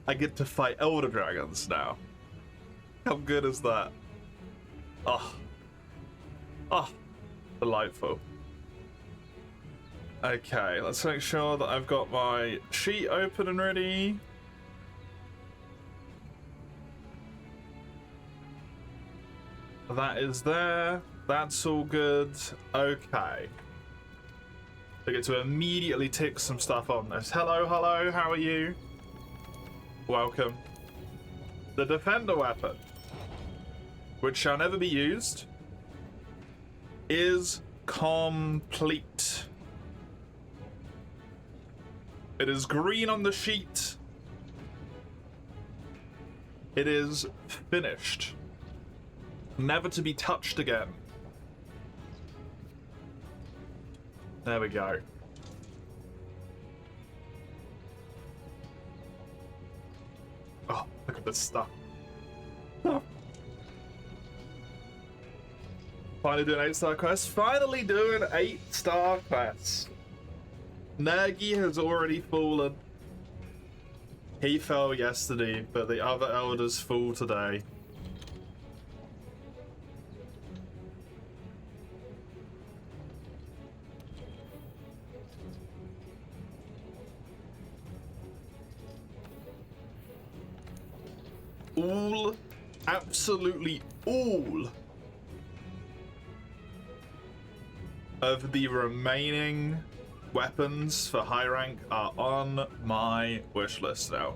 I get to fight Elder Dragons now. How good is that? Oh. Oh. Delightful. Okay, let's make sure that I've got my sheet open and ready. That is there. That's all good. Okay. I get to immediately tick some stuff on this. Hello, hello, how are you? Welcome. The Defender weapon, which shall never be used, is complete. It is green on the sheet. It is finished. Never to be touched again. There we go. Oh, look at this stuff. Finally doing 8-star quests. Finally doing 8-star quests. Nergi has already fallen. He fell yesterday, but the other elders fall today. All, absolutely all of the remaining weapons for high rank are on my wish list now.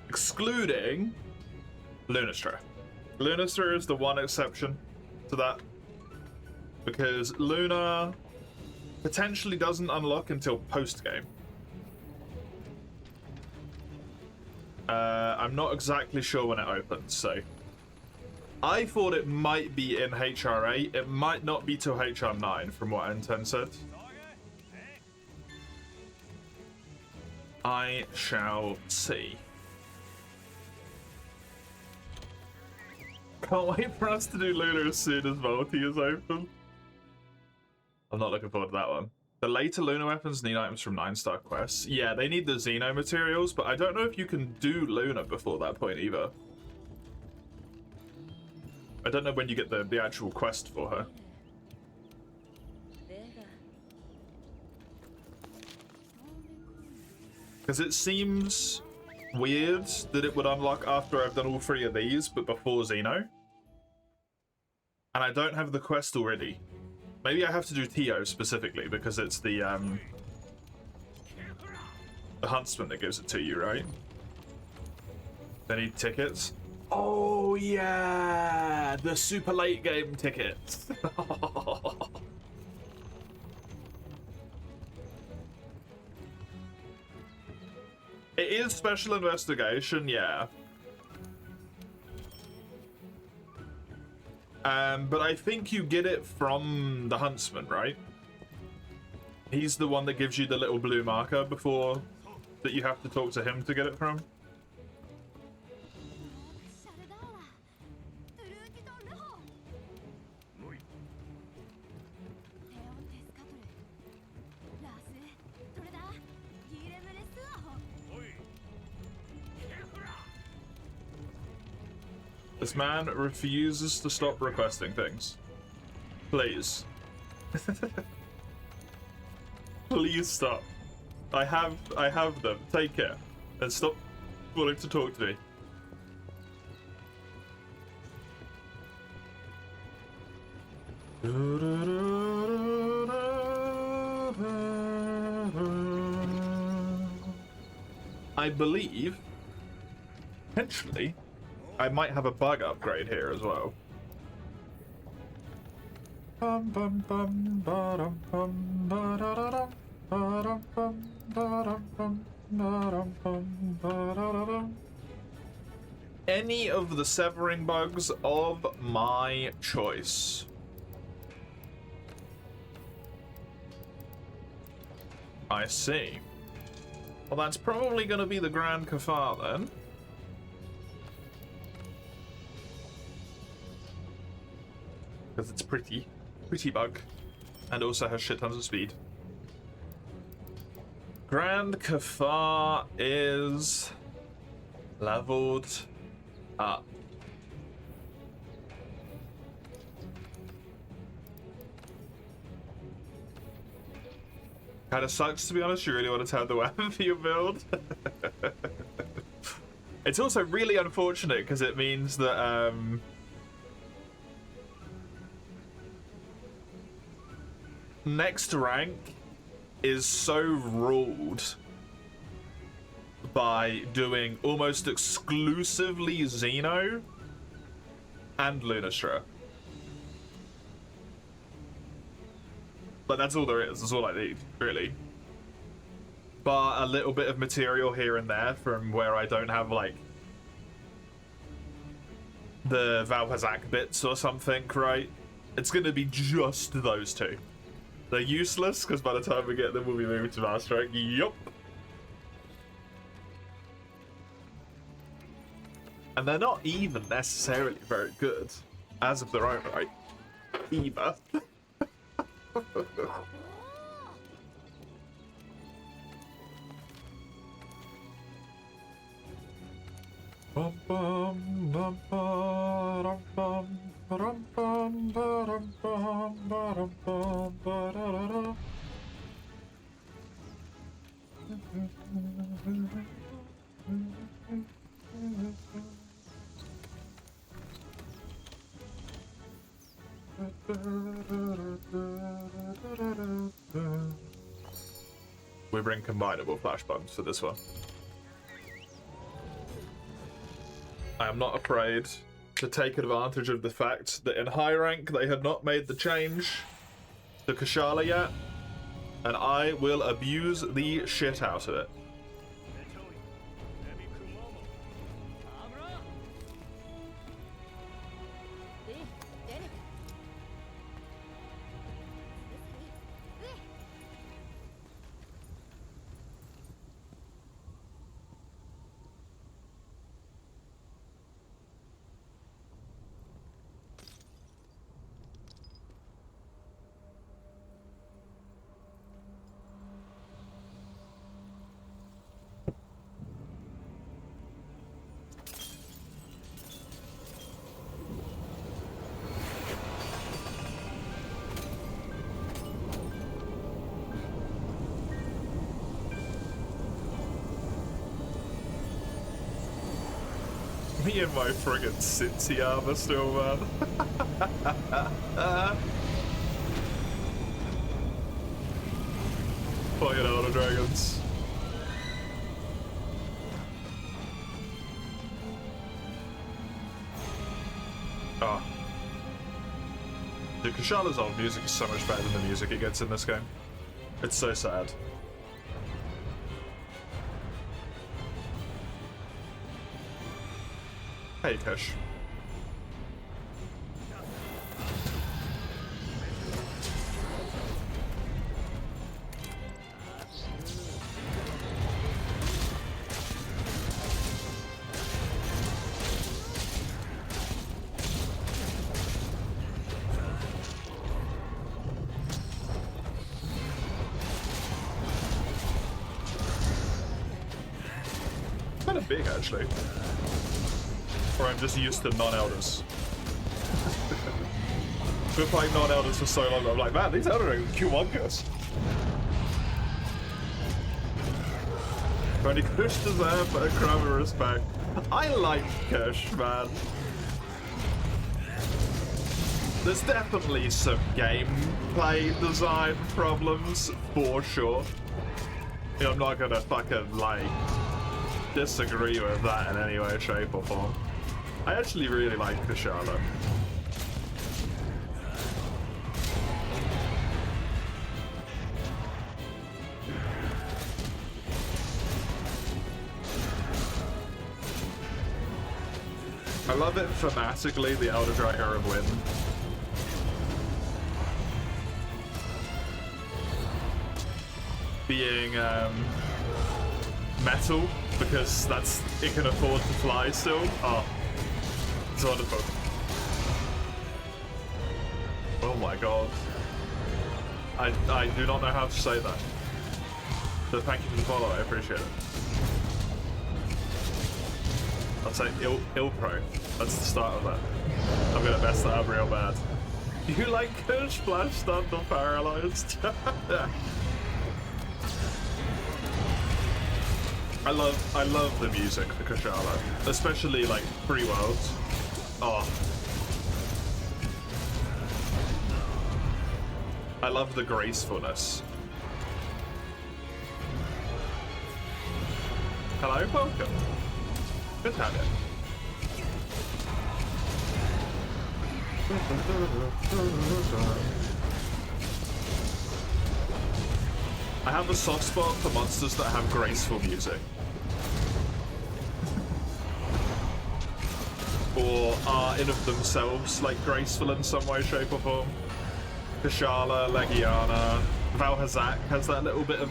Excluding Lunastra. Lunastra is the one exception to that, because Luna potentially doesn't unlock until post-game. I'm not exactly sure when it opens, so I thought it might be in HR8. It might not be till HR9 from what N10 said. I shall see. Can't wait for us to do Luna as soon as Multi is open. I'm not looking forward to that one. The later Luna weapons need items from 9-star quests. Yeah, they need the Xeno materials, but I don't know if you can do Luna before that point either. I don't know when you get the actual quest for her. Because it seems weird that it would unlock after I've done all 3 of these, but before Xeno. And I don't have the quest already. Maybe I have to do Tio specifically, because it's the Huntsman that gives it to you, right? They need tickets. Oh yeah, the super late game tickets. It is special investigation, yeah. But I think you get it from the Huntsman, right? He's the one that gives you the little blue marker before that you have to talk to him to get it from. This man refuses to stop requesting things. Please. Please stop. I have them. Take care. And stop wanting to talk to me. I believe, potentially, I might have a bug upgrade here as well. Any of the severing bugs of my choice. I see. Well, that's probably going to be the Grand Kafar then. Because it's pretty bug. And also has shit tons of speed. Grand Kafar is leveled up. Kind of sucks, to be honest. You really want to turn the weapon for your build. It's also really unfortunate because it means that next rank is so ruled by doing almost exclusively Xeno and Lunastra. But that's all there is. That's all I need, really. But a little bit of material here and there from where I don't have, like, the Valhazak bits or something, right? It's gonna be just those two. They're useless, because by the time we get them, we'll be moving to Master Rank. Yup. And they're not even necessarily very good, as of their own right, either. Bum bum bum bum bum bum bum bum bum bum bum bum. We bring combinable flash bombs for this one. I am not afraid to take advantage of the fact that in high rank they had not made the change to Kushala yet, and I will abuse the shit out of it. Me and my friggin' Cincy armor still, man. Fucking Elder Dragons. Oh. Dude, Kushala's old music is so much better than the music it gets in this game. It's so sad. Hey, Kush. Kind of big, actually. Or I'm just used to non-elders. Been playing non-elders for so long, I'm like, man, these elder dragons are humongous. Only Kush deserve a crumb of respect. I like Kush, man. There's definitely some gameplay design problems, for sure. You know, I'm not gonna fucking, like, disagree with that in any way, shape, or form. I actually really like Kushala. I love it thematically, the Elder Dragon of Wind. Being metal, because it can afford to fly still. Oh. It's wonderful. Oh my god. I do not know how to say that. So thank you for the follow, I appreciate it. I'll say ill pro. That's the start of that. I'm gonna mess that up real bad. You like Kush Splash Stunned or Paralyzed? I love the music for Kushala, especially like Free Worlds. Oh. I love the gracefulness. Hello, welcome. Good to have you. I have a soft spot for monsters that have graceful music. Or are in of themselves like graceful in some way, shape or form. Kushala, Legiana, Valhazak has that little bit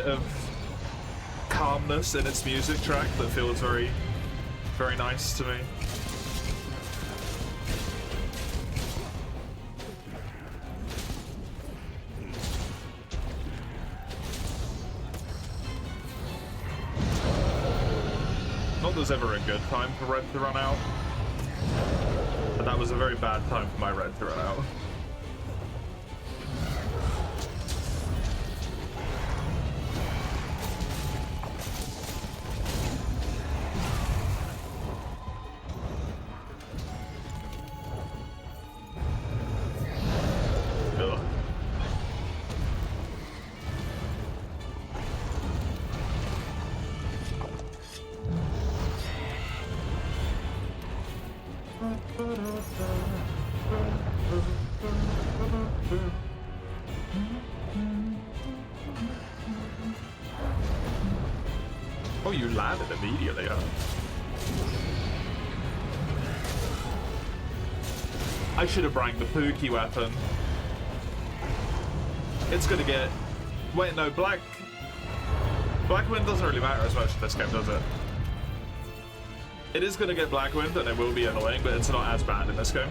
of calmness in its music track that feels very, very nice to me. Not there's ever a good time for red to run out, but that was a very bad time for my red to run out. Oh, you landed immediately, huh? I should have brought the Pookie weapon. It's gonna get... Wait, no, Black Wind doesn't really matter as much in this game, does it? It is gonna get Black Wind, and it will be annoying, but it's not as bad in this game.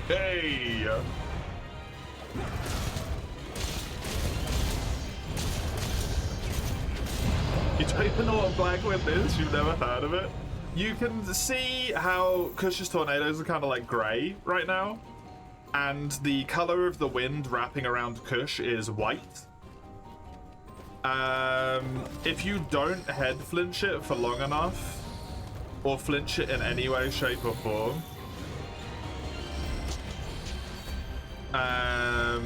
Hey! You don't even know what Black Wind is? You've never heard of it? You can see how Kush's tornadoes are kind of like grey right now, and the color of the wind wrapping around Kush is white. If you don't head flinch it for long enough, or flinch it in any way, shape, or form, how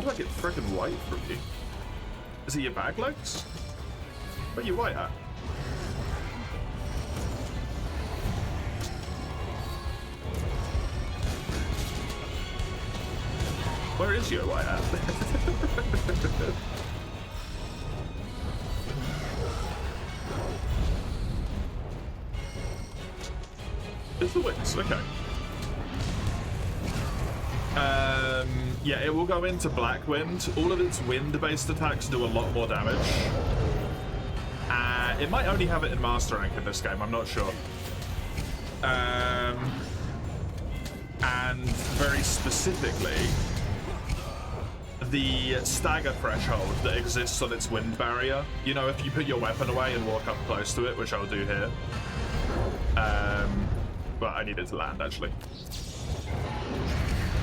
do I get frickin' white from you? Is it your bag legs? Where are you white at? Where is your white at? It's the wings, okay. Yeah, it will go into Black Wind. All of its wind-based attacks do a lot more damage. It might only have it in Master Rank in this game, I'm not sure. And very specifically, the stagger threshold that exists on its wind barrier. You know, if you put your weapon away and walk up close to it, which I'll do here. Well, I need it to land, actually.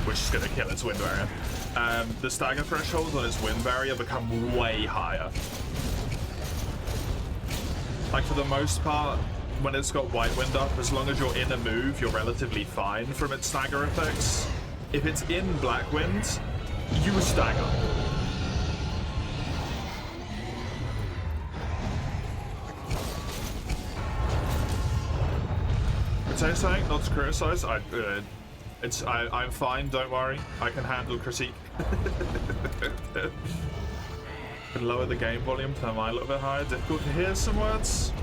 Which is going to kill its wind barrier. The stagger thresholds on its wind barrier become way higher. Like, for the most part, when it's got white wind up, as long as you're in a move, you're relatively fine from its stagger effects. If it's in Black Wind, you stagger. Say something, not to criticize. I'm fine, don't worry. I can handle critique. Can lower the game volume, turn mine a little bit higher. Difficult to hear some words.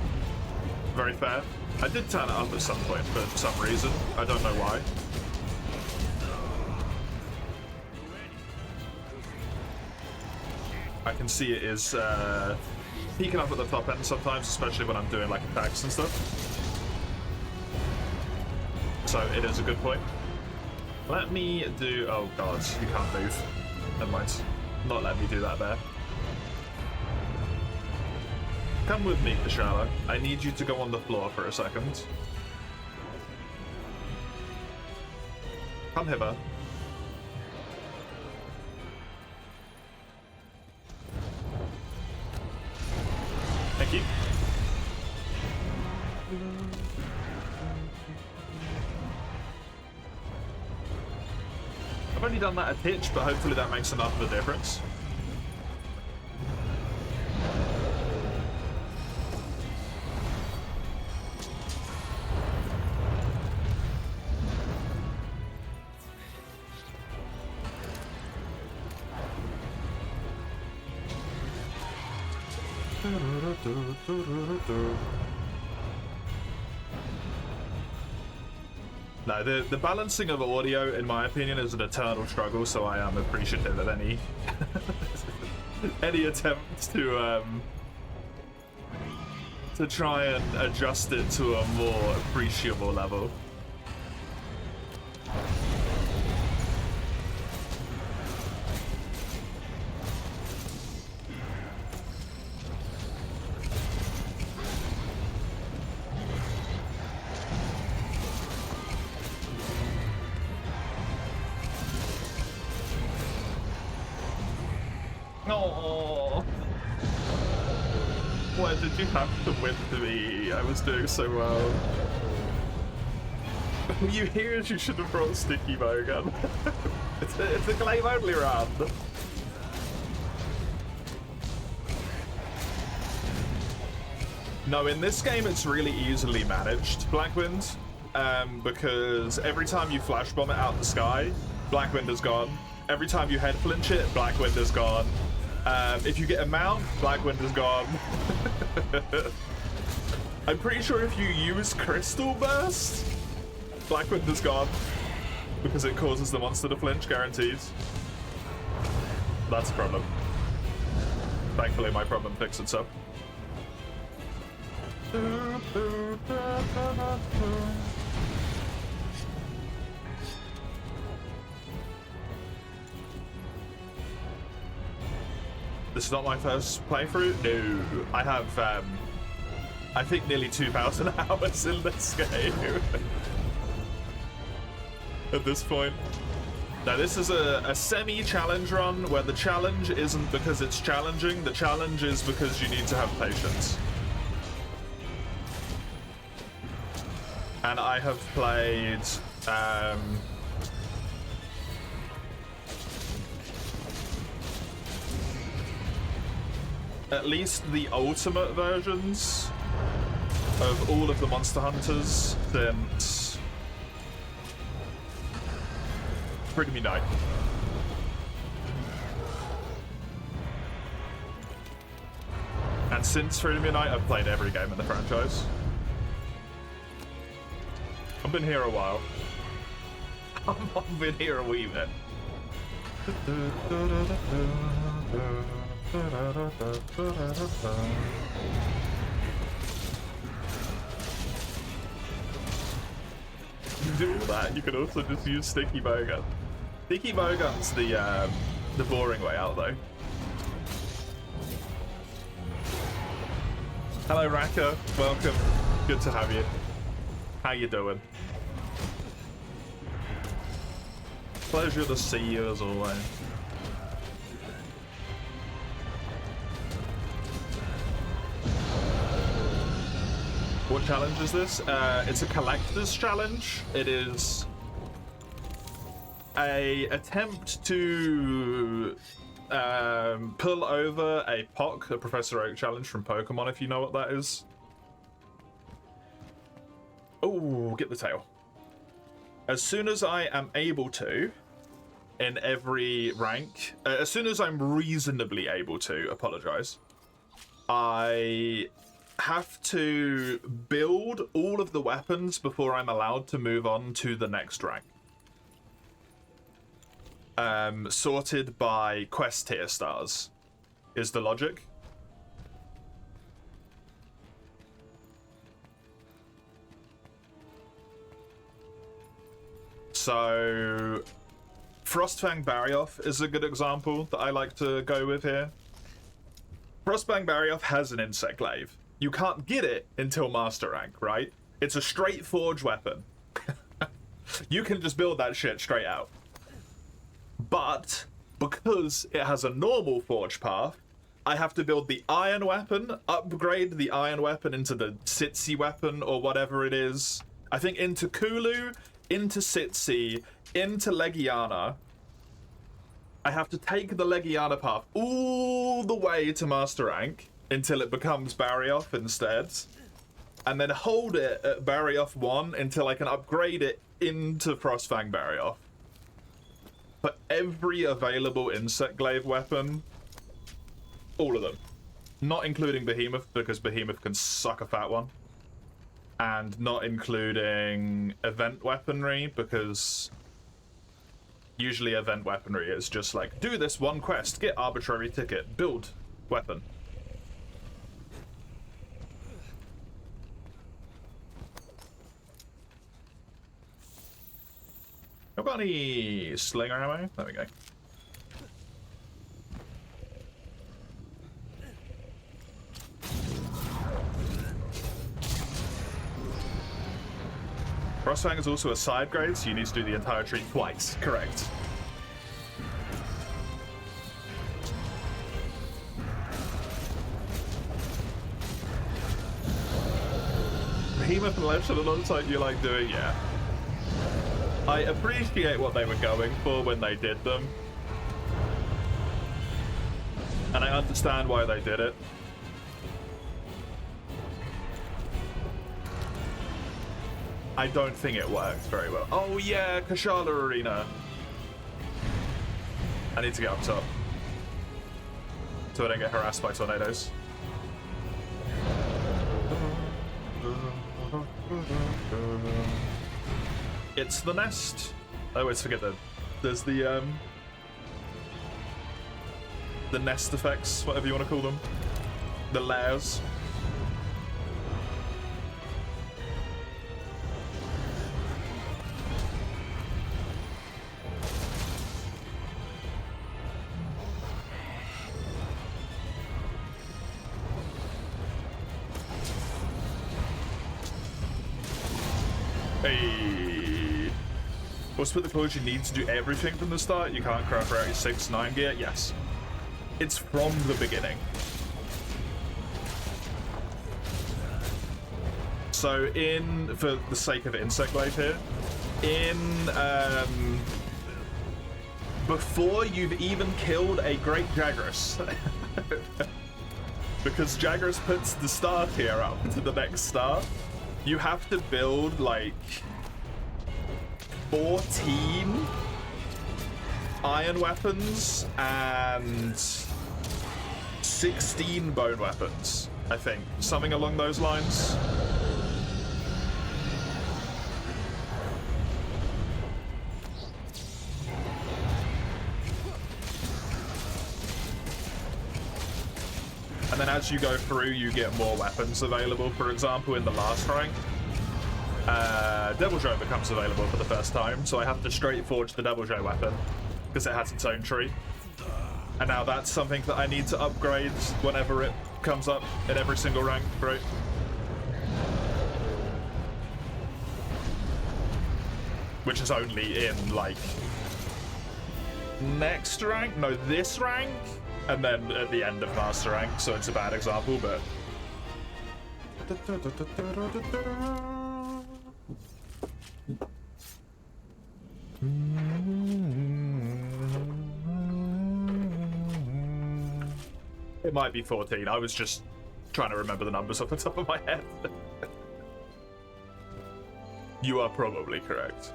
Very fair. I did turn it up at some point for some reason. I don't know why. I can see it is peaking up at the top end sometimes, especially when I'm doing like attacks and stuff. So it is a good point. Let me do... Oh god, you can't move. Never mind. Not let me do that there. Come with me, Kushala. I need you to go on the floor for a second. Come hither. Thank you. I've only done that a titch, but hopefully that makes enough of a difference. No, the balancing of audio, in my opinion, is an eternal struggle, so I am appreciative of any any attempt to try and adjust it to a more appreciable level. Oh, why did you have to win to me? I was doing so well. You hear you should have brought Sticky Bowgun. It's a claim only round. No, in this game it's really easily managed, Blackwind, because every time you flash bomb it out the sky, Blackwind is gone. Every time you head flinch it, Blackwind is gone. If you get a mount, Blackwind is gone. I'm pretty sure if you use Crystal Burst, Blackwind is gone. Because it causes the monster to flinch, guaranteed. That's a problem. Thankfully, my problem fixed itself. This is not my first playthrough? No. I have, I think nearly 2,000 hours in this game. At this point. Now this is a semi-challenge run where the challenge isn't because it's challenging, the challenge is because you need to have patience. And I have played, at least the ultimate versions of all of the Monster Hunters since Freedom Unite. And since Freedom Unite, I've played every game in the franchise. I've been here a while. I've been here a wee bit. You do all that, you can also just use Sticky Bowgun. Sticky Bowgun's the boring way out though. Hello Raka, welcome. Good to have you. How you doing? Pleasure to see you as always. What challenge is this? It's a collector's challenge. It is a attempt to pull over a POC, a Professor Oak challenge from Pokemon, if you know what that is. Oh, get the tail. As soon as I am able to, in every rank, as soon as I'm reasonably able to, apologize, I have to build all of the weapons before I'm allowed to move on to the next rank. Sorted by quest tier stars is the logic. So Frostfang Barioth is a good example that I like to go with here. Frostfang Barioth has an insect glaive. You can't get it until master rank, right? It's a straight forge weapon. You can just build that shit straight out. But because it has a normal forge path, I have to build the iron weapon, upgrade the iron weapon into the Sitsi weapon or whatever it is. I think into Kulu, into Sitsi, into Legiana. I have to take the Legiana path all the way to master rank until it becomes Barioth instead, and then hold it at Barioth 1 until I can upgrade it into Frostfang Barioth. For every available insect glaive weapon, all of them. Not including Behemoth, because Behemoth can suck a fat one. And not including event weaponry, because usually event weaponry is just like, do this one quest, get arbitrary ticket, build weapon. I've got any slinger ammo? There we go. Frostfang is also a side grade, so you need to do the entire tree twice. Correct. Behemoth and Legend alongside you like doing, yeah. I appreciate what they were going for when they did them. And I understand why they did it. I don't think it works very well. Oh yeah, Kashala Arena. I need to get up top, so I don't get harassed by tornadoes. It's the nest. I always forget that there's the nest effects, whatever you want to call them. The layers. Hey. What's with the clothes you need to do everything from the start? You can't craft out your 6-9 gear? Yes. It's from the beginning. So for the sake of Insect Glaive here, before you've even killed a Great Jagras, because Jagras puts the star tier up to the next star, you have to build like 14 iron weapons and 16 bone weapons, I think. Something along those lines. And then as you go through, you get more weapons available. For example, in the last rank, Deviljho becomes available for the first time, so I have to straight forge the Deviljho weapon because it has its own tree. And now that's something that I need to upgrade whenever it comes up in every single rank, right? Which is only in, like, next rank? No, this rank? And then at the end of Master Rank, so it's a bad example, but... It might be 14. I was just trying to remember the numbers off the top of my head. You are probably correct.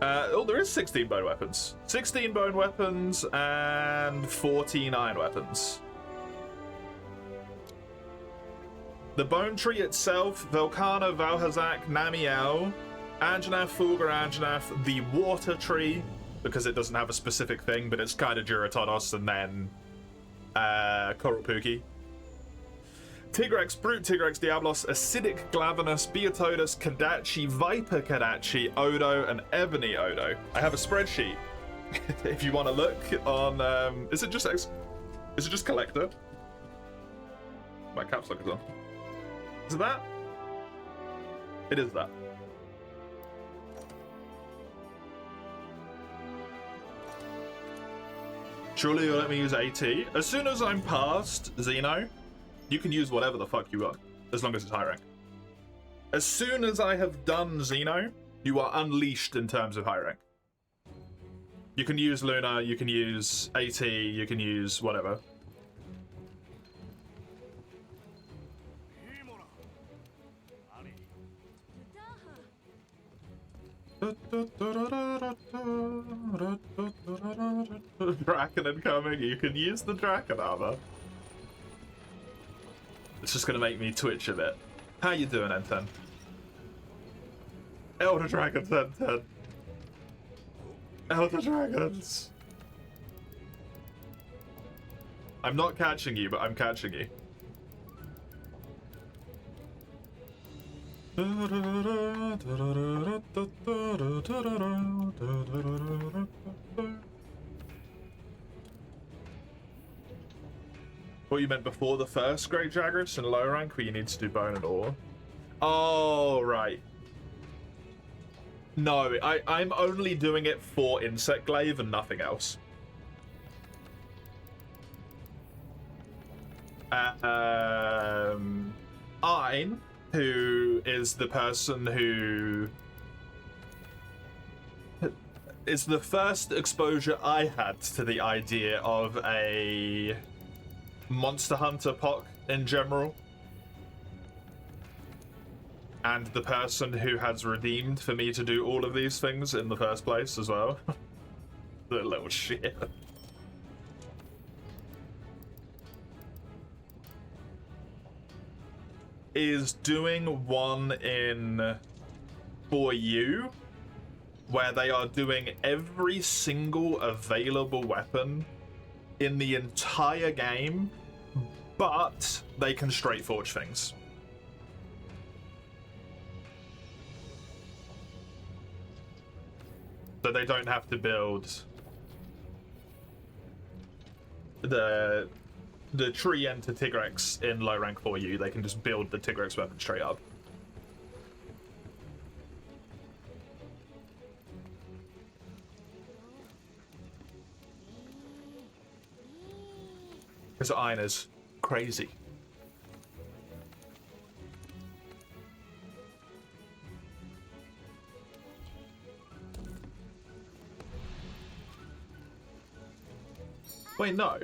Oh, there is 16 bone weapons. 16 bone weapons and 14 iron weapons. The bone tree itself, Velkhana, Valhazak, Namiel, Anjanath, Fulgur, Anjanath, the water tree, because it doesn't have a specific thing, but it's kind of Duratonos, and then Korulpuki. Tigrex, Brute Tigrex, Diablos, Acidic Glavenus, Beotodus, Kadachi, Viper Kadachi, Odo, and Ebony Odo. I have a spreadsheet. If you want to look on, is it just Collector? My caps lock is on. Is it that? It is that. Surely you'll let me use AT. As soon as I'm past Xeno, you can use whatever the fuck you want, as long as it's high rank. As soon as I have done Xeno, you are unleashed in terms of high rank. You can use Luna, you can use AT, you can use whatever. Draken incoming, you can use the Draken armor. It's just gonna make me twitch a bit. How you doing, N10? Elder Dragons, N10. Elder Dragons. I'm not catching you, but I'm catching you. What you meant before the first Great Jagras in low rank, where you need to do bone and ore? Oh, right. No, I'm only doing it for Insect Glaive and nothing else. Ein, who is the person who is the first exposure I had to the idea of a Monster Hunter POC in general, and the person who has redeemed for me to do all of these things in the first place as well. The little shit. Is doing one in For You, where they are doing every single available weapon in the entire game, but they can straight forge things. So they don't have to build the tree into Tigrex in low rank for you. They can just build the Tigrex weapon straight up. Because Ein is crazy. Wait, no.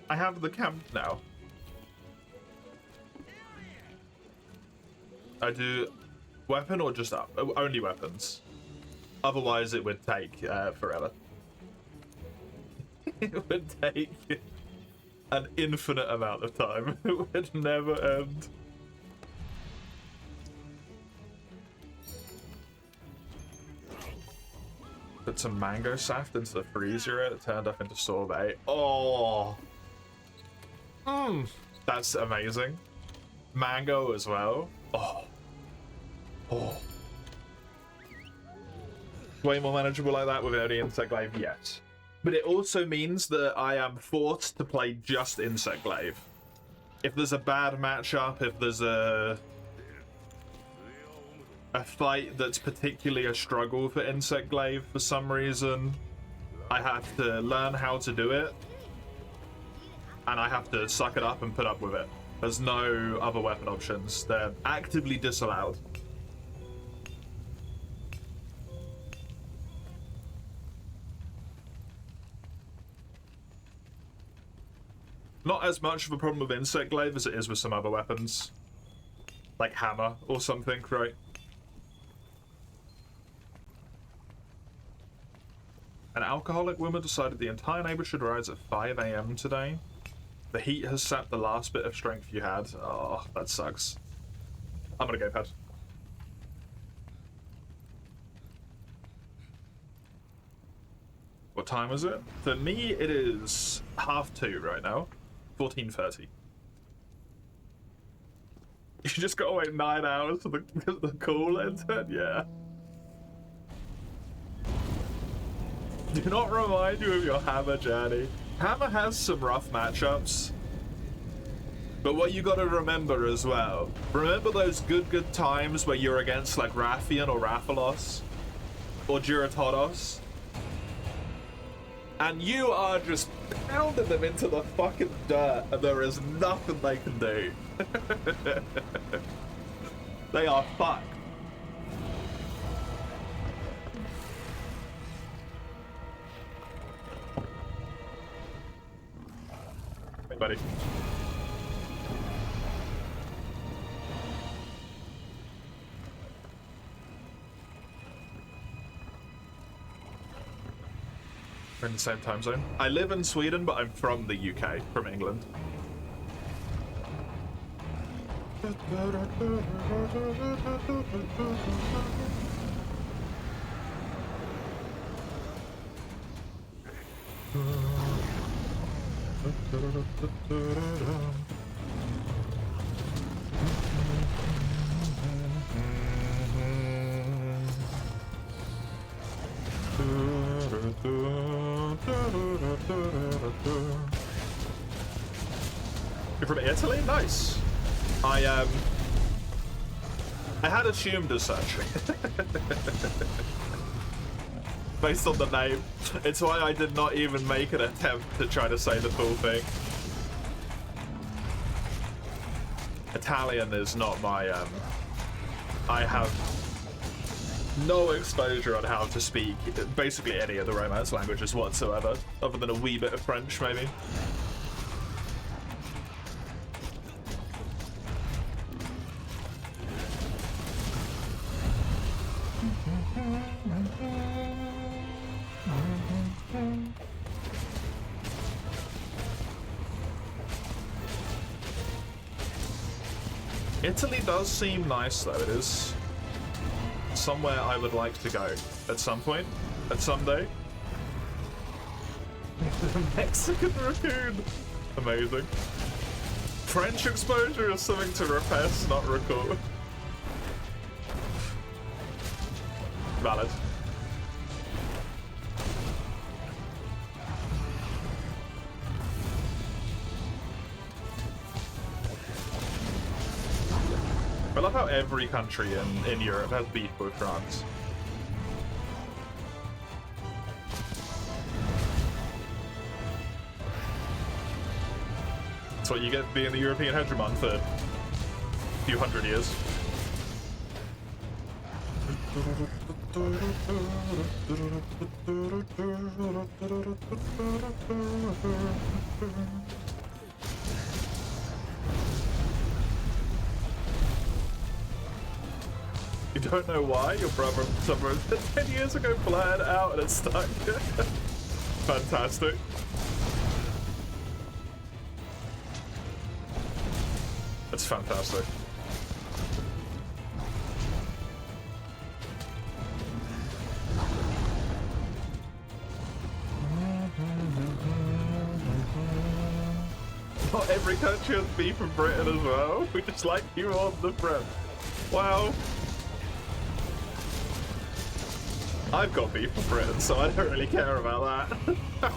I have the camp now. I do weapon or just up? Only weapons. Otherwise it would take forever. It would take an infinite amount of time. It would never end. Put some mango saft into the freezer, it turned up into sorbet. Oh! That's amazing. Mango as well. Oh. Oh. Way more manageable like that with only Insect Glaive, yes. But it also means that I am forced to play just Insect Glaive. If there's a bad matchup, if there's a fight that's particularly a struggle for Insect Glaive for some reason, I have to learn how to do it, and I have to suck it up and put up with it. There's no other weapon options. They're actively disallowed. Not as much of a problem with Insect Glaive as it is with some other weapons. Like Hammer or something, right? An alcoholic woman decided the entire neighborhood should rise at 5 a.m. today. The heat has sapped the last bit of strength you had. Oh, that sucks. I'm gonna go, Pad. What time is it? For me, it is 2:30 right now. 14:30. You just gotta wait 9 hours for the call entered? Yeah. Do not remind you of your Hammer journey. Hammer has some rough matchups. But what you gotta remember as well, remember those good times where you're against like Rathian or Rathalos? Or Duratodos? And you are just pounding them into the fucking dirt and there is nothing they can do. They are fucked. Hey, buddy. We're in the same time zone. I live in Sweden, but I'm from the UK, from England. You're from Italy? Nice. I had assumed as such. Based on the name. It's why I did not even make an attempt to try to say the full thing. Italian is not my, I have no exposure on how to speak basically any of the Romance languages whatsoever, other than a wee bit of French, maybe. Italy does seem nice, though. It is somewhere I would like to go at some point, at some day. Mexican raccoon! Amazing. French exposure is something to repress, not recall. Valid. I love how every country in Europe has beef with France. That's what you get being the European hegemon for a few hundred years. You don't know why? Your brother somewhere 10 years ago planned out and it's stuck. Fantastic. That's fantastic. Not every country has beef from Britain as well. We just like you on the front. Wow. I've got beef with Britain, so I don't really care about that.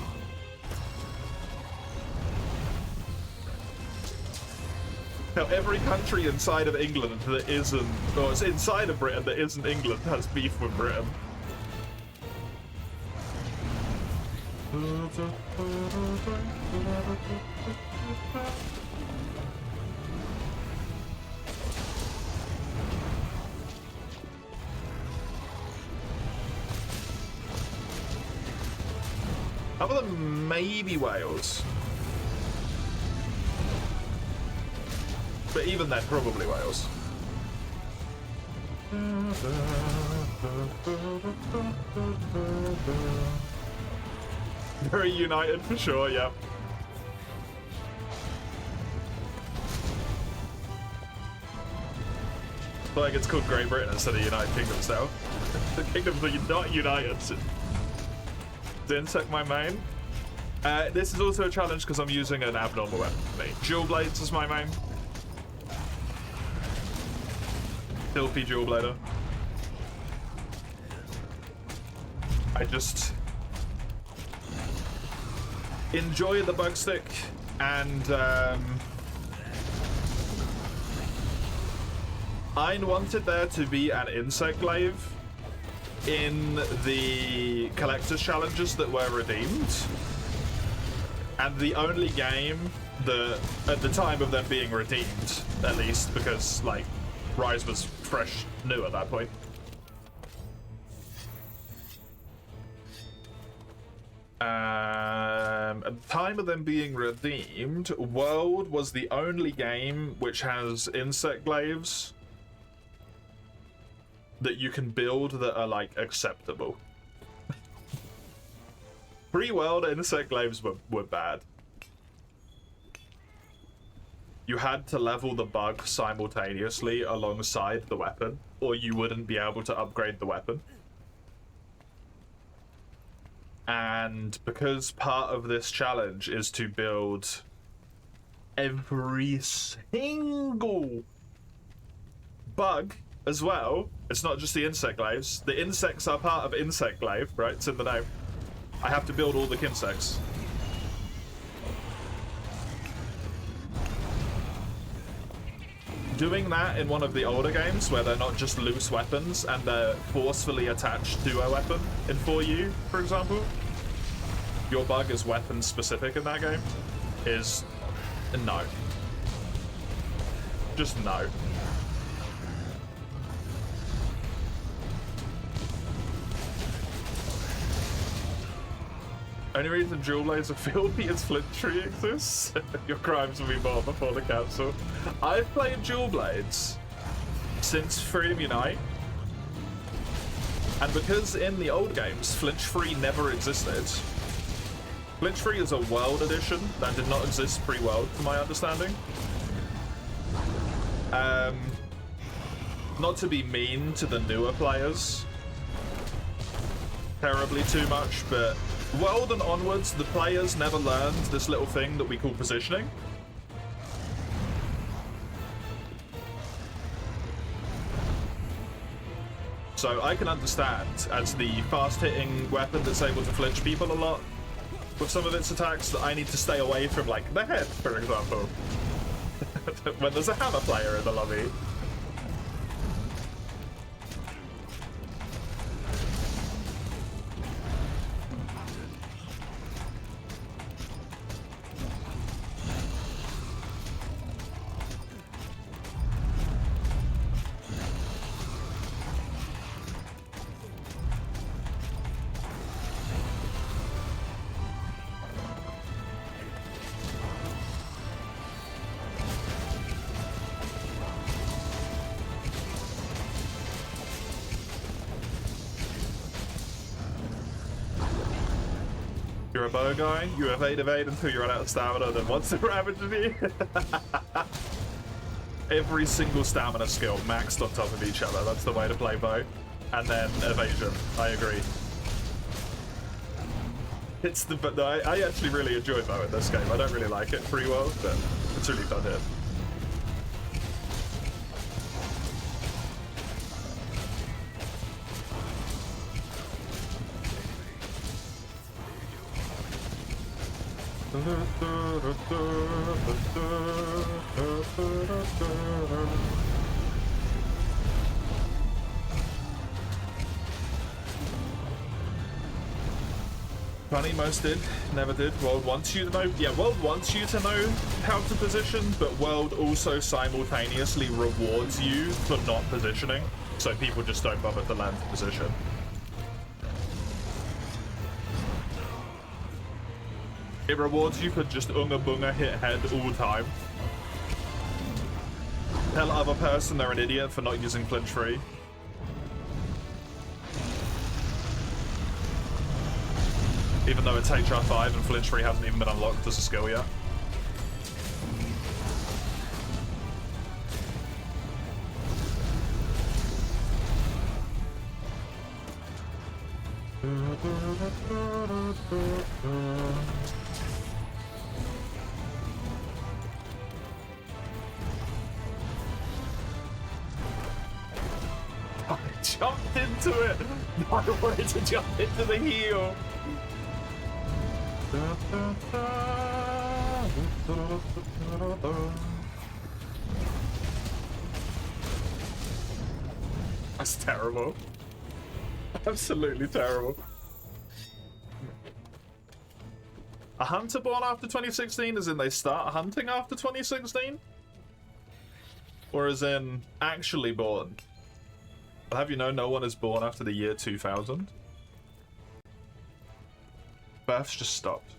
Now, every country inside of England that isn't, or it's inside of Britain that isn't England has beef with Britain. Other than maybe Wales. But even then, probably Wales. Very united for sure, yeah. Like it's called Great Britain instead of United Kingdom now. The kingdoms are not united. Insect my main. This is also a challenge because I'm using an abnormal weapon for me. Dual Blades is my main. Filthy Dual Blader. I just enjoy the bug stick and I wanted there to be an insect glaive in the collector's challenges that were redeemed. And the only game that, at the time of them being redeemed, at least, because, like, Rise was fresh new at that point. At the time of them being redeemed, World was the only game which has insect glaives that you can build that are, like, acceptable. Pre-World insect glaives were bad. You had to level the bug simultaneously alongside the weapon, or you wouldn't be able to upgrade the weapon. And because part of this challenge is to build every single bug as well, it's not just the insect glaives. The insects are part of insect glaive, right? It's in the name. I have to build all the insects. Doing that in one of the older games where they're not just loose weapons and they're forcefully attached to a weapon in 4U, for example, your bug is weapon specific in that game, is no. Just no. Only reason Dual Blades are filthy is Flint Tree exists. Your crimes will be more before the council. I've played Dual Blades since Freedom Unite. And because in the old games, Flinch Free never existed. Flinch Free is a World edition that did not exist pre-World, to my understanding. Not to be mean to the newer players terribly too much, but World and onwards, the players never learned this little thing that we call positioning. So I can understand, as the fast-hitting weapon that's able to flinch people a lot with some of its attacks, that I need to stay away from, like, the head, for example. When there's a hammer player in the lobby. You're a bow guy, you evade until you run out of stamina, then once it ravages you. Every single stamina skill maxed on top of each other. That's the way to play bow. And then evasion. I agree. It's the but no, I actually really enjoy bow in this game. I don't really like it free world, but it's really fun here. Funny, most did, never did. World wants you to know. Yeah, World wants you to know how to position, but World also simultaneously rewards you for not positioning, so people just don't bother to land position. It rewards you for just unga bunga hit head all the time. Tell other person they're an idiot for not using flinch free. Even though it's HR5 and Flinch Free hasn't even been unlocked as a skill yet. I jumped into it! I wanted to jump into the heel! That's terrible. Absolutely terrible. A hunter born after 2016, as in they start hunting after 2016? Or as in actually born? I'll have you know, no one is born after the year 2000. Births just stopped.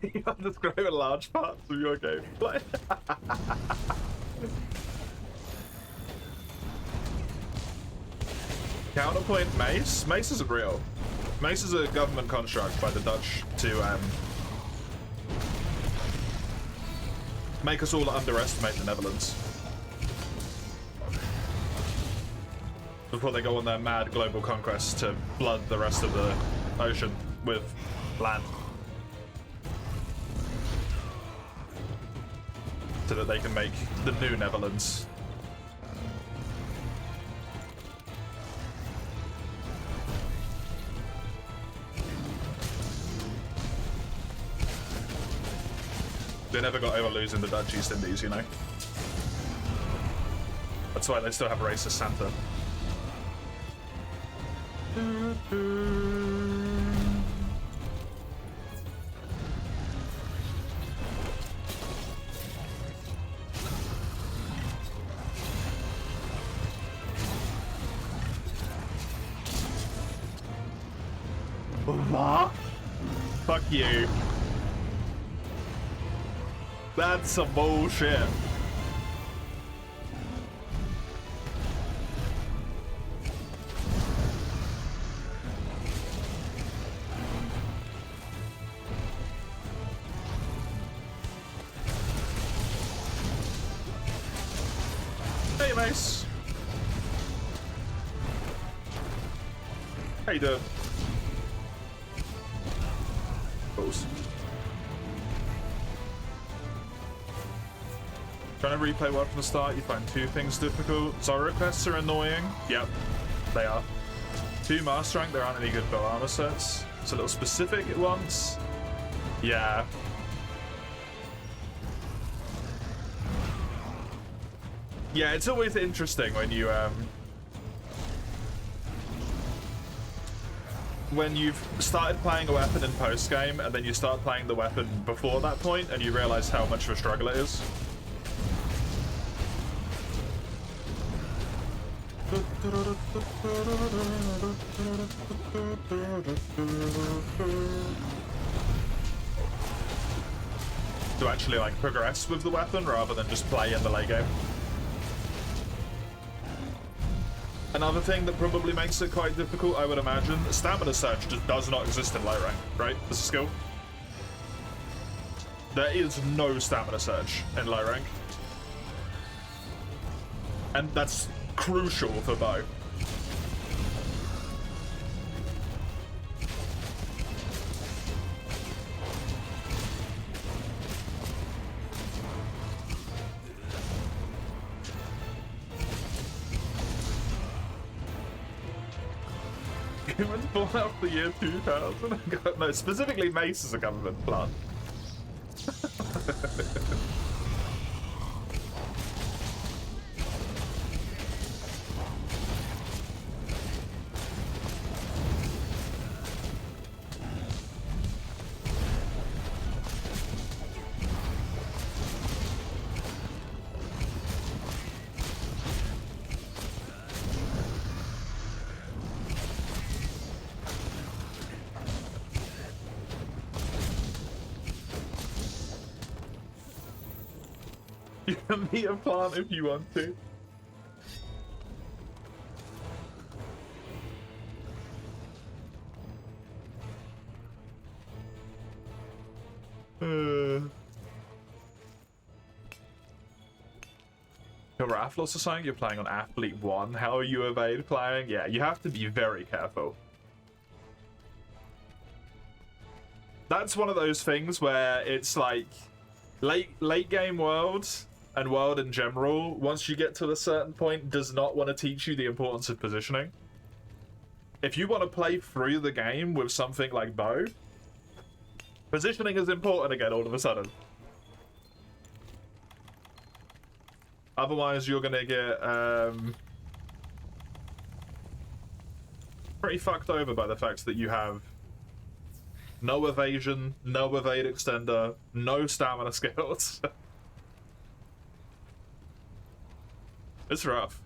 You are describing large parts of your gameplay. Counterpoint Mace? Mace isn't real. Mace is a government construct by the Dutch to make us all underestimate the Netherlands. Before they go on their mad global conquest to flood the rest of the ocean with land. So that they can make the new Netherlands. They never got over losing the Dutch East Indies, you know? That's why they still have racist Santa. What? Fuck you. That's some bullshit. Hey, Mace. How you doing? Balls. Trying to replay one from the start, you find two things difficult. Zora quests are annoying. Yep, they are. 2 master rank, there aren't any good bow armor sets. It's a little specific at once. Yeah. Yeah, it's always interesting when you when you've started playing a weapon in post game and then you start playing the weapon before that point and you realize how much of a struggle it is. To actually like progress with the weapon rather than just play in the late game. Another thing that probably makes it quite difficult, I would imagine, stamina surge just does not exist in low rank, right? As a skill. There is no stamina surge in low rank. And that's crucial for bow. Humans born after the year 2000? No, specifically Mace is a government plant. You can meet a plant if you want to. Rafflos is saying you're playing on Athlete 1. How are you evade playing? Yeah, you have to be very careful. That's one of those things where it's like late game world and world in general, once you get to a certain point, does not want to teach you the importance of positioning. If you want to play through the game with something like bow, positioning is important again all of a sudden. Otherwise, you're gonna get pretty fucked over by the fact that you have no evasion, no evade extender, no stamina skills. It's rough.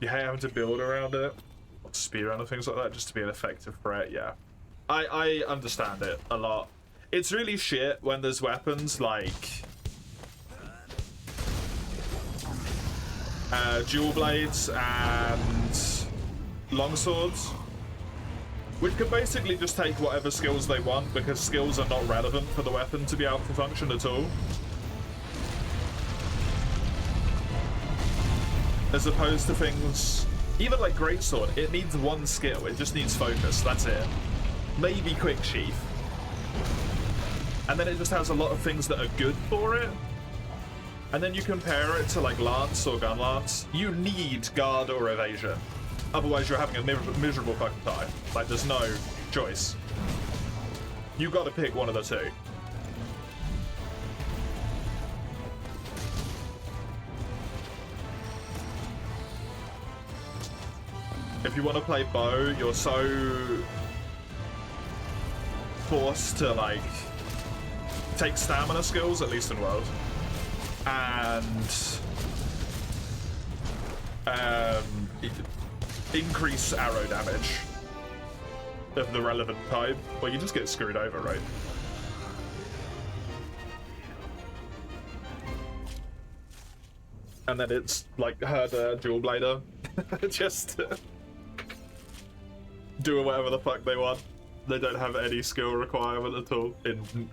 You hate having to build around it, speed around and things like that, just to be an effective threat. Yeah, I understand it a lot. It's really shit when there's weapons like dual blades and longswords, which can basically just take whatever skills they want because skills are not relevant for the weapon to be able to function at all. As opposed to things, even like Greatsword, it needs one skill, it just needs focus, that's it. Maybe Quick Sheath. And then it just has a lot of things that are good for it. And then you compare it to like Lance or Gun Lance, you need guard or evasion. Otherwise you're having a miserable fucking time. Like there's no choice. You gotta pick one of the two. If you want to play bow, you're so forced to like take stamina skills, at least in World, and increase arrow damage of the relevant type, well, you just get screwed over, right? And then it's like her dual blader, just doing whatever the fuck they want. They don't have any skill requirement at all, in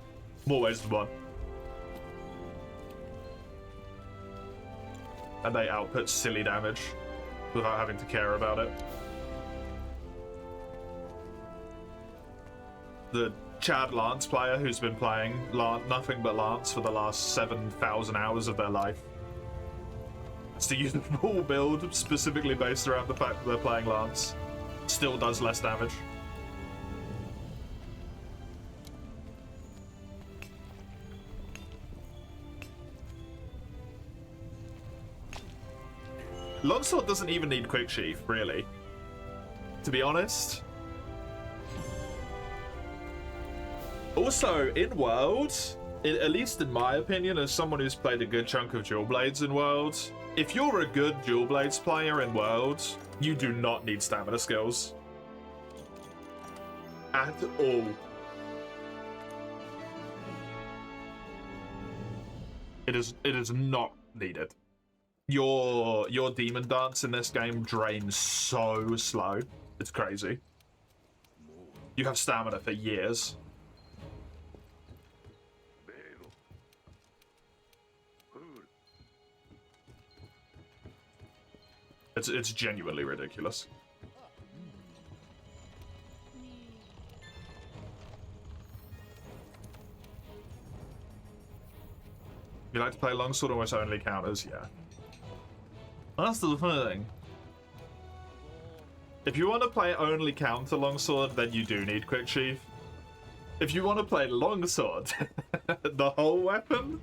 more ways than one. And they output silly damage without having to care about it. The Chad Lance player who's been playing nothing but Lance for the last 7,000 hours of their life has to use a full build specifically based around the fact that they're playing Lance. Still does less damage. Longsword doesn't even need Quick Sheath, really. To be honest. Also, in World, at least in my opinion, as someone who's played a good chunk of Dual Blades in World, if you're a good Dual Blades player in World, you do not need stamina skills. At all. It is not needed. Your demon dance in this game drains so slow. It's crazy. You have stamina for years. It's genuinely ridiculous. You like to play longsword almost only counters? Yeah. That's the thing. If you want to play only counter longsword, then you do need Quick Sheath. If you want to play longsword, the whole weapon,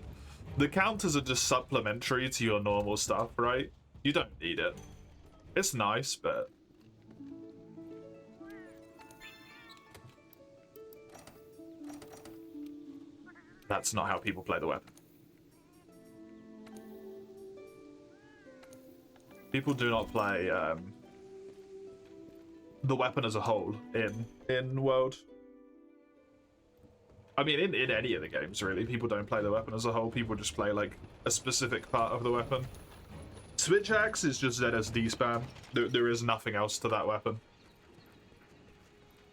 the counters are just supplementary to your normal stuff, right? You don't need it. It's nice, but that's not how people play the weapon. People do not play the weapon as a whole in World. I mean, in any of the games, really, people don't play the weapon as a whole. People just play, like, a specific part of the weapon. Switch Axe is just ZSD spam. There is nothing else to that weapon.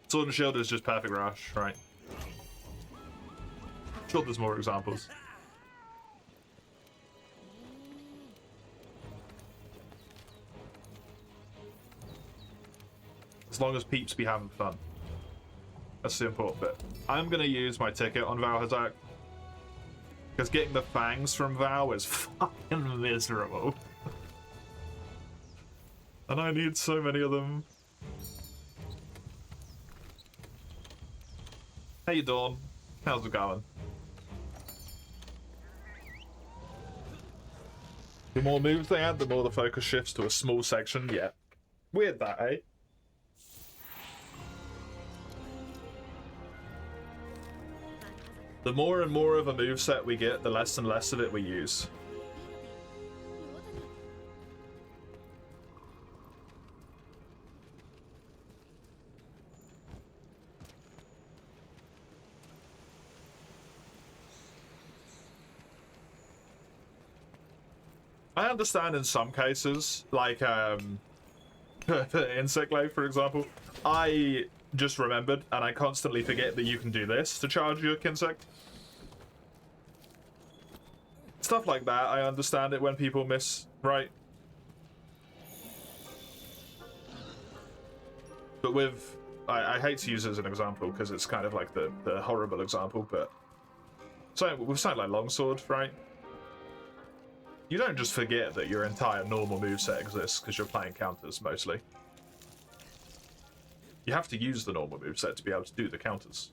Sword and Shield is just perfect rush, right? Sure, there's more examples. As long as peeps be having fun. That's the important bit. I'm gonna use my ticket on Val Hazak. Because getting the fangs from Val is fucking miserable. And I need so many of them. Hey Dawn, how's it going? The more moves they add, the more the focus shifts to a small section. Yeah. Weird that, eh? The more and more of a moveset we get, the less and less of it we use. I understand in some cases, like Insect Glaive, for example, I just remembered, and I constantly forget that you can do this to charge your Kinsect. Stuff like that, I understand it when people miss, right? But with... I hate to use it as an example, because it's kind of like the horrible example, but... So, with something like Longsword, right? You don't just forget that your entire normal moveset exists because you're playing counters, mostly. You have to use the normal moveset to be able to do the counters.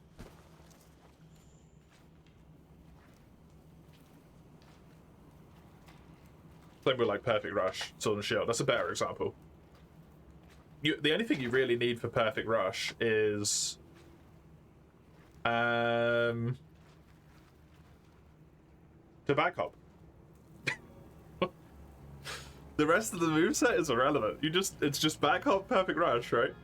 Same with, like, Perfect Rush, Sword and Shield. That's a better example. The only thing you really need for Perfect Rush is... to back hop. The rest of the moveset is irrelevant. It's just back hop, Perfect Rush, right?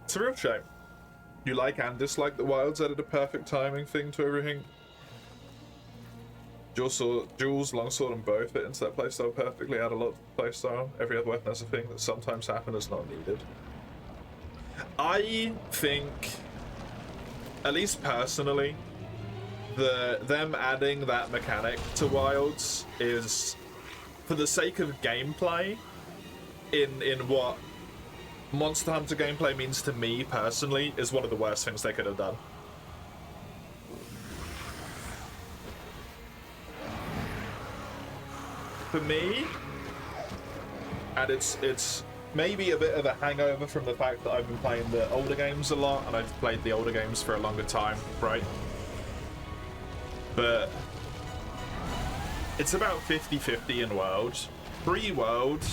It's a real shame. You like and dislike the Wilds added a perfect timing thing to everything. Jules, Longsword, and bow fit into that playstyle perfectly, add a lot to the playstyle. Every other weapon has a thing that sometimes happens as not needed. I think, at least personally, them adding that mechanic to Wilds is, for the sake of gameplay, in what Monster Hunter gameplay means to me personally, is one of the worst things they could have done. For me, and it's maybe a bit of a hangover from the fact that I've been playing the older games a lot, and I've played the older games for a longer time, right? But it's about 50-50 in World. Pre-World,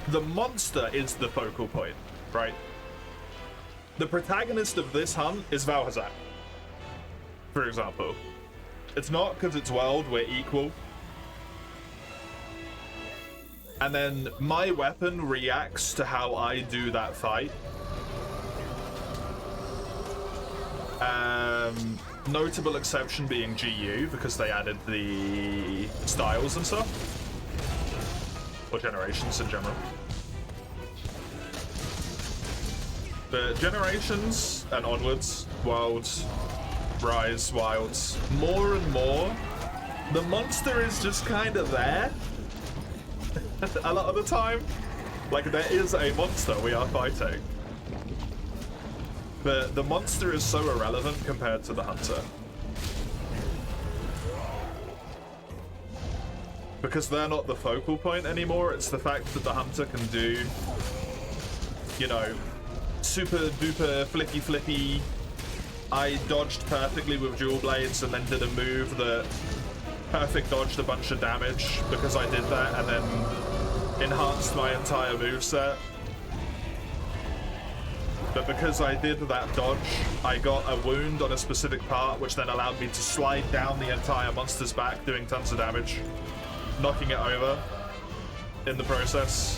the monster is the focal point, right? The protagonist of this hunt is Val Hazak, for example. It's not because it's World, we're equal. And then my weapon reacts to how I do that fight. Notable exception being GU, because they added the styles and stuff. Or generations in general. But generations and onwards, Worlds, Rise, Wilds, more and more, the monster is just kind of there. A lot of the time. Like, there is a monster we are fighting. But the monster is so irrelevant compared to the hunter. Because they're not the focal point anymore, it's the fact that the hunter can do, you know, super duper flippy. I dodged perfectly with dual blades and then did a move that perfect dodged a bunch of damage because I did that and then enhanced my entire moveset. but because I did that dodge, I got a wound on a specific part, which then allowed me to slide down the entire monster's back, doing tons of damage, knocking it over in the process.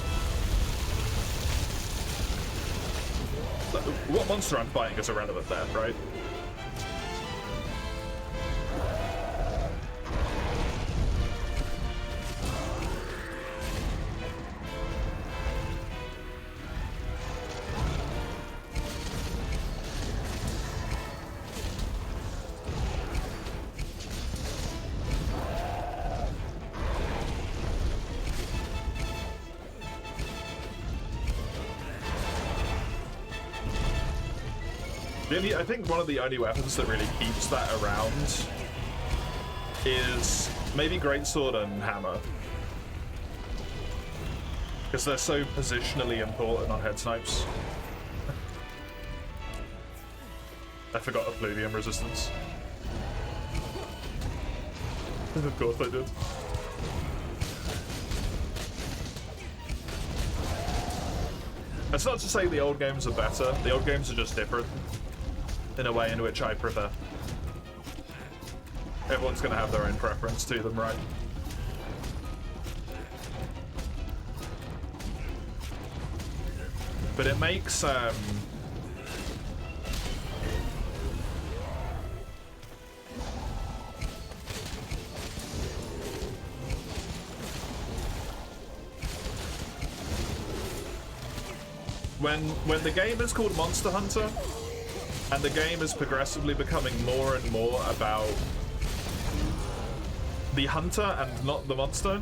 What monster I'm fighting is irrelevant there, right? I think one of the only weapons that really keeps that around is maybe Greatsword and Hammer. Because they're so positionally important on head snipes. I forgot Oblivion resistance. Of course I did. That's not to say the old games are better, the old games are just different. In a way in which I prefer. Everyone's gonna have their own preference to them, right? But it makes when the game is called Monster Hunter, and the game is progressively becoming more and more about the hunter and not the monster,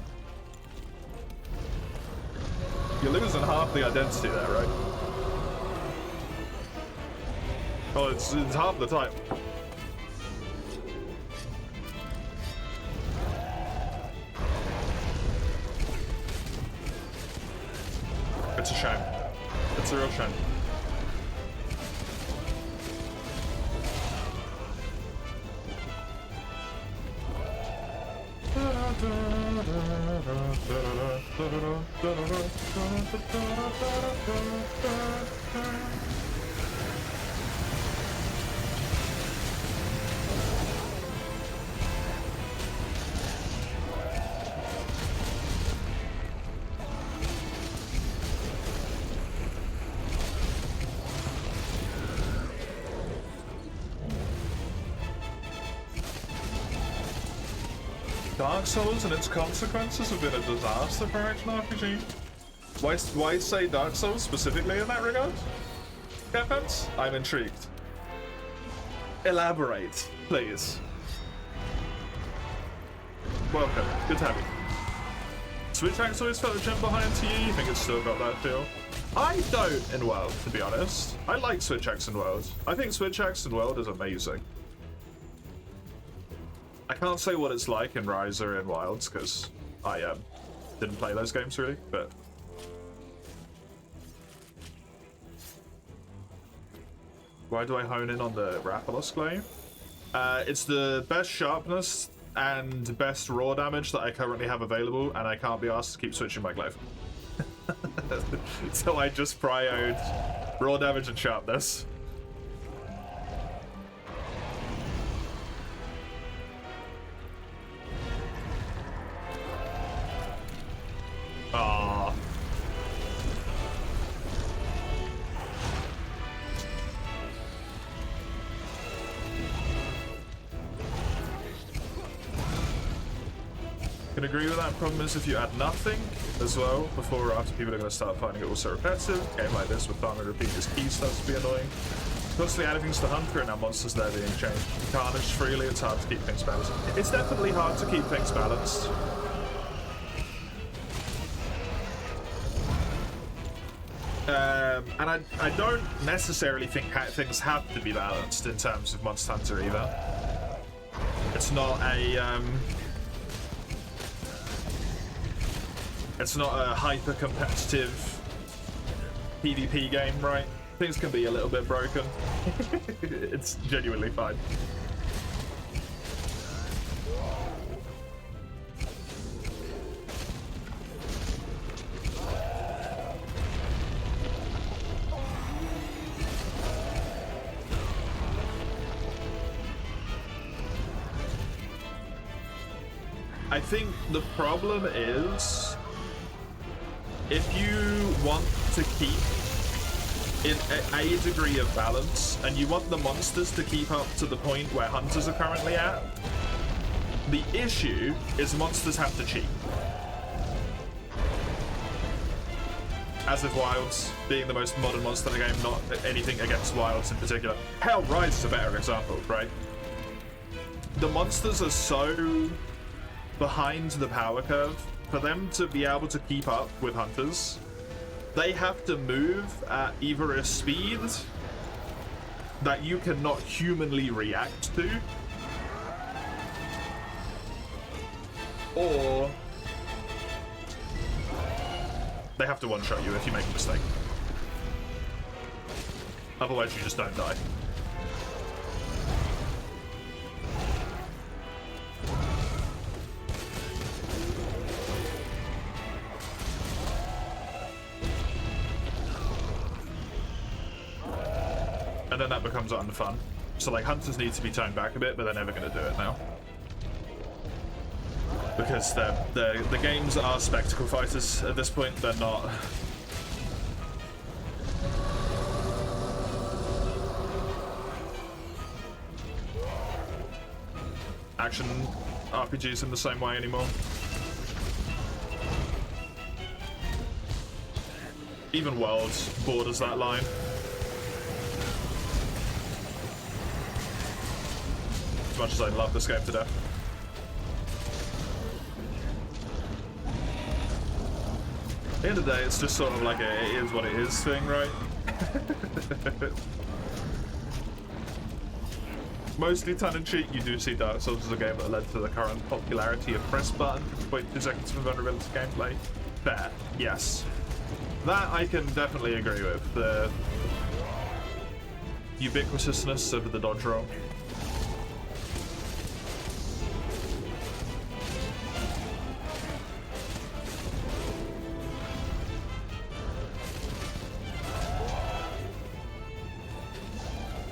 you're losing half the identity there, right? Oh, it's half the time. It's a shame. It's a real shame. Dark Souls and its consequences have been a disaster for action RPG. Why say Dark Souls specifically in that regard? Capens? I'm intrigued. Elaborate, please. Welcome. Good to have you. Switch Axe always felt a jump behind to you? You think it's still got that feel? I don't in World, to be honest. I like Switch Axe in World. I think Switch Axe in World is amazing. I can't say what it's like in Rise or in Wilds because I didn't play those games really, but why do I hone in on the Rathalos Glaive? It's the best sharpness and best raw damage that I currently have available, and I can't be asked to keep switching my glaive. So I just prioed raw damage and sharpness. Aww. Can agree with that. Problem is if you add nothing as well, before or after, people are going to start finding it also repetitive. A game like this with farm and repeat is key starts to be annoying. Constantly adding things to Hunter and now monsters there being changed. Carnage freely, it's hard to keep things balanced. It's definitely hard to keep things balanced. And I don't necessarily think things have to be balanced in terms of Monster Hunter either. It's not a hyper-competitive PvP game, right? Things can be a little bit broken. It's genuinely fine. I think the problem is if you want to keep in a degree of balance and you want the monsters to keep up to the point where hunters are currently at, the issue is monsters have to cheat. As if Wilds being the most modern monster in the game, not anything against Wilds in particular. Hell, Rise is a better example, right? The monsters are so behind the power curve. For them to be able to keep up with hunters, they have to move at either a speed that you cannot humanly react to, or they have to one-shot you if you make a mistake. Otherwise, you just don't die. And then that becomes unfun. So like hunters need to be toned back a bit, but they're never going to do it now. Because the games are spectacle fighters at this point, they're not. Action RPGs in the same way anymore. Even Worlds borders that line. As much as I love this game to death. At the end of the day, it's just sort of like a it is what it is thing, right? Mostly tongue-in-cheek, you do see Dark Souls as a game that led to the current popularity of press button, 0.2 seconds from vulnerability gameplay. Fair, yes. That I can definitely agree with. The ubiquitousness of the dodge roll.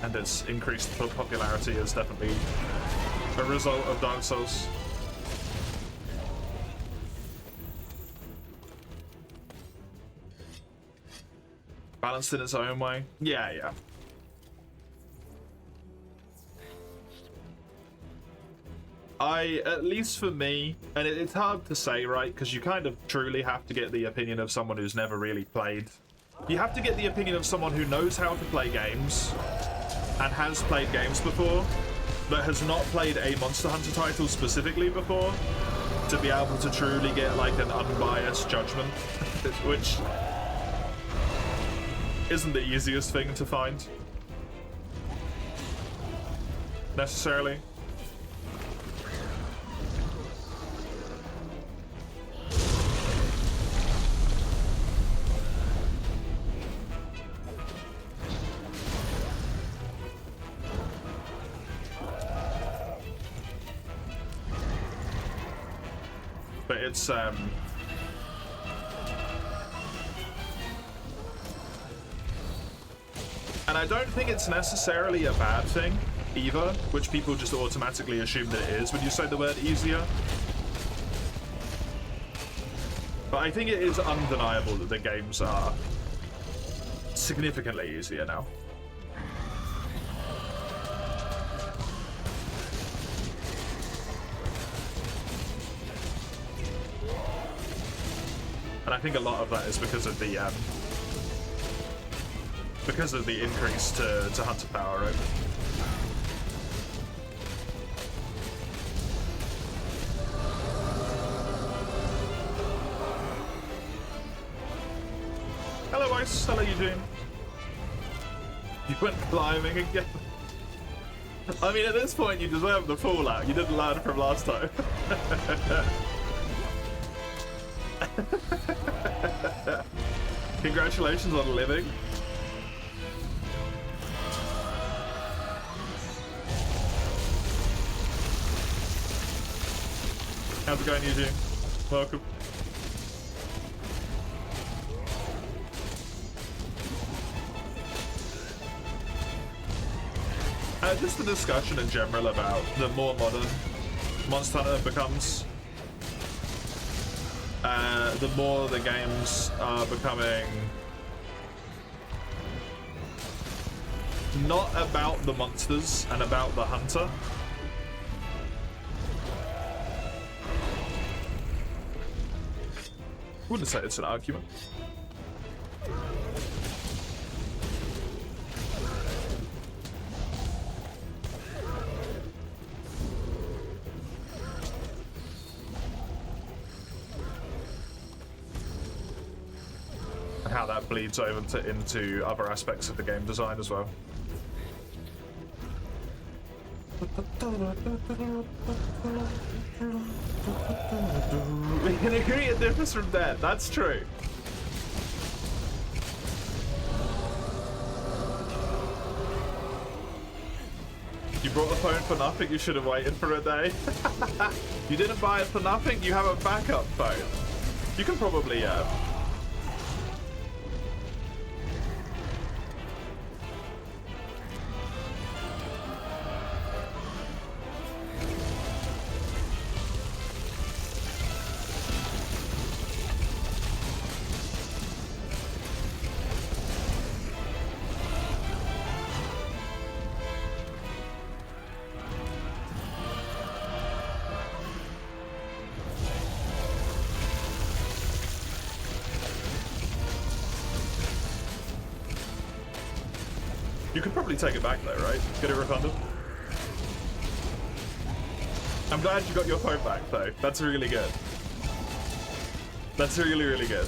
And its increased popularity is definitely a result of Dark Souls. Balanced in its own way. Yeah. At least for me, and it's hard to say, right? Because you kind of truly have to get the opinion of someone who's never really played. You have to get the opinion of someone who knows how to play games and has played games before, but has not played a Monster Hunter title specifically before, to be able to truly get like an unbiased judgment, which isn't the easiest thing to find, necessarily. But it's and I don't think it's necessarily a bad thing either, which people just automatically assume that it is when you say the word easier. But I think it is undeniable that the games are significantly easier now. And I think a lot of that is because of the increase to hunter power, right? Hello, Ice. Hello, Eugene. You went climbing again. I mean, at this point, you deserve the fallout. You didn't learn from last time. Congratulations on living. How's it going, Eugene? Welcome. Just a discussion in general about the more modern Monster Hunter becomes, the more the games are becoming not about the monsters and about the hunter. Wouldn't say it's an argument. And how that bleeds over into other aspects of the game design as well. We can agree it differs from that. That's true. You brought the phone for nothing. You should have waited for a day. You didn't buy it for nothing. You have a backup phone. You can probably You could probably take it back though, right? Get it refunded. I'm glad you got your phone back though. That's really good. That's really, really good.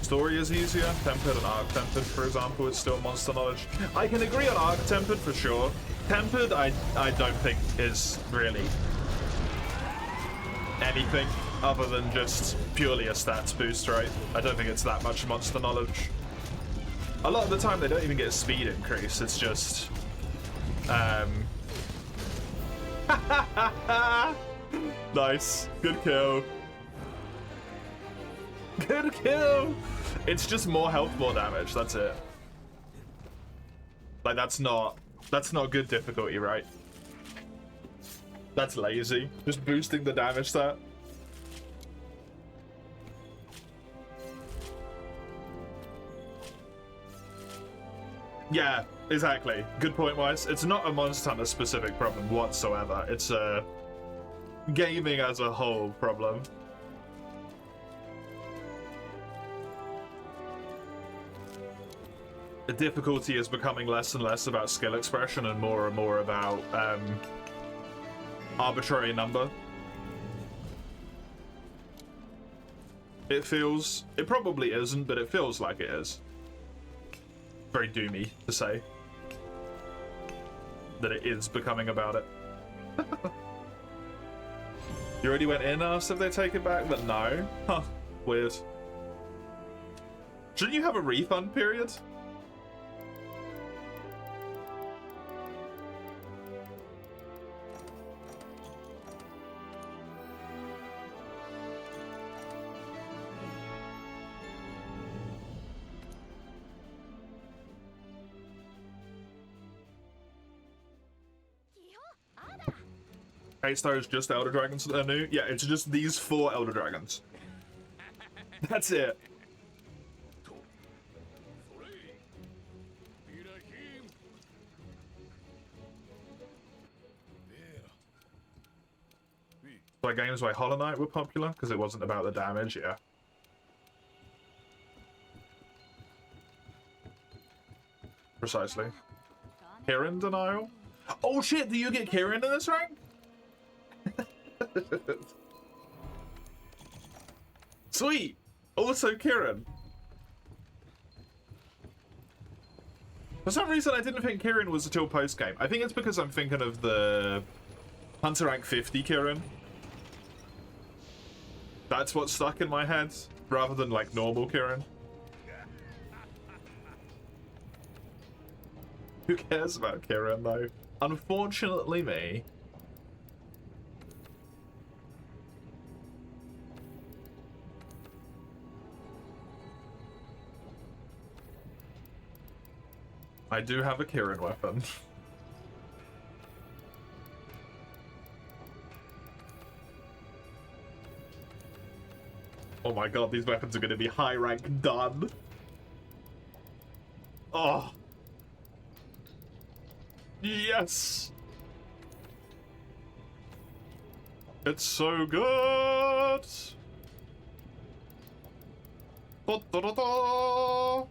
Story is easier. Tempered and Arc Tempered, for example, is still monster knowledge. I can agree on Arc Tempered for sure. Tempered, I don't think is really anything other than just purely a stats boost, right? I don't think it's that much monster knowledge. A lot of the time they don't even get a speed increase, it's just nice. Good kill. Good kill! It's just more health, more damage, that's it. Like that's not good difficulty, right? That's lazy. Just boosting the damage stat. Yeah, exactly. Good point, Wise. It's not a Monster Hunter specific problem whatsoever. It's a gaming as a whole problem. The difficulty is becoming less and less about skill expression and more about arbitrary number. It probably isn't, but it feels like it is. Very doomy to say that it is becoming about it. You already went in, asked if they take it back, but no. Huh, weird. Shouldn't you have a refund period? A-Star is just Elder Dragons that are new? Yeah, it's just these 4 Elder Dragons. That's it. Like games like Hollow Knight were popular because it wasn't about the damage, yeah. Precisely. Kirin denial? Oh shit, do you get Kirin in this rank? Sweet! Also Kirin. For some reason I didn't think Kirin was until post-game. I think it's because I'm thinking of the Hunter rank 50 Kirin. That's what's stuck in my head, rather than like normal Kirin. Who cares about Kirin though? Unfortunately me. I do have a Kirin weapon. Oh my god, these weapons are going to be high rank done. Oh. Yes. It's so good. Da, da, da, da.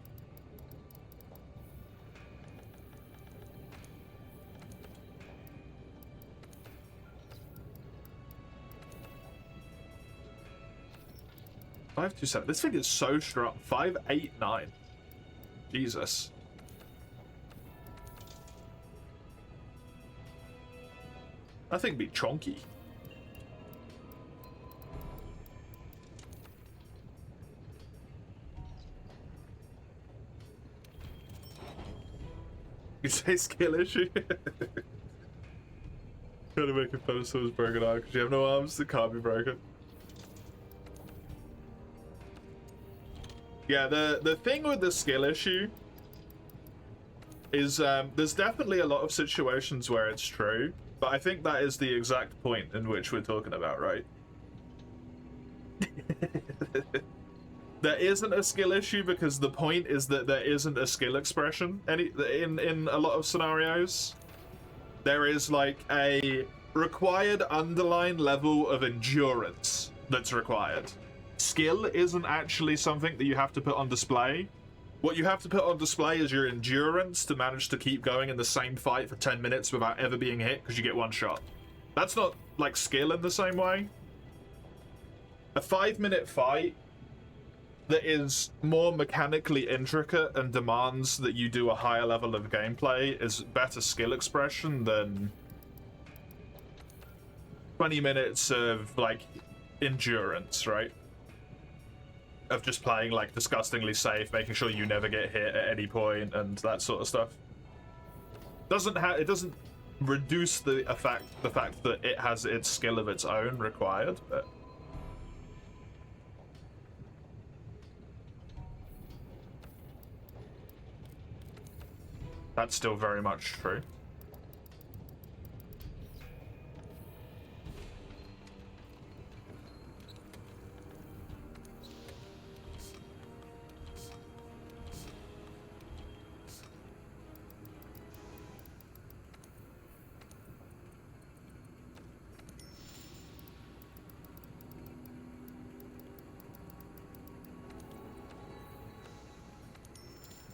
Five, 2, 7. This thing is so strong. 5, 8, 9. Jesus. That thing be chonky. You say skill issue? Trying to make a fun of someone's broken arm because you have no arms that can't be broken. Yeah, the thing with the skill issue is there's definitely a lot of situations where it's true, but I think that is the exact point in which we're talking about, right? There isn't a skill issue because the point is that there isn't a skill expression in a lot of scenarios. There is like a required underlying level of endurance that's required. Skill isn't actually something that you have to put on display. What you have to put on display is your endurance to manage to keep going in the same fight for 10 minutes without ever being hit because you get one shot. That's not like skill in the same way. A 5-minute fight that is more mechanically intricate and demands that you do a higher level of gameplay is better skill expression than 20 minutes of like endurance, right? Of just playing like disgustingly safe, making sure you never get hit at any point and that sort of stuff. It doesn't reduce the fact that it has its skill of its own required, but that's still very much true.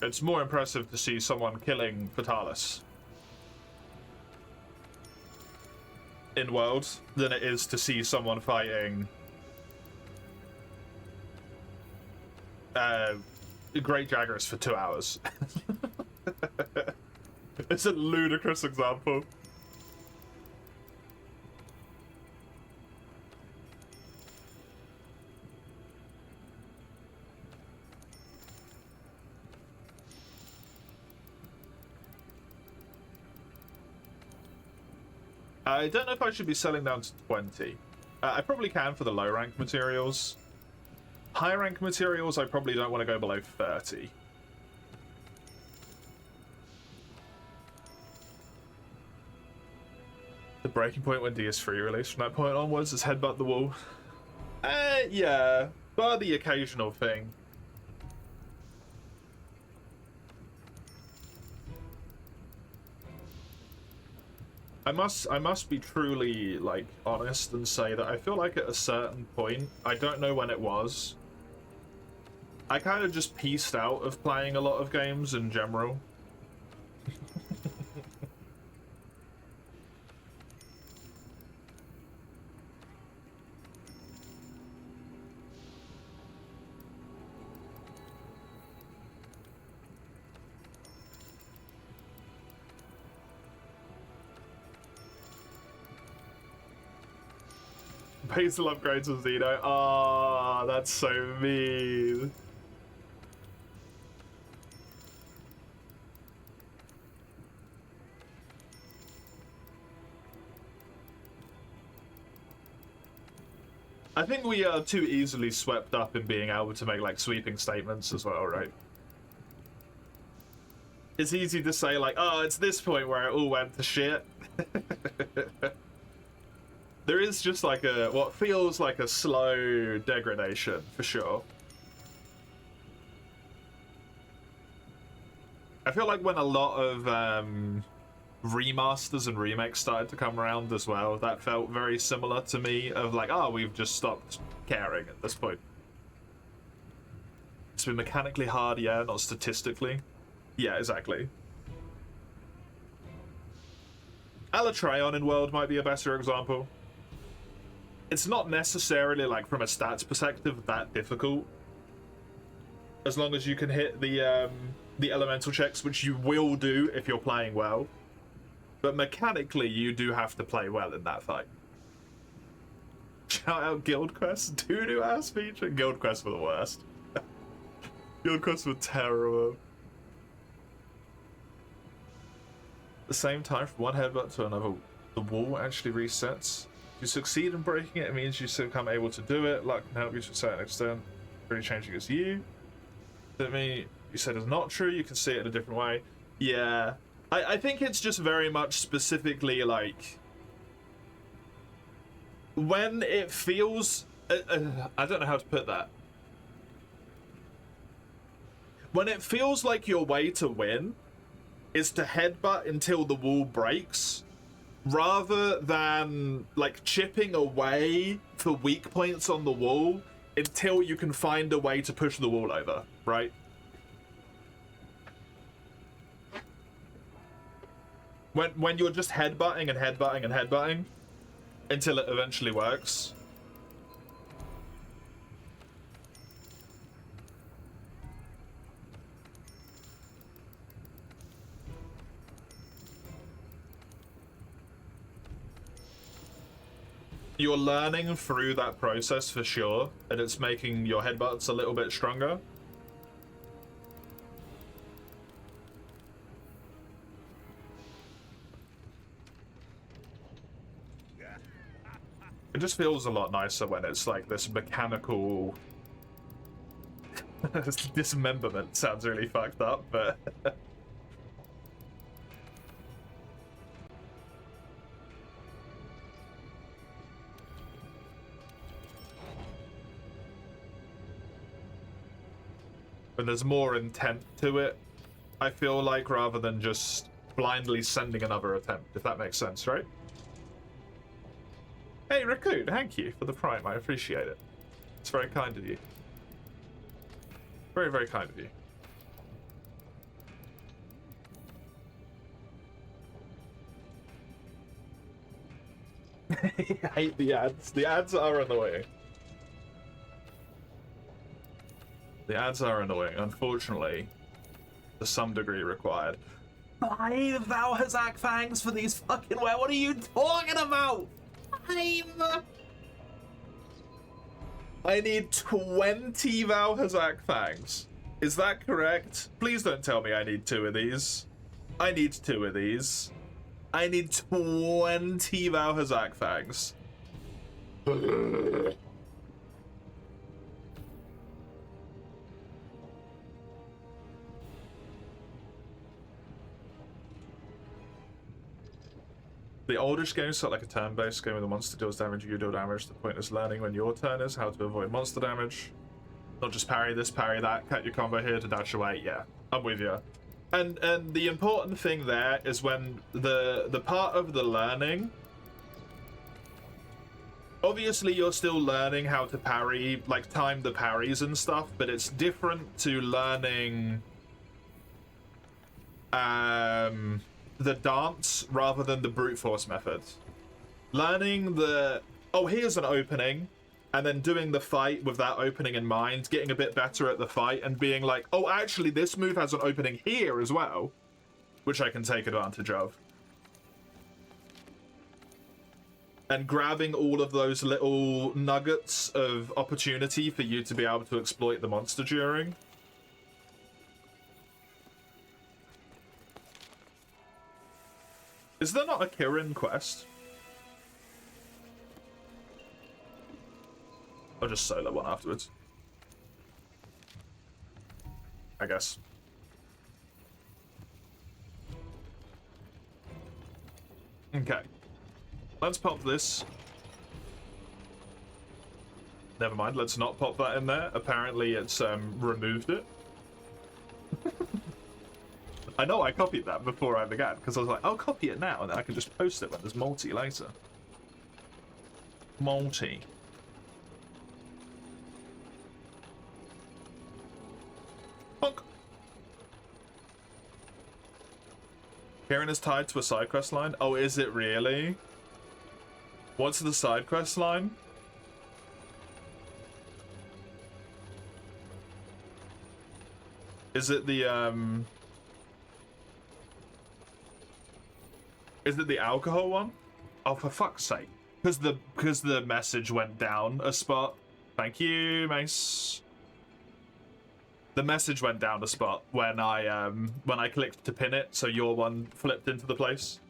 It's more impressive to see someone killing Fatalis in World than it is to see someone fighting Great Jagras for 2 hours. It's a ludicrous example. I don't know if I should be selling down to 20. I probably can for the low rank materials. High rank materials, I probably don't want to go below 30. The breaking point when DS3 released. From that point onwards, is headbutt the wall. Yeah, bar the occasional thing. I must be truly, like, honest and say that I feel like at a certain point, I don't know when it was, I kind of just pieced out of playing a lot of games in general. Basal upgrades of Xeno. Ah, oh, that's so mean. I think we are too easily swept up in being able to make like sweeping statements as well, right? It's easy to say like, oh, it's this point where it all went to shit. There is just like what feels like a slow degradation, for sure. I feel like when a lot of remasters and remakes started to come around as well, that felt very similar to me, of like, oh, we've just stopped caring at this point. It's been mechanically hard, yeah, not statistically. Yeah, exactly. Alatreon in World might be a better example. It's not necessarily, like, from a stats perspective, that difficult. As long as you can hit the elemental checks, which you will do if you're playing well. But mechanically, you do have to play well in that fight. Shout out Guild Quest, doo-doo ass feature. Guild Quest were the worst. Guild Quests were terrible. At the same time, from one headbutt to another, the wall actually resets. If you succeed in breaking it, it means you still become able to do it. Luck can help you to a certain extent. Really changing as you. That mean you said it's not true, you can see it in a different way. Yeah. I think it's just very much specifically like when it feels I don't know how to put that. When it feels like your way to win is to headbutt until the wall breaks, rather than like chipping away for weak points on the wall until you can find a way to push the wall over, right? When you're just headbutting and headbutting and headbutting until it eventually works. You're learning through that process for sure, and it's making your headbutts a little bit stronger. It just feels a lot nicer when it's like this mechanical dismemberment. Sounds really fucked up, but when there's more intent to it, I feel like, rather than just blindly sending another attempt, if that makes sense, right? Hey, Raccoon, thank you for the prime. I appreciate it. It's very kind of you. Very, very kind of you. I hate the ads. The ads are annoying. The ads are annoying, unfortunately, to some degree required. 5 Valhazak fangs for these fucking... What are you talking about? I need 20 Valhazak fangs. Is that correct? Please don't tell me I need 2 of these. I need 2 of these. I need 20 Valhazak fangs. The oldish games felt like a turn-based game where the monster deals damage, you deal damage. The point is learning when your turn is how to avoid monster damage. Not just parry this, parry that, cut your combo here to dash away. Yeah, I'm with you. And the important thing there is when the part of the learning... Obviously, you're still learning how to parry, like time the parries and stuff, but it's different to learning... the dance rather than the brute force method. Learning the, oh, here's an opening, and then doing the fight with that opening in mind, getting a bit better at the fight, and being like, oh, actually, this move has an opening here as well, which I can take advantage of. And grabbing all of those little nuggets of opportunity for you to be able to exploit the monster during. Is there not a Kirin quest? I'll just solo one afterwards, I guess. Okay. Let's pop this. Never mind, let's not pop that in there. Apparently it's removed it. I know I copied that before I began, because I was like, I'll copy it now, and then I can just post it when there's multi later. Multi. Honk. Kieran is tied to a side quest line? Oh, is it really? What's the side quest line? Is it the Is it the alcohol one? Oh, for fuck's sake. Because the message went down a spot. Thank you, Mace. The message went down a spot when I clicked to pin it, so your one flipped into the place.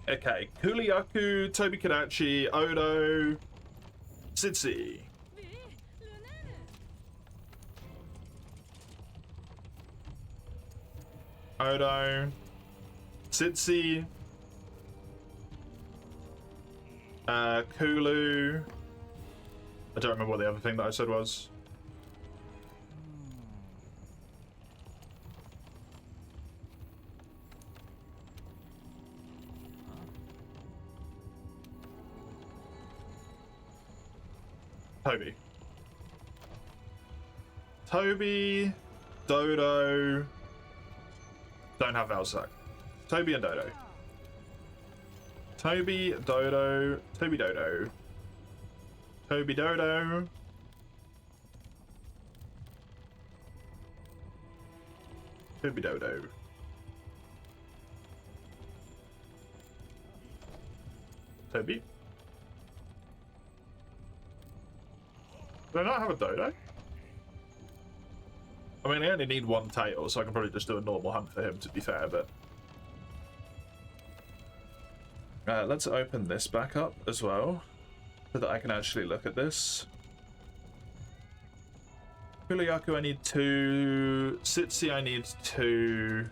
Okay, Kuliaku, Toby Kadachi, Odo, Sitsi. Odo, Sitsi, Kulu. I don't remember what the other thing that I said was. Toby. Toby, Dodo. Don't have Valsac. Toby and Dodo. Toby, Dodo, Toby Dodo. Toby Dodo. Toby Dodo. Toby. Do I not have a Dodo? I mean, I only need one title, so I can probably just do a normal hunt for him, to be fair, but... let's open this back up as well, so that I can actually look at this. Kuliaku, I need 2. Sitsi, I need 2.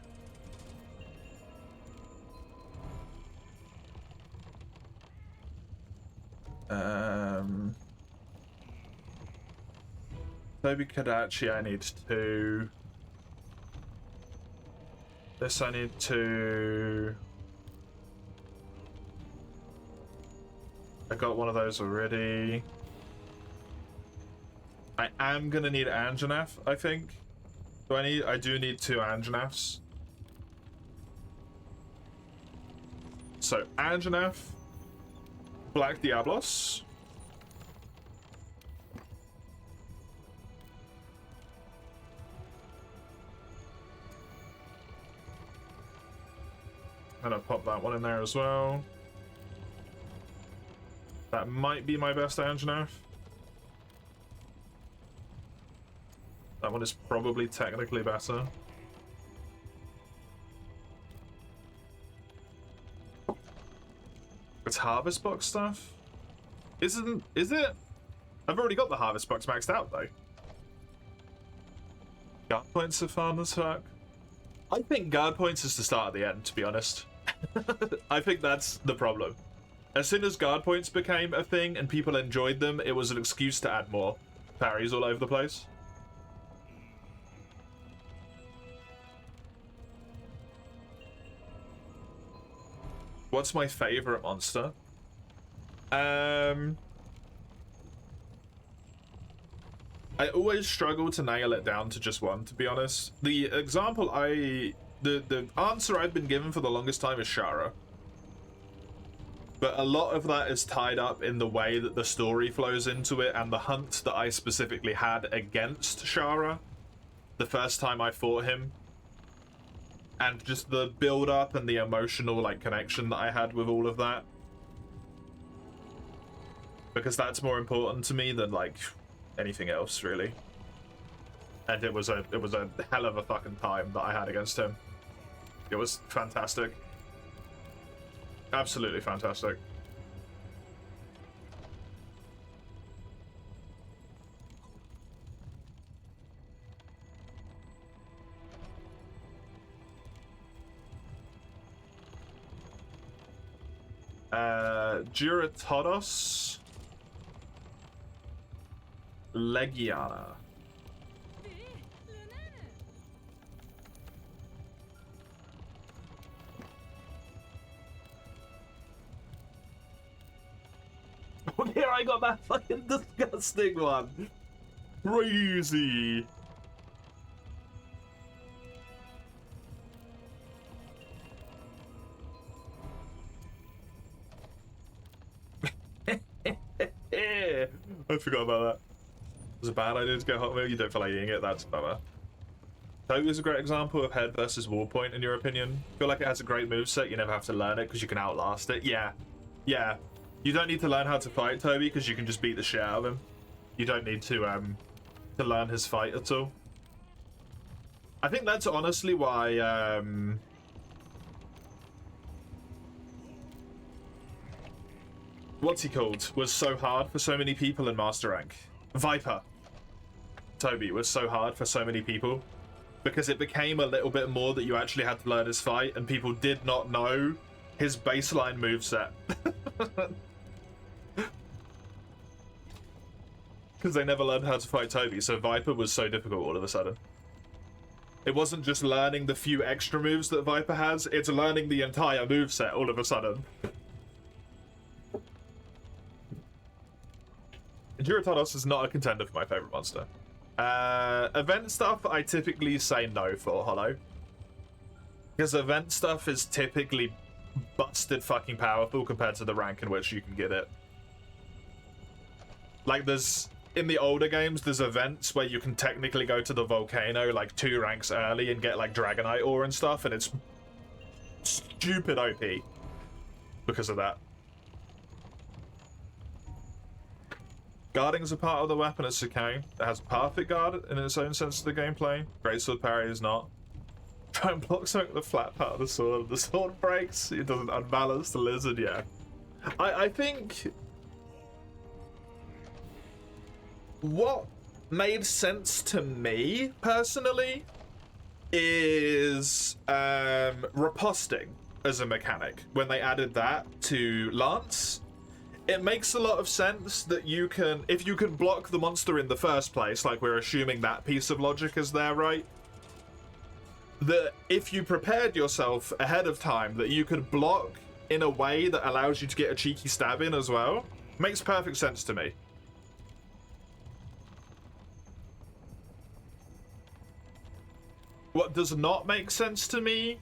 Toby Kadachi, I need 2. This I need 2. I got one of those already. I am gonna need Anjanath, I think. I do need 2 Anjanaths. So Anjanath, Black Diablos. And I'll pop that one in there as well. That might be my best Anjanath. That one is probably technically better. It's Harvest Box stuff? Is it? I've already got the Harvest Box maxed out though. Guard points are fun as fuck. I think guard points is the start of the end, to be honest. I think that's the problem. As soon as guard points became a thing and people enjoyed them, it was an excuse to add more parries all over the place. What's my favorite monster? I always struggle to nail it down to just one, to be honest. The example the answer I've been given for the longest time is Shara. But a lot of that is tied up in the way that the story flows into it and the hunt that I specifically had against Shara the first time I fought him. And just the build-up and the emotional, like, connection that I had with all of that. Because that's more important to me than, like, anything else, really. And it was a hell of a fucking time that I had against him. It was fantastic. Absolutely fantastic. Duratodos Legiana. Here I got that fucking disgusting one. Crazy. I forgot about that. It was a bad idea to go hot milk. You don't feel like eating it. That's clever. Toga is a great example of head versus wall point, in your opinion. I feel like it has a great moveset. You never have to learn it because you can outlast it. Yeah. Yeah. You don't need to learn how to fight Toby because you can just beat the shit out of him. You don't need to learn his fight at all. I think that's honestly why what's he called was so hard for so many people in Master Rank. Viper. Toby was so hard for so many people because it became a little bit more that you actually had to learn his fight and people did not know his baseline moveset. Because they never learned how to fight Toby, so Viper was so difficult all of a sudden. It wasn't just learning the few extra moves that Viper has, it's learning the entire moveset all of a sudden. Duratodos is not a contender for my favorite monster. Event stuff, I typically say no for, Hollow. Because event stuff is typically busted fucking powerful compared to the rank in which you can get it. Like, in the older games, there's events where you can technically go to the volcano, like, 2 ranks early and get, like, Dragonite ore and stuff, and it's stupid OP because of that. Guarding is a part of the weapon at Sukain. It has perfect guard in its own sense of the gameplay. Greatsword parry is not. Try and block something with the flat part of the sword. The sword breaks. It doesn't unbalance the lizard. Yeah. I think what made sense to me personally is riposting as a mechanic. When they added that to Lance, it makes a lot of sense that you can, if you can block the monster in the first place, like we're assuming that piece of logic is there, right? That if you prepared yourself ahead of time, that you could block in a way that allows you to get a cheeky stab in as well, makes perfect sense to me. What does not make sense to me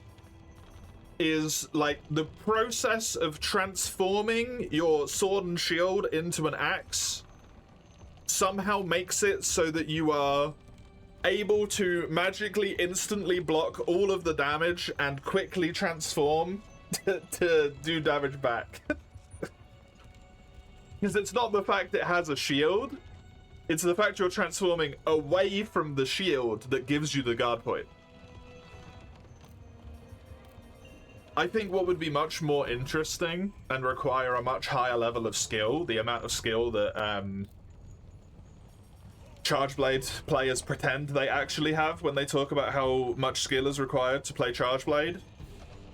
is, like, the process of transforming your sword and shield into an axe somehow makes it so that you are able to magically instantly block all of the damage and quickly transform to do damage back. Because it's not the fact it has a shield, it's the fact you're transforming away from the shield that gives you the guard point. I think what would be much more interesting and require a much higher level of skill, the amount of skill that Chargeblade players pretend they actually have when they talk about how much skill is required to play Chargeblade,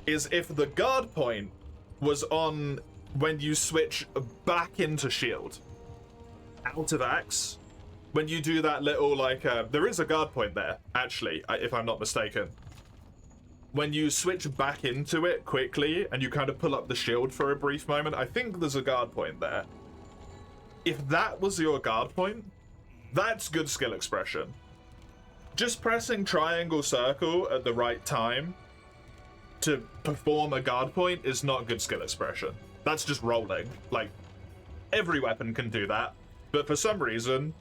is if the guard point was on when you switch back into shield, out of axe. When you do that little, like, there is a guard point there, actually, if I'm not mistaken. When you switch back into it quickly and you kind of pull up the shield for a brief moment, I think there's a guard point there. If that was your guard point, that's good skill expression. Just pressing triangle circle at the right time to perform a guard point is not good skill expression. That's just rolling. Like, every weapon can do that, but for some reason,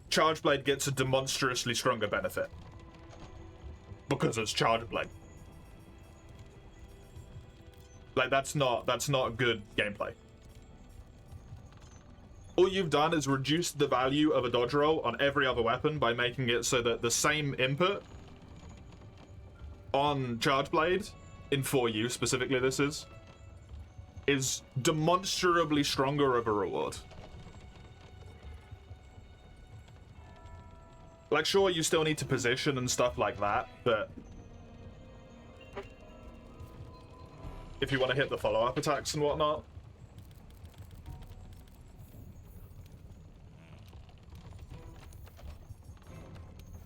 Chargeblade gets a demonstrously stronger benefit. Because it's Chargeblade. Like, that's not good gameplay. All you've done is reduce the value of a dodge roll on every other weapon by making it so that the same input on Chargeblade in 4U specifically this is demonstrably stronger of a reward. Like, sure, you still need to position and stuff like that, but if you want to hit the follow-up attacks and whatnot.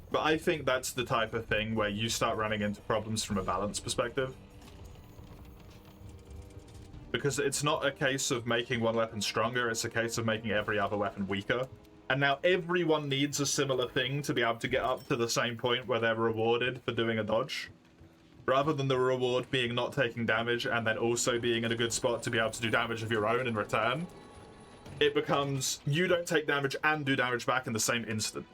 But I think that's the type of thing where you start running into problems from a balance perspective. Because it's not a case of making one weapon stronger, it's a case of making every other weapon weaker. And now everyone needs a similar thing to be able to get up to the same point where they're rewarded for doing a dodge. Rather than the reward being not taking damage and then also being in a good spot to be able to do damage of your own in return, it becomes you don't take damage and do damage back in the same instant.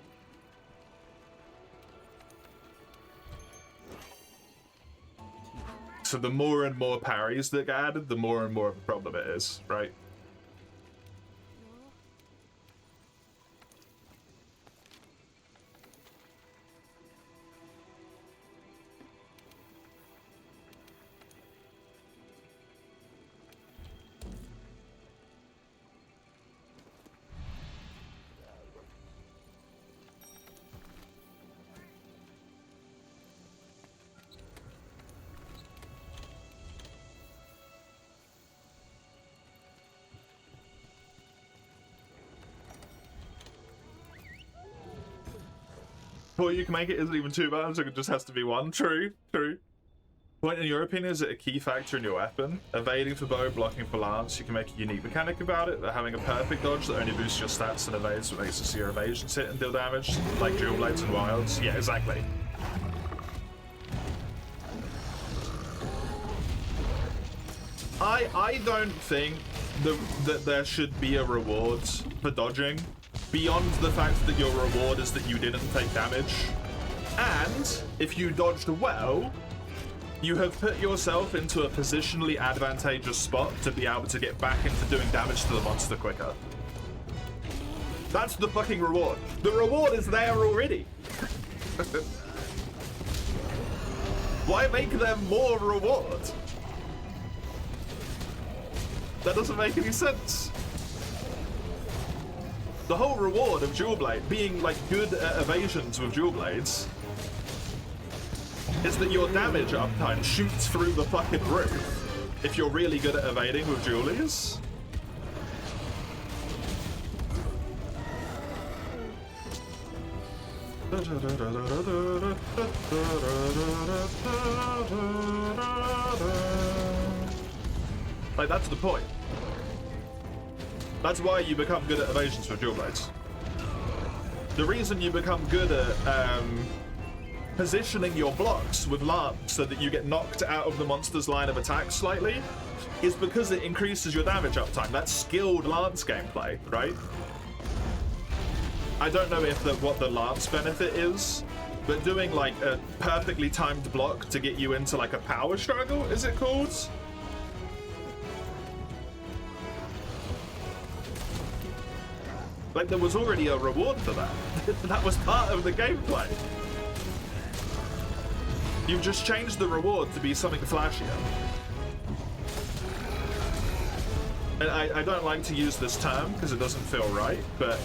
So the more and more parries that get added, the more and more of a problem it is, right? Well, you can make it isn't even too bad, so it just has to be one. True, true. Point in your opinion, is it a key factor in your weapon? Evading for bow, blocking for lance, you can make a unique mechanic about it, but having a perfect dodge that only boosts your stats and evades what makes it so your evasions hit and deal damage, like dual blades and wilds. Yeah, exactly. I don't think that there should be a reward for dodging beyond the fact that your reward is that you didn't take damage. And if you dodged well, you have put yourself into a positionally advantageous spot to be able to get back into doing damage to the monster quicker. That's the fucking reward. The reward is there already. Why make them more reward? That doesn't make any sense. The whole reward of Dual Blade, being like good at evasions with Dual Blades, is that your damage uptime shoots through the fucking roof if you're really good at evading with dualies. Like, that's the point. That's why you become good at evasions with dual blades. The reason you become good at positioning your blocks with lance so that you get knocked out of the monster's line of attack slightly is because it increases your damage uptime. That's skilled lance gameplay, right? I don't know if what the lance benefit is, but doing like a perfectly timed block to get you into like a power struggle, is it called? Like, there was already a reward for that. That was part of the gameplay. You've just changed the reward to be something flashier. And I don't like to use this term because it doesn't feel right, but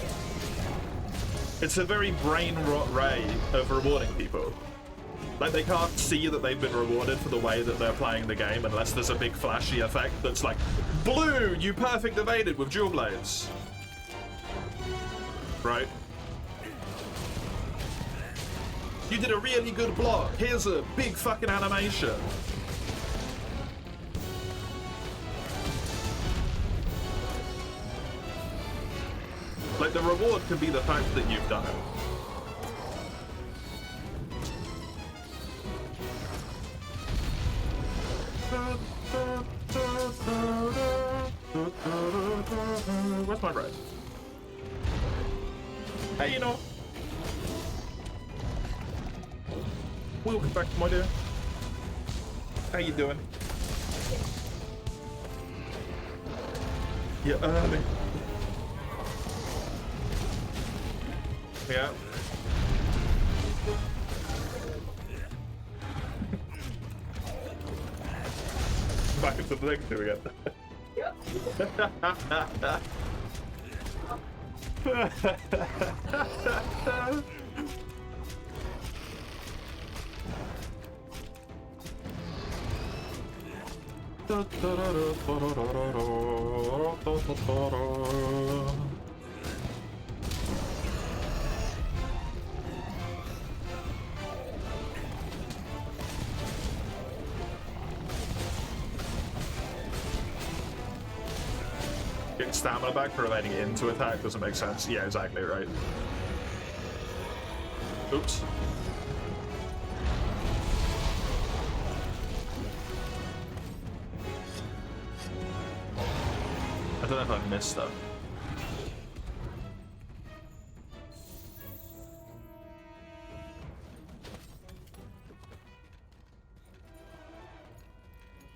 it's a very brain rot way of rewarding people. Like, they can't see that they've been rewarded for the way that they're playing the game unless there's a big flashy effect that's like, blue, you perfect evaded with dual blades. Right? You did a really good block. Here's a big fucking animation. Like, the reward could be the fact that you've done it. Where's my bread? Hey, you know. Welcome back, my dear. How you doing? You're early. Yeah. back into the negative again. Getting stamina back for remaining into attack doesn't make sense. Yeah, exactly right. Oops. I don't know if I missed stuff.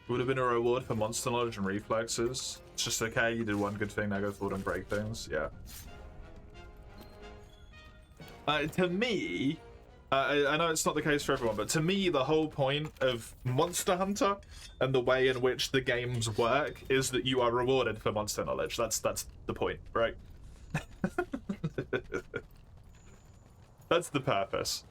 Would have been a reward for monster knowledge and reflexes. It's just okay, you did one good thing, now go forward and break things. Yeah. To me, I know it's not the case for everyone, but to me, the whole point of Monster Hunter and the way in which the games work is that you are rewarded for monster knowledge. That's the point, right? That's the purpose.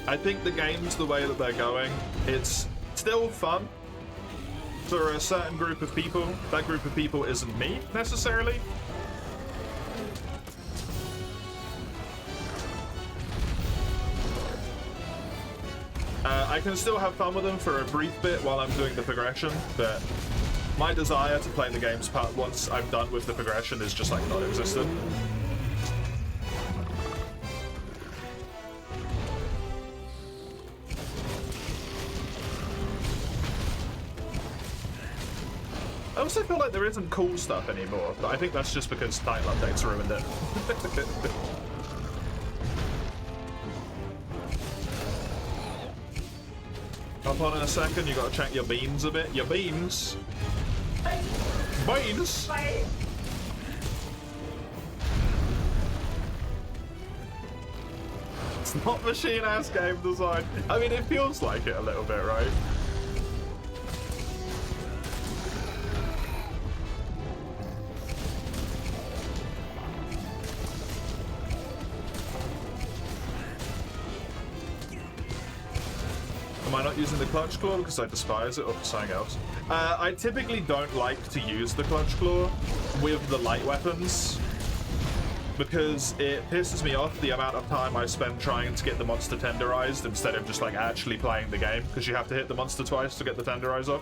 I think the games, the way that they're going, it's still fun for a certain group of people. That group of people isn't me, necessarily. I can still have fun with them for a brief bit while I'm doing the progression, but my desire to play the games part once I'm done with the progression is just like non-existent. I also feel like there isn't cool stuff anymore, but I think that's just because title updates ruined it. Hop on in a second, you gotta check your beans a bit. Your beans? Beans? It's not machine-ass game design. I mean, it feels like it a little bit, right? Am I not using the clutch claw because I despise it or for something else? I typically don't like to use the clutch claw with the light weapons because it pisses me off the amount of time I spend trying to get the monster tenderized instead of just like actually playing the game, because you have to hit the monster twice to get the tenderize off.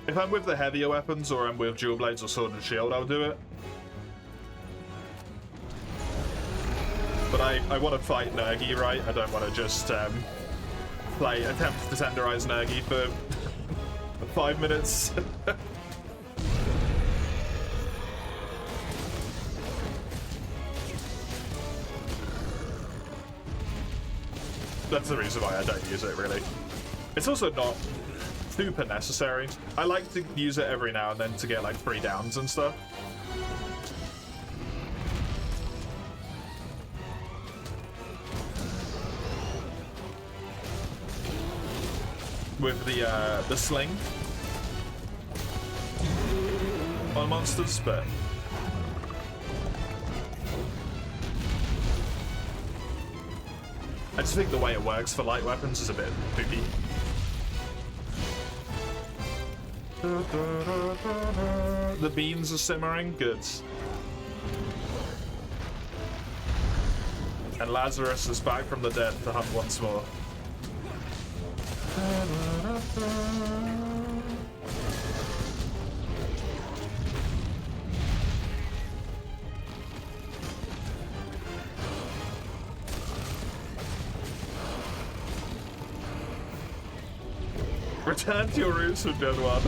If I'm with the heavier weapons or I'm with dual blades or sword and shield, I'll do it. But I want to fight Nergi, right? I don't want to just attempt to tenderize Nergi for 5 minutes. That's the reason why I don't use it, really. It's also not super necessary. I like to use it every now and then to get like free downs and stuff. With the sling on monsters, but I just think the way it works for light weapons is a bit poopy. The beans are simmering, good. And Lazarus is back from the dead to hunt once more. Return to your roots with Gen 1.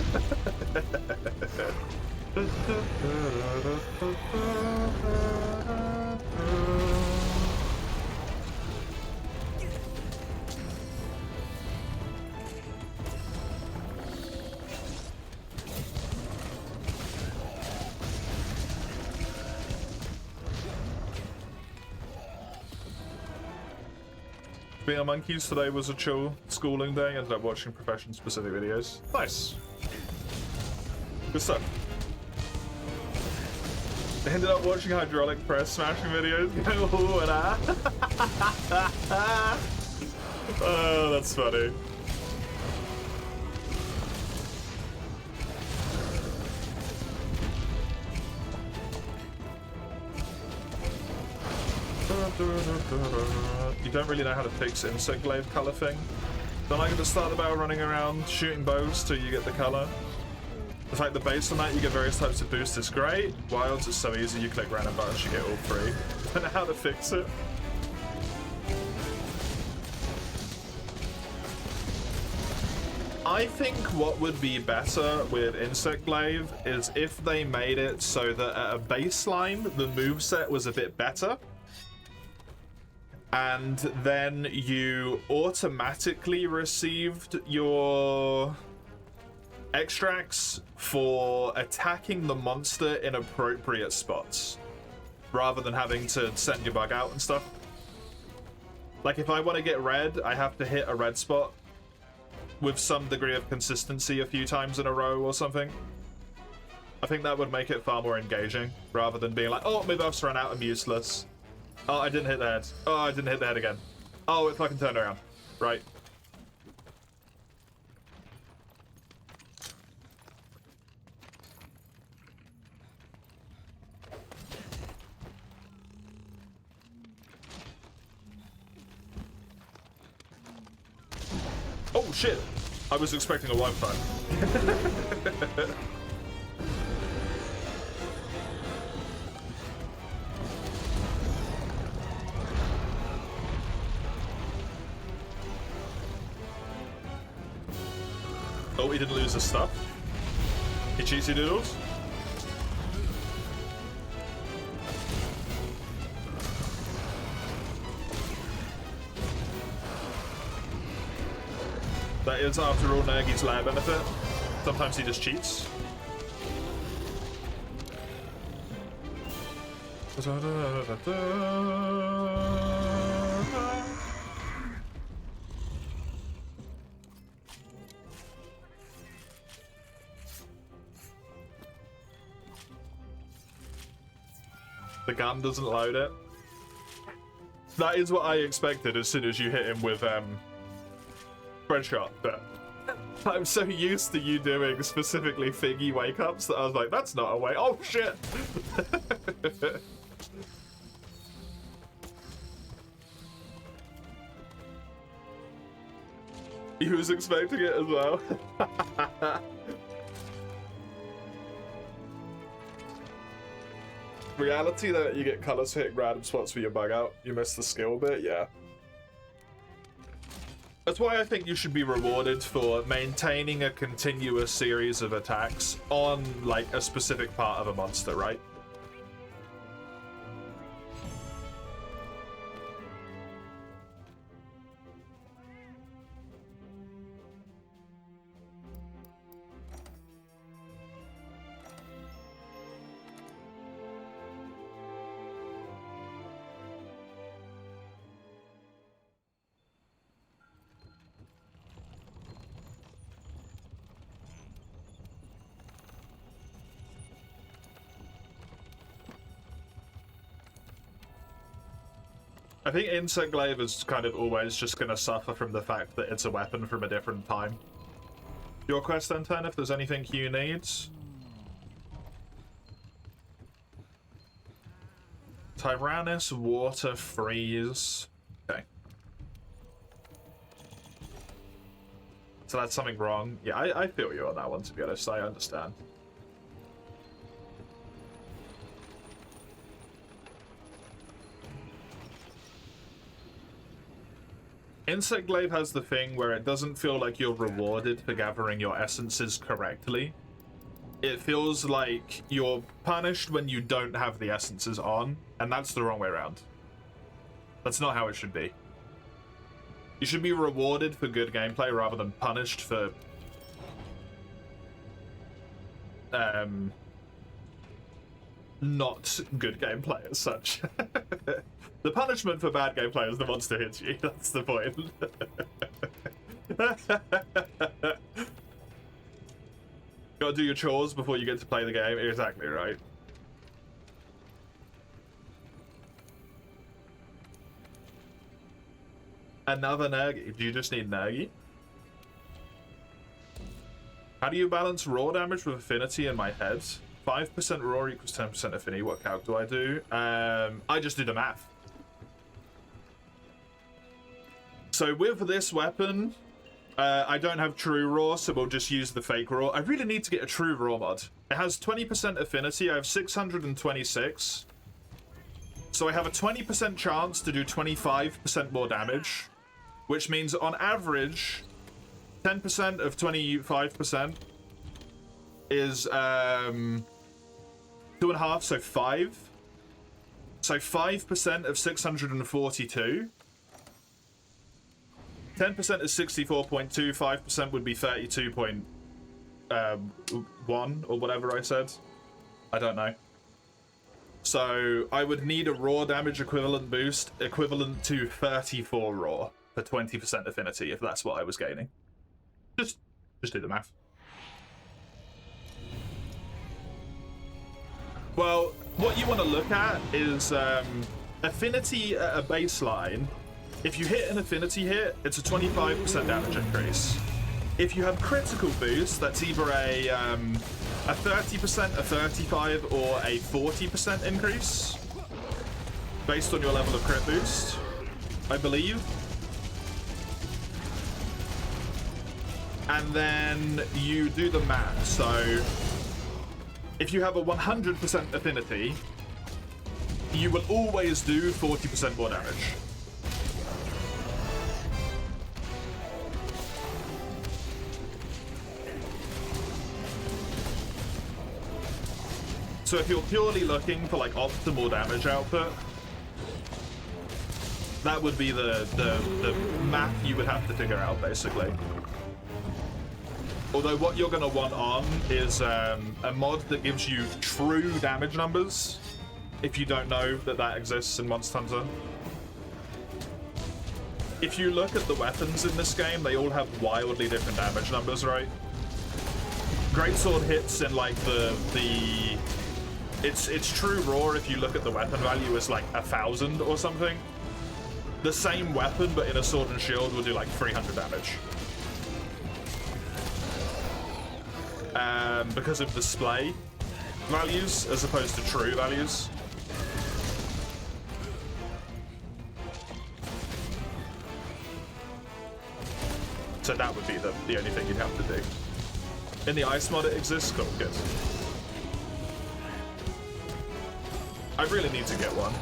being a monkeys, today was a chill schooling day. Ended up watching profession-specific videos. Nice. Good stuff. Ended up watching hydraulic press smashing videos. Ooh, and ah. Oh, that's funny. You don't really know how to fix insect glaive color thing. Don't like at the start of the battle running around shooting bows till you get the color. The fact the base on that you get various types of boosts is great. Wilds is so easy, you click random buttons, you get all three. Don't know how to fix it. I think what would be better with Insect Glaive is if they made it so that at a baseline the moveset was a bit better. And then you automatically received your extracts for attacking the monster in appropriate spots, rather than having to send your bug out and stuff. Like if I want to get red, I have to hit a red spot with some degree of consistency a few times in a row or something. I think that would make it far more engaging, rather than being like, oh, my buffs ran out, I'm useless. Oh, I didn't hit the head. Oh, I didn't hit the head again. Oh, it fucking turned around. Right. Oh, shit. I was expecting a lifetime. Oh, he didn't lose his stuff. He cheatsy doodles. That is, after all, Nergi's lair benefit. Sometimes he just cheats. The gun doesn't load it. That is what I expected as soon as you hit him with Spread Shot, but I'm so used to you doing specifically Figgy wake-ups that I was like, that's not a way. Oh shit! He was expecting it as well. Reality that you get colors hitting random spots for your bug out. You miss the skill bit, yeah. That's why I think you should be rewarded for maintaining a continuous series of attacks on, like, a specific part of a monster, right? I think Insect Glaive is kind of always just going to suffer from the fact that it's a weapon from a different time. Your quest then, Ten, if there's anything you need. Tyrannus, Water, Freeze. Okay. So that's something wrong. Yeah, I feel you on that one, to be honest. I understand. Insect Glaive has the thing where it doesn't feel like you're rewarded for gathering your essences correctly. It feels like you're punished when you don't have the essences on, and that's the wrong way around. That's not how it should be. You should be rewarded for good gameplay rather than punished for not good gameplay as such. The punishment for bad gameplay is the monster hits you. That's the point. Gotta do your chores before you get to play the game. Exactly right. Another Nergi. Do you just need Nergi? How do you balance raw damage with affinity in my head? 5% raw equals 10% affinity. What calc do I do? I just do the math. So with this weapon, I don't have true raw, so we'll just use the fake raw. I really need to get a true raw mod. It has 20% affinity. I have 626. So I have a 20% chance to do 25% more damage, which means on average, 10% of 25% is 2.5, so 5. So 5% of 642. 10% is 64.2, 5% would be 32.1 or whatever I said. I don't know. So I would need a raw damage equivalent boost equivalent to 34 raw for 20% affinity if that's what I was gaining. Just do the math. Well, what you want to look at is affinity at a baseline. If you hit an affinity hit, it's a 25% damage increase. If you have critical boost, that's either a 30%, a 35, or a 40% increase based on your level of crit boost, I believe. And then you do the math. So if you have a 100% affinity, you will always do 40% more damage. So if you're purely looking for like optimal damage output, that would be the math you would have to figure out, basically. Although what you're going to want on is a mod that gives you true damage numbers, if you don't know that that exists in Monster Hunter. If you look at the weapons in this game, they all have wildly different damage numbers, right? Greatsword hits in like it's true raw if you look at the weapon value is like 1,000 or something. The same weapon but in a sword and shield will do like 300 damage. Because of display values as opposed to true values. So that would be the only thing you'd have to do. In the ice mod it exists? Cool, good. I really need to get one.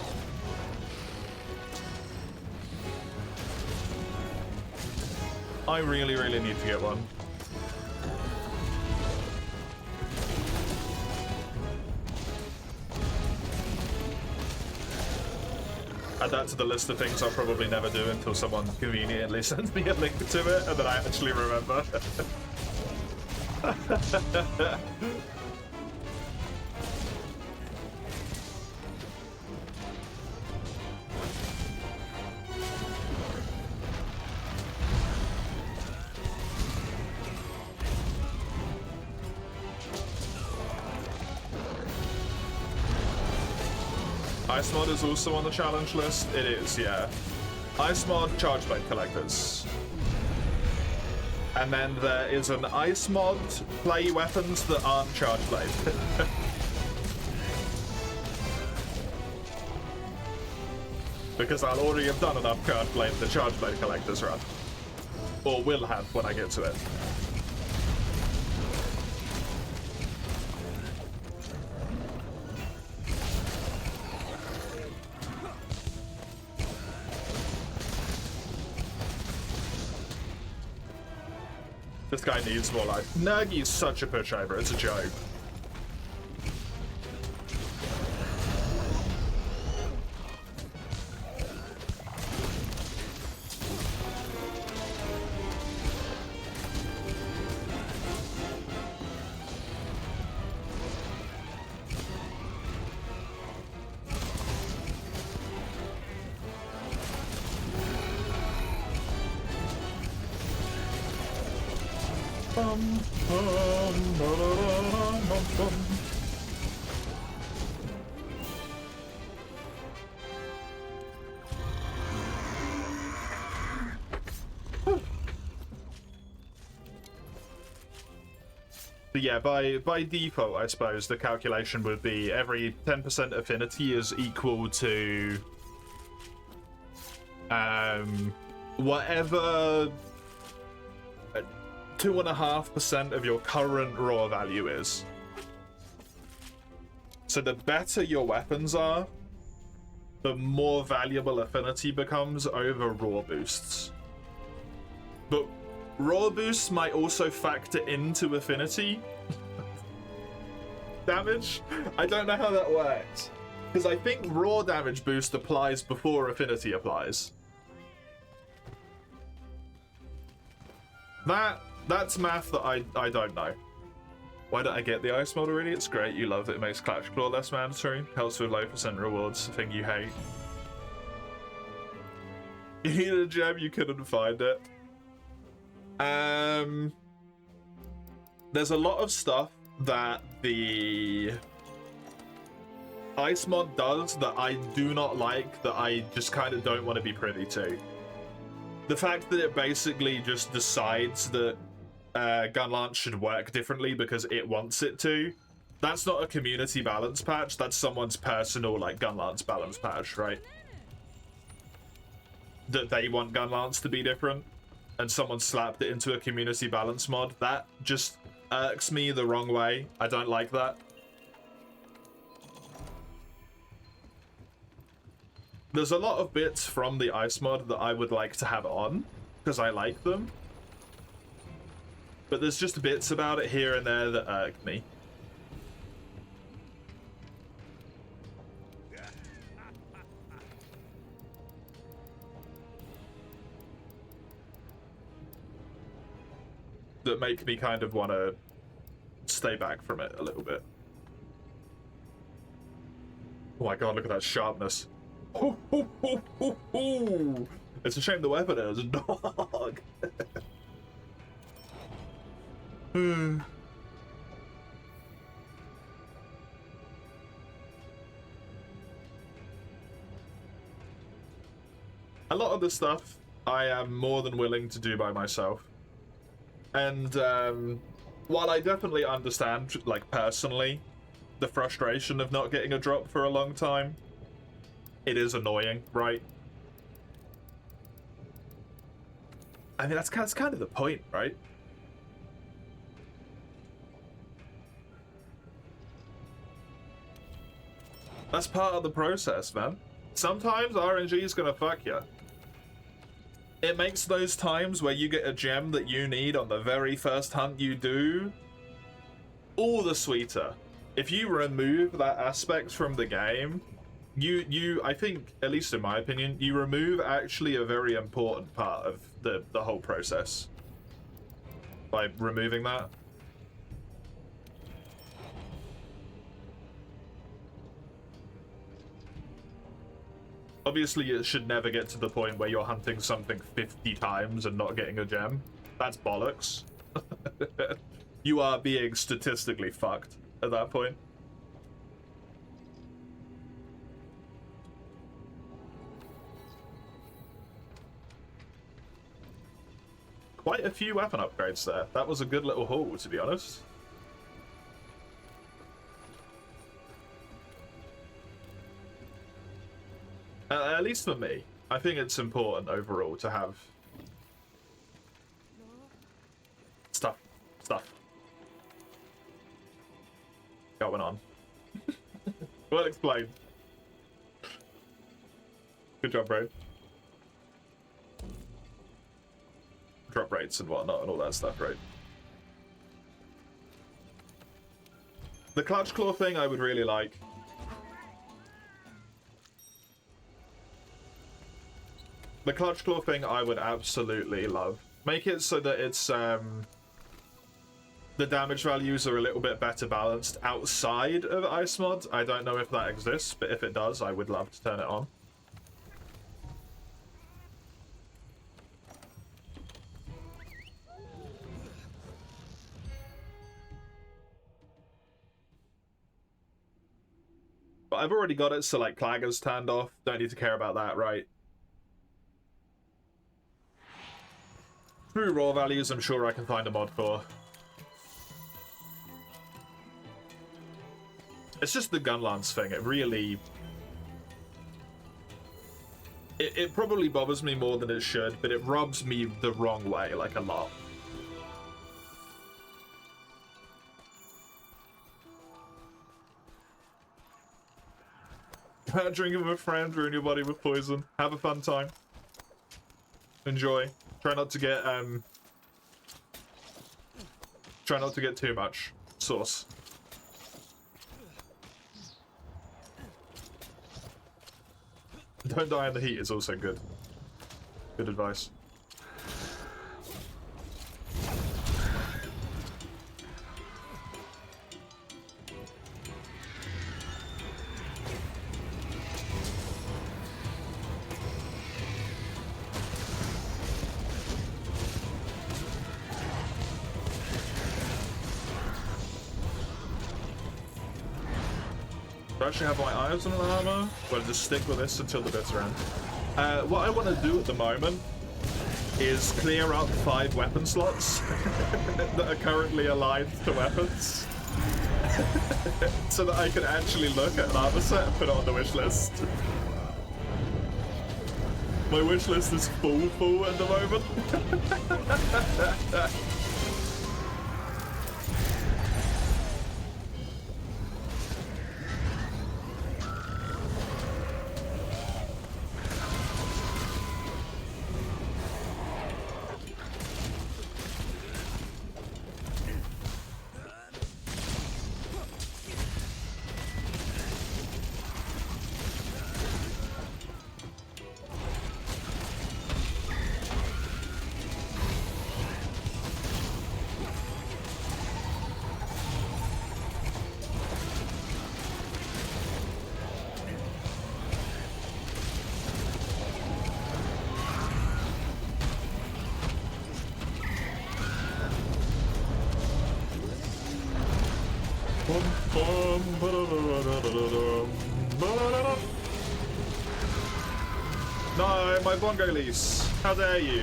I really, really need to get one. Add that to the list of things I'll probably never do until someone conveniently sends me a link to it and then I actually remember. Ice mod is also on the challenge list. It is, yeah. Ice mod, charge blade collectors. And then there is an ice mod, play weapons that aren't charge blade. Because I'll already have done enough charge blade the charge blade collectors run. Or will have when I get to it. This guy needs more life. Nergi is such a pushover, it's a joke. But yeah, by default, I suppose the calculation would be every 10% affinity is equal to whatever 2.5% of your current raw value is. So the better your weapons are, the more valuable affinity becomes over raw boosts. But raw boosts might also factor into affinity damage. I don't know how that works, because I think raw damage boost applies before affinity applies. That's math that I don't know. Why don't I get the ice mod already? It's great. You love it. It makes Clutch Claw less mandatory. Helps with low percent rewards. A thing you hate. You needed a gem, you couldn't find it. There's a lot of stuff that the ice mod does that I do not like, that I just kind of don't want to be privy to. The fact that it basically just decides that gun lance should work differently because it wants it to. That's not a community balance patch. That's someone's personal like gun lance balance patch, right? That they want gun lance to be different, and someone slapped it into a community balance mod. That just irks me the wrong way. I don't like that. There's a lot of bits from the ice mod that I would like to have on because I like them. But there's just bits about it here and there that irk me. That make me kind of want to stay back from it a little bit. Oh my god, look at that sharpness. It's a shame the weapon is a dog. A lot of the stuff I am more than willing to do by myself. And while I definitely understand, like personally, the frustration of not getting a drop for a long time, it is annoying, right? I mean, that's kind of the point, right? That's part of the process, man. Sometimes RNG is gonna fuck you. It makes those times where you get a gem that you need on the very first hunt you do all the sweeter. If you remove that aspect from the game, I think, at least in my opinion, you remove actually a very important part of the whole process by removing that. Obviously, it should never get to the point where you're hunting something 50 times and not getting a gem. That's bollocks. You are being statistically fucked at that point. Quite a few weapon upgrades there. That was a good little haul, to be honest. At least for me. I think it's important overall to have stuff going on. Well explained. Good job, bro. Drop rates and whatnot and all that stuff, right? The Clutch Claw thing I would really like. The Clutch Claw thing I would absolutely love. Make it so that it's, the damage values are a little bit better balanced outside of Ice Mod. I don't know if that exists, but if it does, I would love to turn it on. But I've already got it, so like Clagger's turned off. Don't need to care about that, right? True raw values, I'm sure I can find a mod for. It's just the gun lance thing. It really... It probably bothers me more than it should, but it rubs me the wrong way, like, a lot. Drinking with a friend, ruin your body with poison. Have a fun time. Enjoy. Try not to get, Try not to get too much sauce. Don't die in the heat is also good. Good advice. Do I actually have my eyes on armor? Well, just stick with this until the bitter end. What I want to do at the moment is clear up 5 weapon slots that are currently aligned to weapons. So that I can actually look at an armor set and put it on the wish list. My wish list is full at the moment. No, my bongo leaves. How dare you?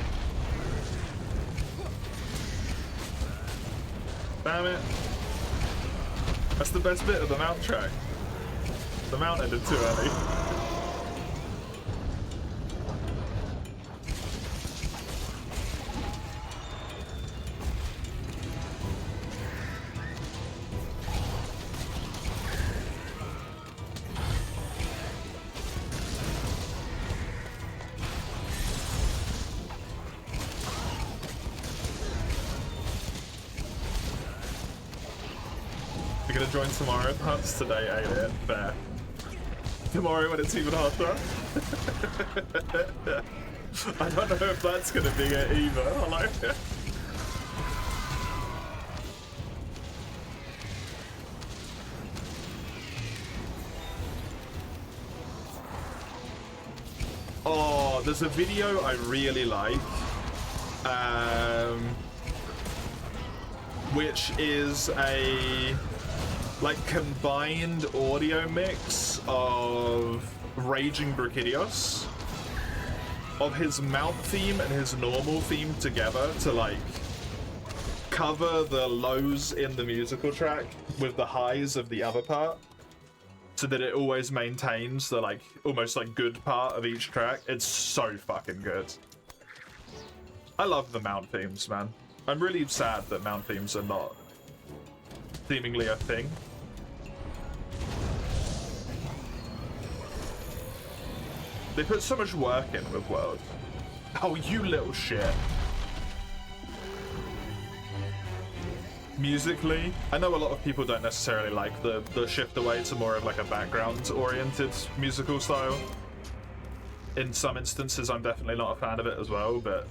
Damn it. That's the best bit of the mount track. The mount ended too early. Join tomorrow. Perhaps today, Alien. Fair. Tomorrow when it's even harder. I don't know if that's gonna be it either. Hello. Oh, there's a video I really like. Which is a combined audio mix of Raging Brachydios, of his mount theme and his normal theme together to cover the lows in the musical track with the highs of the other part, so that it always maintains the almost good part of each track. It's so fucking good. I love the mount themes, man. I'm really sad that mount themes are not seemingly a thing. They put so much work in with World. Oh, you little shit. Musically, I know a lot of people don't necessarily like the shift away to more of a background-oriented musical style. In some instances, I'm definitely not a fan of it as well, but...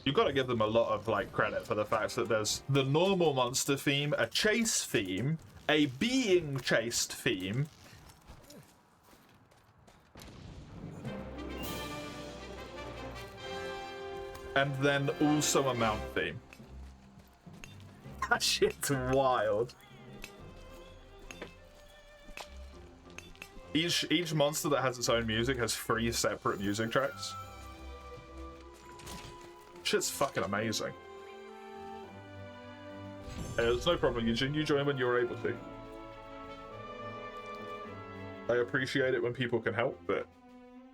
You've got to give them a lot of credit for the fact that there's the normal monster theme, a chase theme, a being chased theme. and then also a mount theme. That shit's wild. Each monster that has its own music has 3 separate music tracks. Shit's fucking amazing. There's no problem, Eugene. You join when you're able to. I appreciate it when people can help, but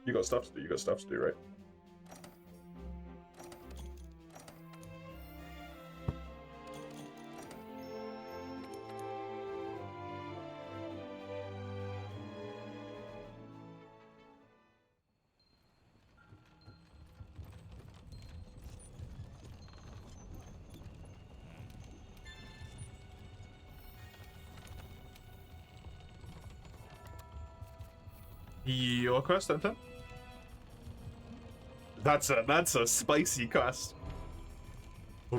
you got stuff to do. You got stuff to do, right? Your quest, Enten? That's a spicy quest. I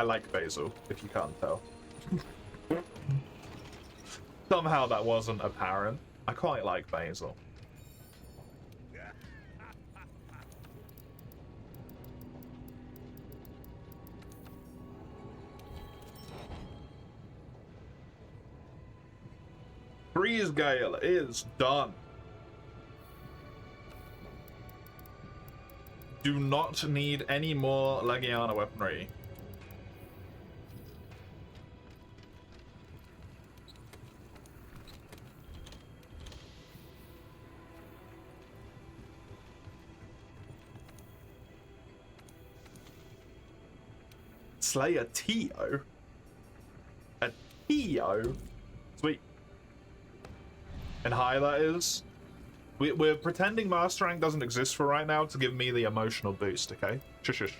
like basil, if you can't tell. Somehow that wasn't apparent. I quite like basil. Freeze Gale is done. Do not need any more Legiana weaponry. Slay a Tio? A Tio? Sweet. And high that is. We're pretending Master Rank doesn't exist for right now to give me the emotional boost, okay? Shush shush.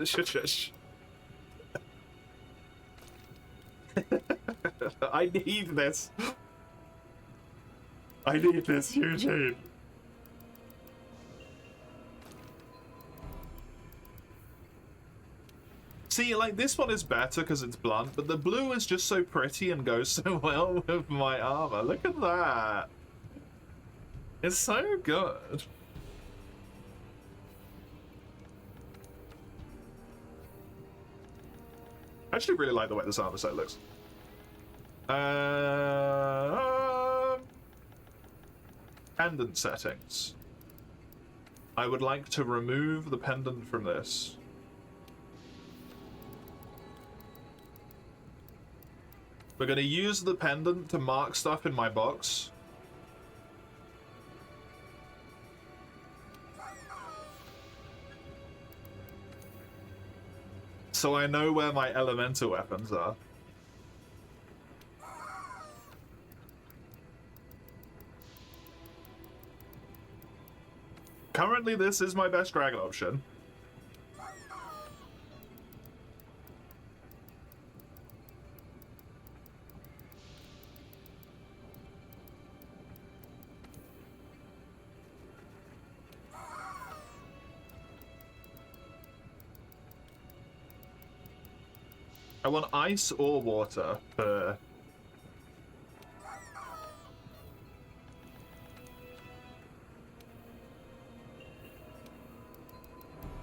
Shush shush. I need this. I need this, Eugene. See, like, this one is better because it's blunt, but the blue is just so pretty and goes so well with my armor. Look at that. It's so good. I actually really like the way this armor set looks. Pendant settings. I would like to remove the pendant from this. We're going to use the pendant to mark stuff in my box. So I know where my elemental weapons are. Currently, this is my best dragon option. I want ice or water for...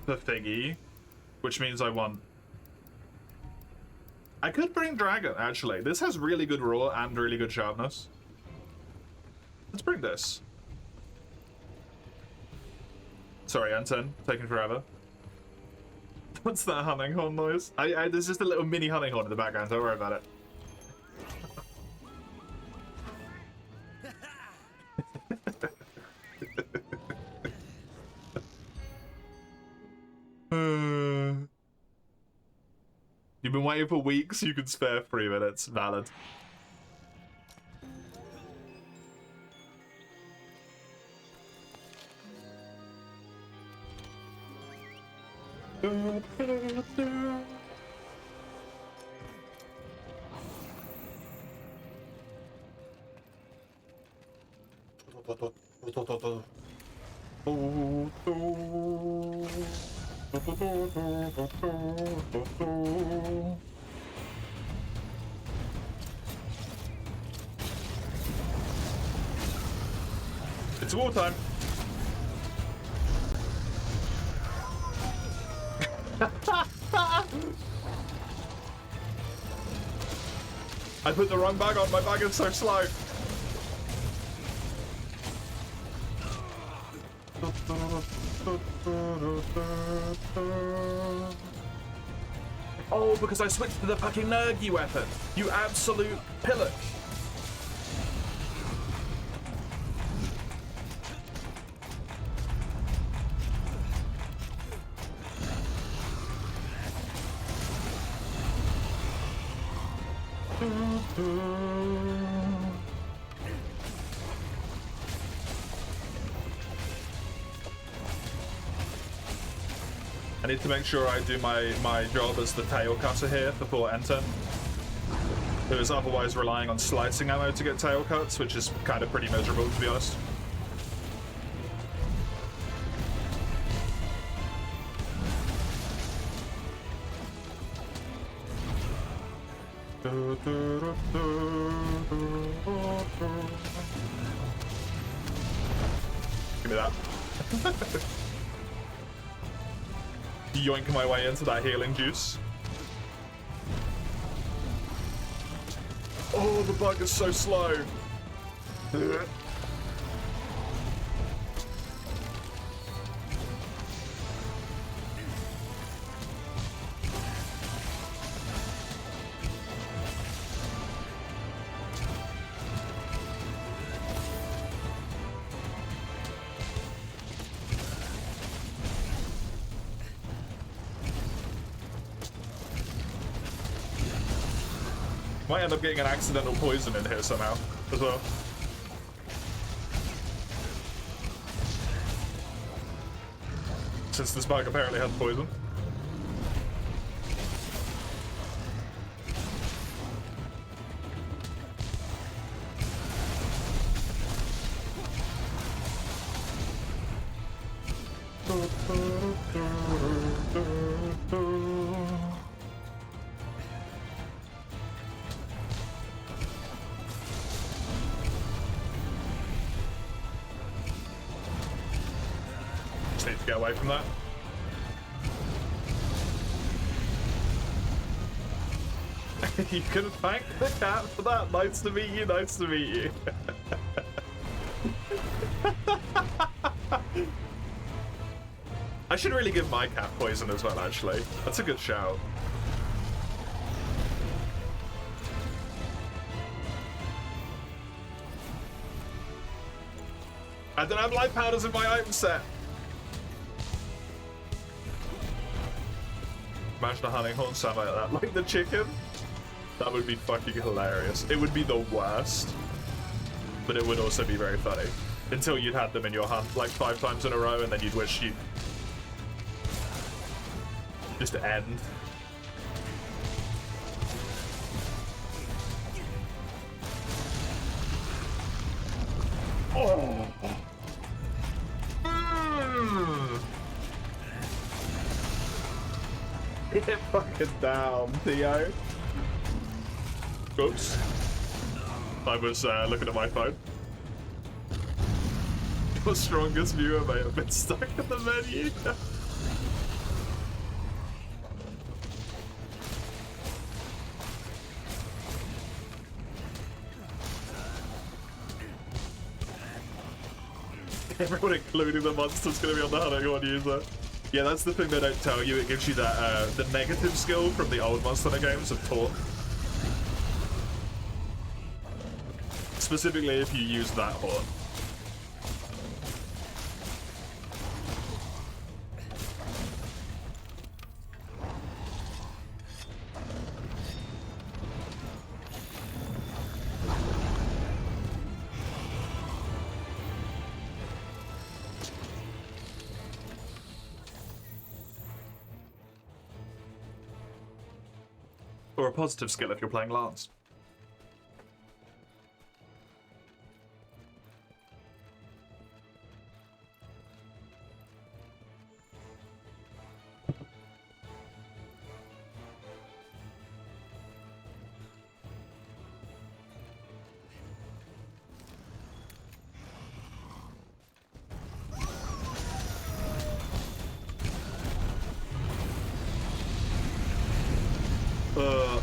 the thingy, which means I want... I could bring dragon, actually. This has really good raw and really good sharpness. Let's bring this. Sorry, Anton, taking forever. What's that hunting horn noise? There's just a little mini hunting horn in the background, don't worry about it. You've been waiting for weeks, you can spare 3 minutes. Valid. It's wartime. I put the wrong bag on. My bag is so slow. Oh, because I switched to the fucking Nergi weapon. You absolute pillock. I need to make sure I do my job as the tail cutter here before enter. Because otherwise relying on slicing ammo to get tail cuts, which is kind of pretty miserable, to be honest. Give me that. Yoink my way into that healing juice. Oh, the bug is so slow. Might end up getting an accidental poison in here somehow, as well. Since this bug apparently has poison. Need to get away from that. You can thank the cat for that. Nice to meet you, nice to meet you. I should really give my cat poison as well, actually. That's a good shout. I don't have life powders in my item set. Imagine a hunting horn sound like that. Like the chicken? That would be fucking hilarious. It would be the worst. But it would also be very funny. Until you'd had them in your hunt like 5 times in a row and then you'd wish you just end. Oh. Get fucking down, Theo. Oops. I was looking at my phone. Your strongest viewer may have been stuck in the menu. Everyone, including the monster's gonna be on the hunting horn user. Yeah, that's the thing they don't tell you. It gives you that the negative skill from the old Monster Hunter games of Taunt. Specifically if you use that horn. Or a positive skill if you're playing Lance.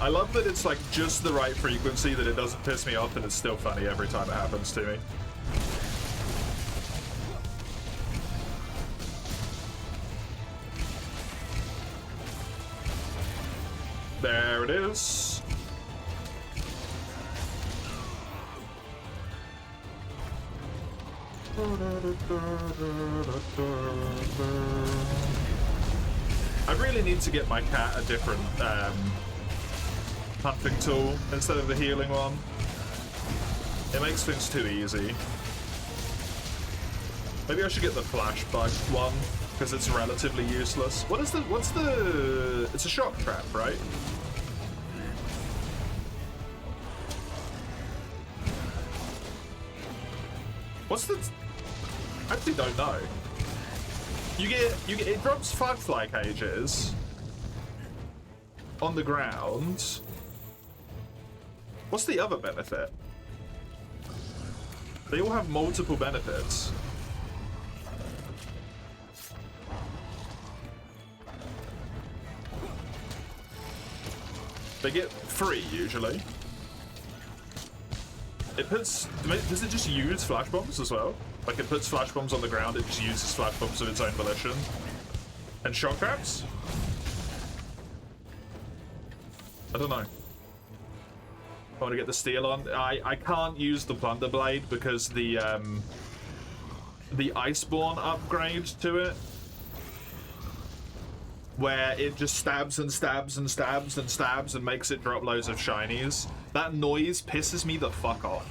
I love that it's like just the right frequency that it doesn't piss me off and it's still funny every time it happens to me. There it is. I really need to get my cat a different hunting tool instead of the healing one. It makes things too easy. Maybe I should get the flashbug one because it's relatively useless. What's the it's a shock trap, right? What's the I actually don't know. You get it drops firefly cages on the ground. What's the other benefit? They all have multiple benefits. They get free usually. It puts. Does it just use flash bombs as well? Like it puts flash bombs on the ground. It just uses flash bombs of its own volition. And shock traps. I don't know. I want to get the steel on. I can't use the plunder blade because the Iceborne upgrade to it, where it just stabs and stabs and stabs and stabs and makes it drop loads of shinies. That noise pisses me the fuck off.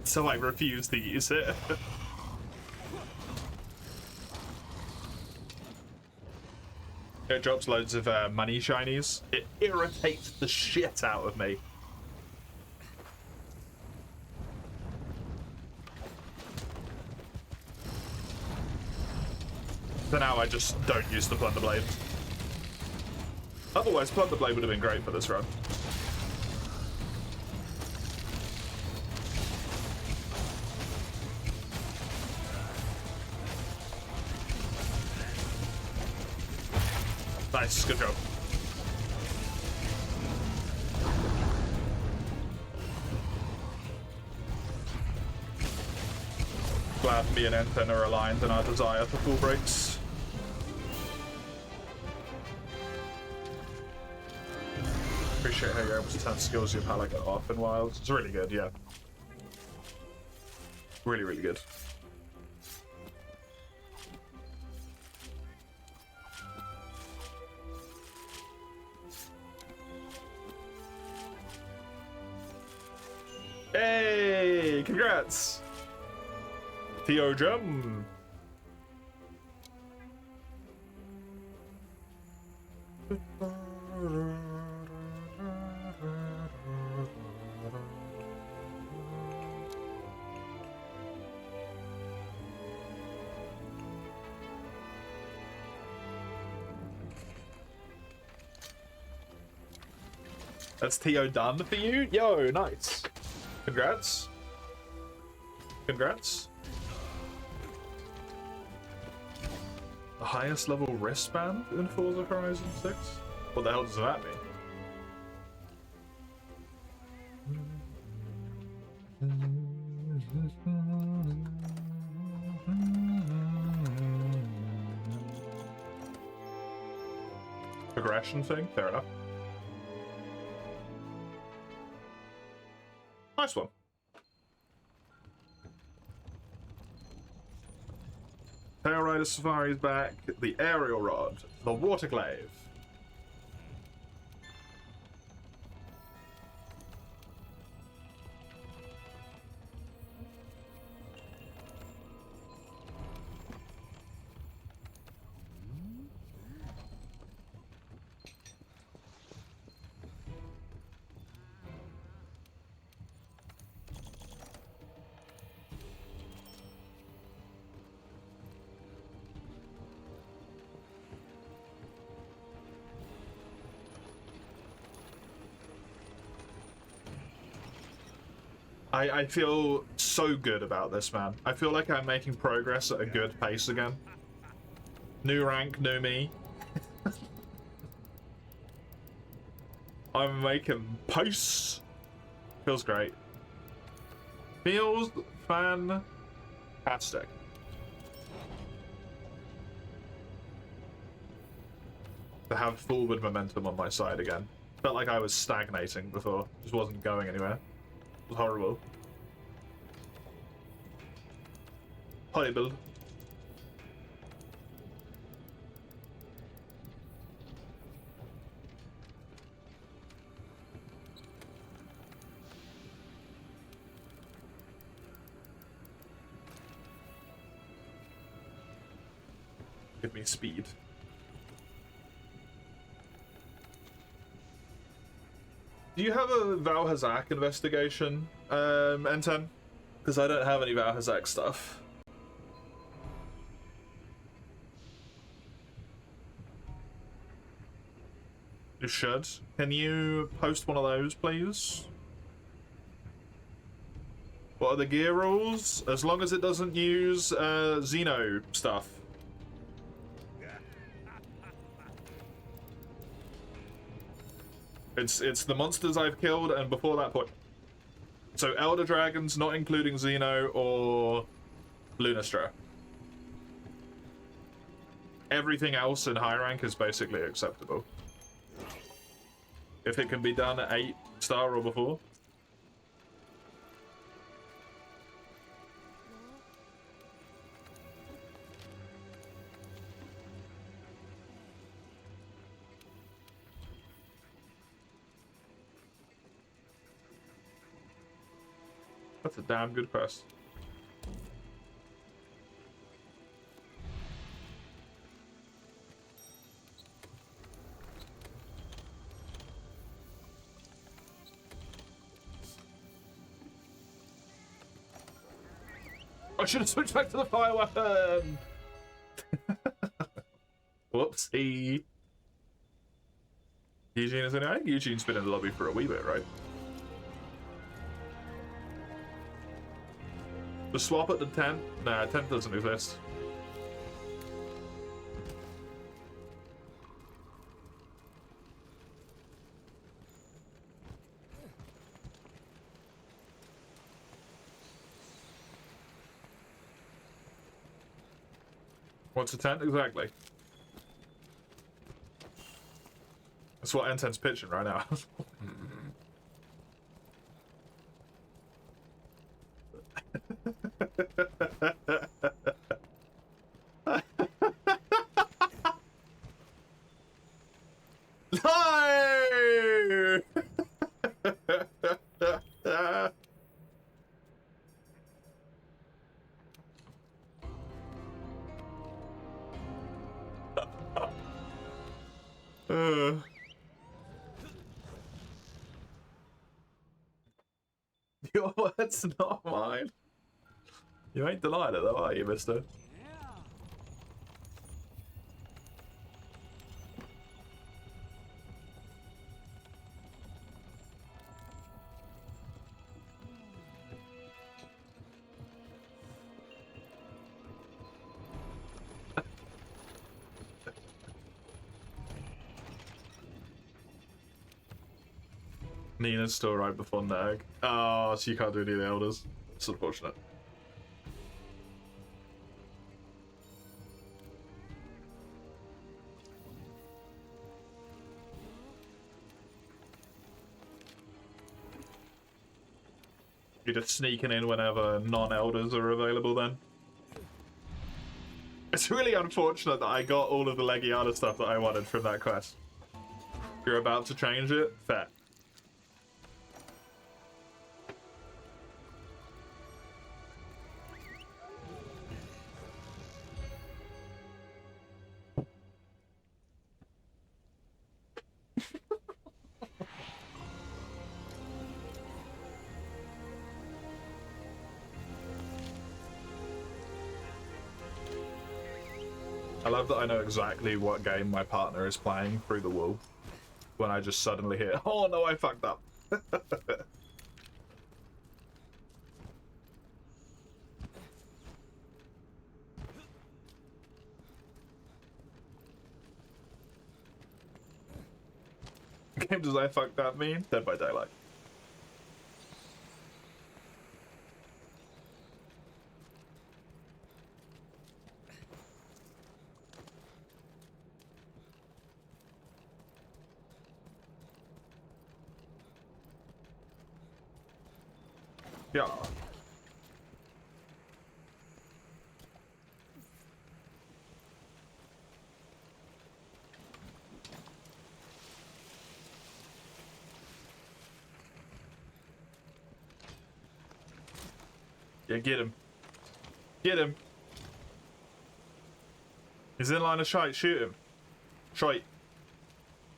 So I refuse to use it. It drops loads of money shinies. It irritates the shit out of me. So now I just don't use the Plunder Blade. Otherwise, Plunder Blade would have been great for this run. Nice, good job. Glad me and Enten are aligned in our desire for full breaks. Appreciate how you're able to turn skills you've had like off in Wilds. It's really good, yeah. Really, really good. Hey, congrats! Theo Jum. That's Theo done for you? Yo, nice. Congrats. Congrats. The highest level wristband in Forza Horizon 6? What the hell does that mean? Progression thing? Fair enough. Nice one. Tail Rider Safari's back, the Aerial Rod, the Water Glaive. I feel so good about this, man. I feel like I'm making progress at a good pace again. New rank, new me. I'm making posts. Feels great. Feels fantastic. To have forward momentum on my side again. Felt like I was stagnating before. Just wasn't going anywhere. It was horrible. Horrible. Give me speed. Do you have a Valhazak investigation, N10? Because I don't have any Valhazak stuff. You should. Can you post one of those, please? What are the gear rules? As long as it doesn't use Xeno stuff. It's the monsters I've killed and before that point. So Elder Dragons, not including Xeno or Lunastra. Everything else in high rank is basically acceptable. If it can be done at 8-star or before. That's a damn good quest. I should have switched back to the fire weapon! Whoopsie. Eugene is in it. I think Eugene's been in the lobby for a wee bit, right? The swap at the tent? Nah, tent doesn't exist. What's a tent exactly? That's what N10's pitching right now. No! Your words, not mine. You ain't delighted though, are you, mister? Nina's still right before Nerg. Oh, so you can't do any of the elders. It's unfortunate. You're just sneaking in whenever non-elders are available then. It's really unfortunate that I got all of the Legiana stuff that I wanted from that quest. You're about to change it? Fair. I love that I know exactly what game my partner is playing through the wall when I just suddenly hear, oh no, I fucked up. game does I fuck that mean? Dead by Daylight. Yeah. Yeah, get him. Get him. He's in line of sight. Shoot him. Shite.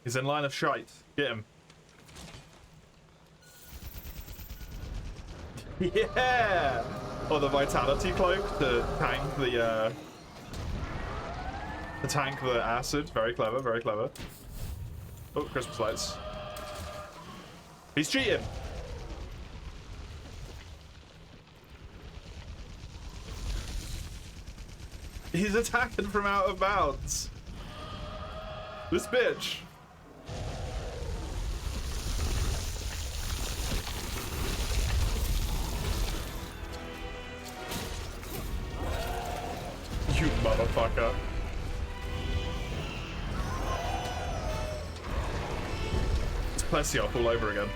He's in line of sight. Get him. Yeah! Oh, the vitality cloak to tank the acid. Very clever, very clever. Oh, Christmas lights. He's cheating! He's attacking from out of bounds. This bitch. You motherfucker. It's Plessioff all over again.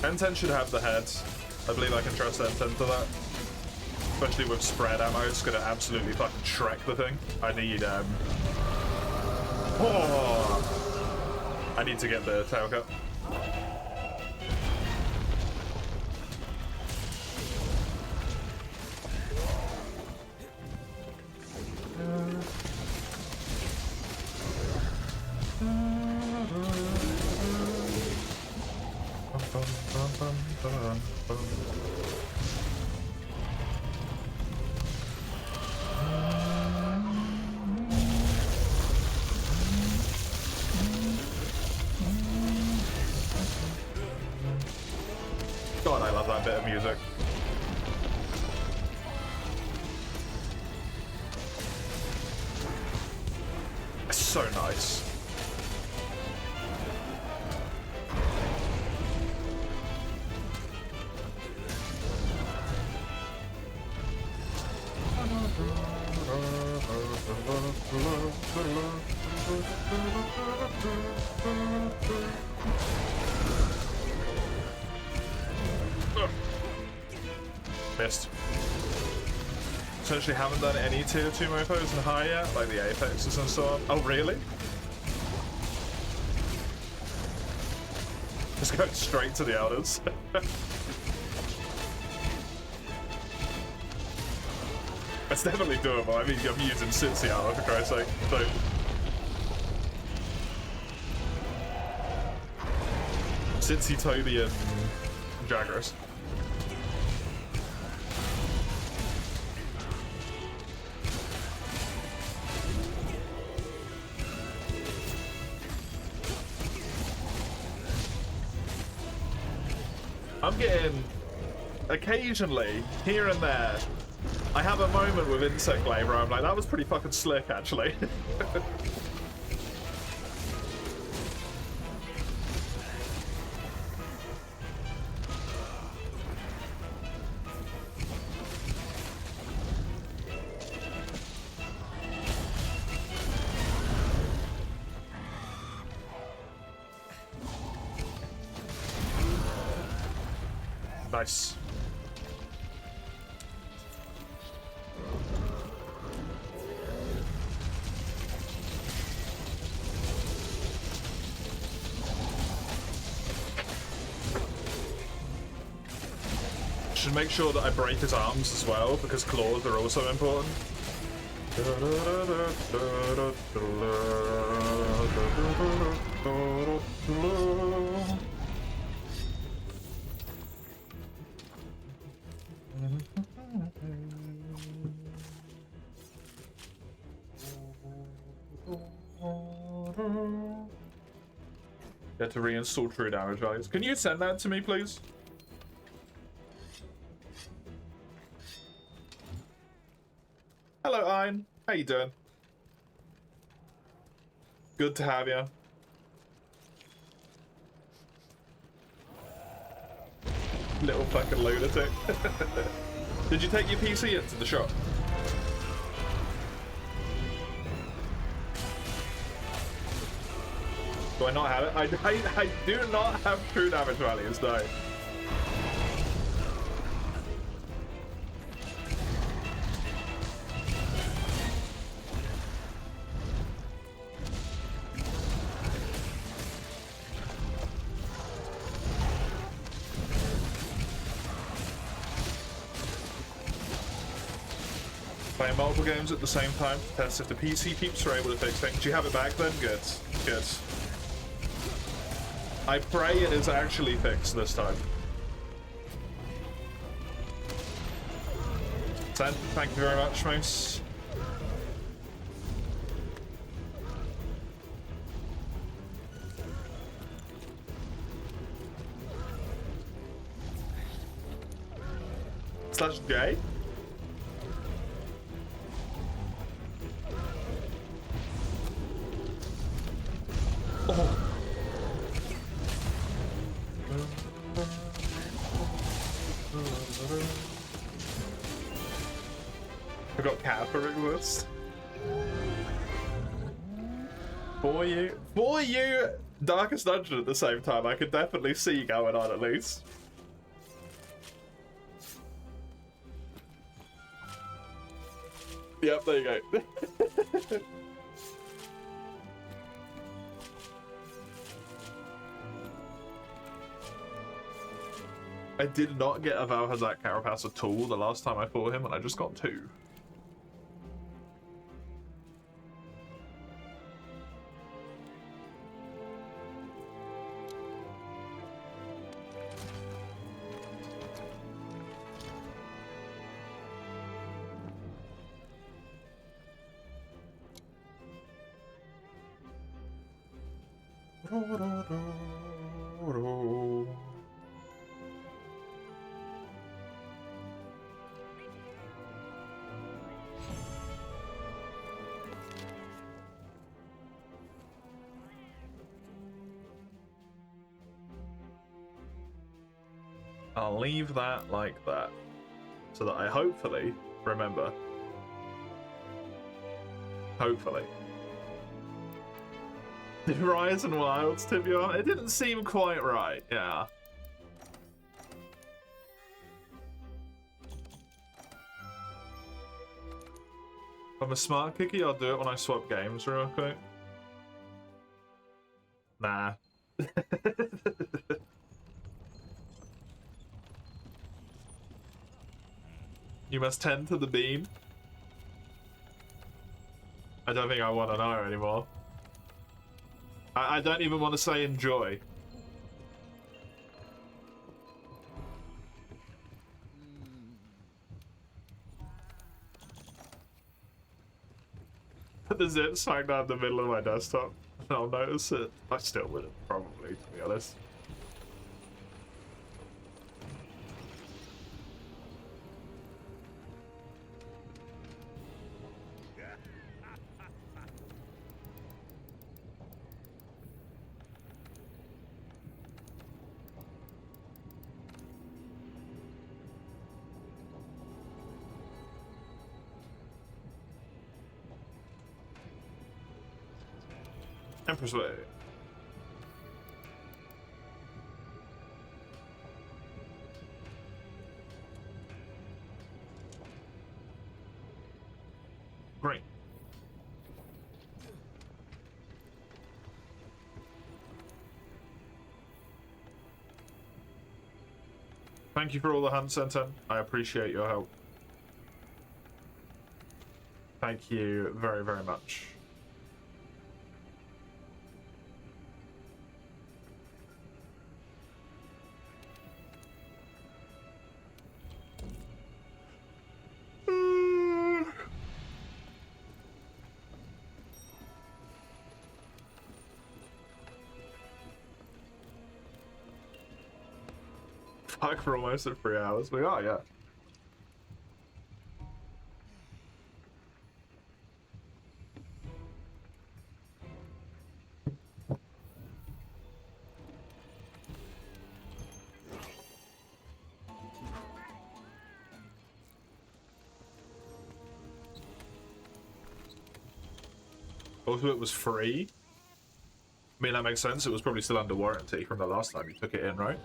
N10 should have the heads. I believe I can trust N10 to that. Especially with spread ammo, it's gonna absolutely fucking Shrek the thing. I need, oh! I need to get the tail cut. God, I love that bit of music. It's so nice. Missed. Essentially haven't done any tier 2 mofos in high yet, like the Apexes and so on. Oh, really? Just going straight to the Elders. It's definitely doable. I mean, I'm using Cincy armor for Christ's sake. So. Cincy, Toby, and Jagras. I'm getting, occasionally, here and there, I have a moment with Insect Glaive where I'm like, that was pretty fucking slick, actually. Nice. Should make sure that I break his arms as well, because claws are also important. You have to reinstall true damage values. Can you send that to me, please? Hello, Ein. How you doing? Good to have you. Little fucking lunatic. Did you take your PC into the shop? Do I not have it? I do not have true damage values, though. Playing multiple games at the same time to test if the PC peeps are able to fix things. Do you have it back then? Good. Good. I pray it is actually fixed this time. Thank you very much, Moose. Slash J? Oh. I got cat for this. For you, Darkest Dungeon at the same time. I could definitely see going on at least. Yep, there you go. I did not get a Valhazak Carapace at all the last time I fought him, and I just got 2. I'll leave that like that, so that I hopefully remember. Hopefully. The Horizon Wilds, to be honest, it didn't seem quite right, yeah. If I'm a smart cookie, I'll do it when I swap games real quick. Nah. You must tend to the beam. I don't think I want to know anymore. I don't even want to say enjoy. Put the zip smack down the middle of my desktop. I'll notice it. I still wouldn't, probably, to be honest. Empress Way. Great. Thank you for all the hunts sent in. I appreciate your help. Thank you very, very much. Fuck, for almost at 3 hours. We are, yeah. Also, it was free. I mean, that makes sense. It was probably still under warranty from the last time you took it in, right?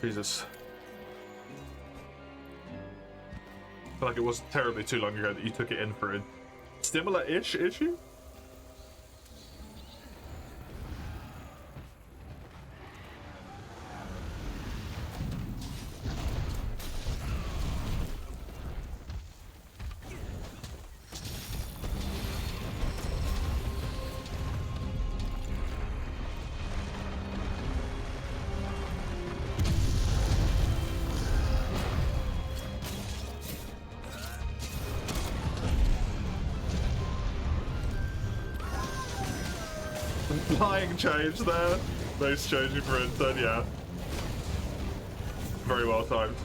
Jesus. I feel like it wasn't terribly too long ago that you took it in for a similar-ish issue? Flying change there. Nice changing for instead, yeah. Very well timed.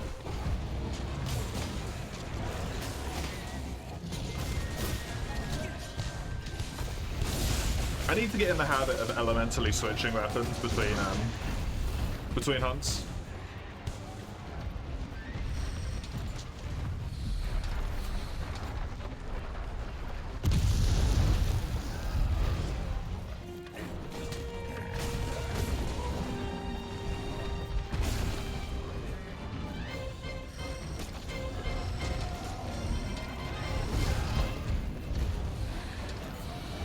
I need to get in the habit of elementally switching weapons between hunts.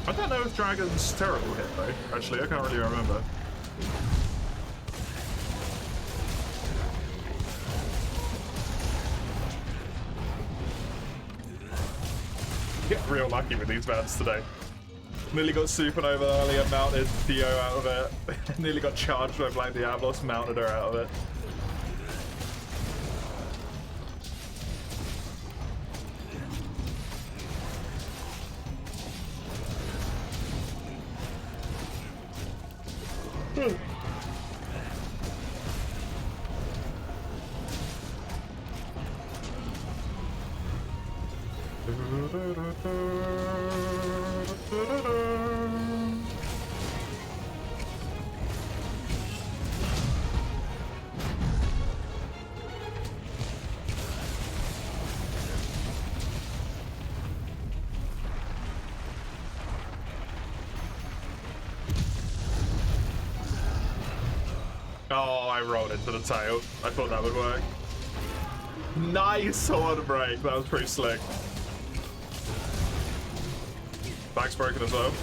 I don't know if Dragon's terrible hit though. Actually, I can't really remember. Get real lucky with these bands today. Nearly got Supernova earlier, mounted Theo out of it. Nearly got charged by Black Diablos, mounted her out of it. Oh, I rolled into the tail. I thought that would work. Nice horn break. That was pretty slick. Back's broken as well.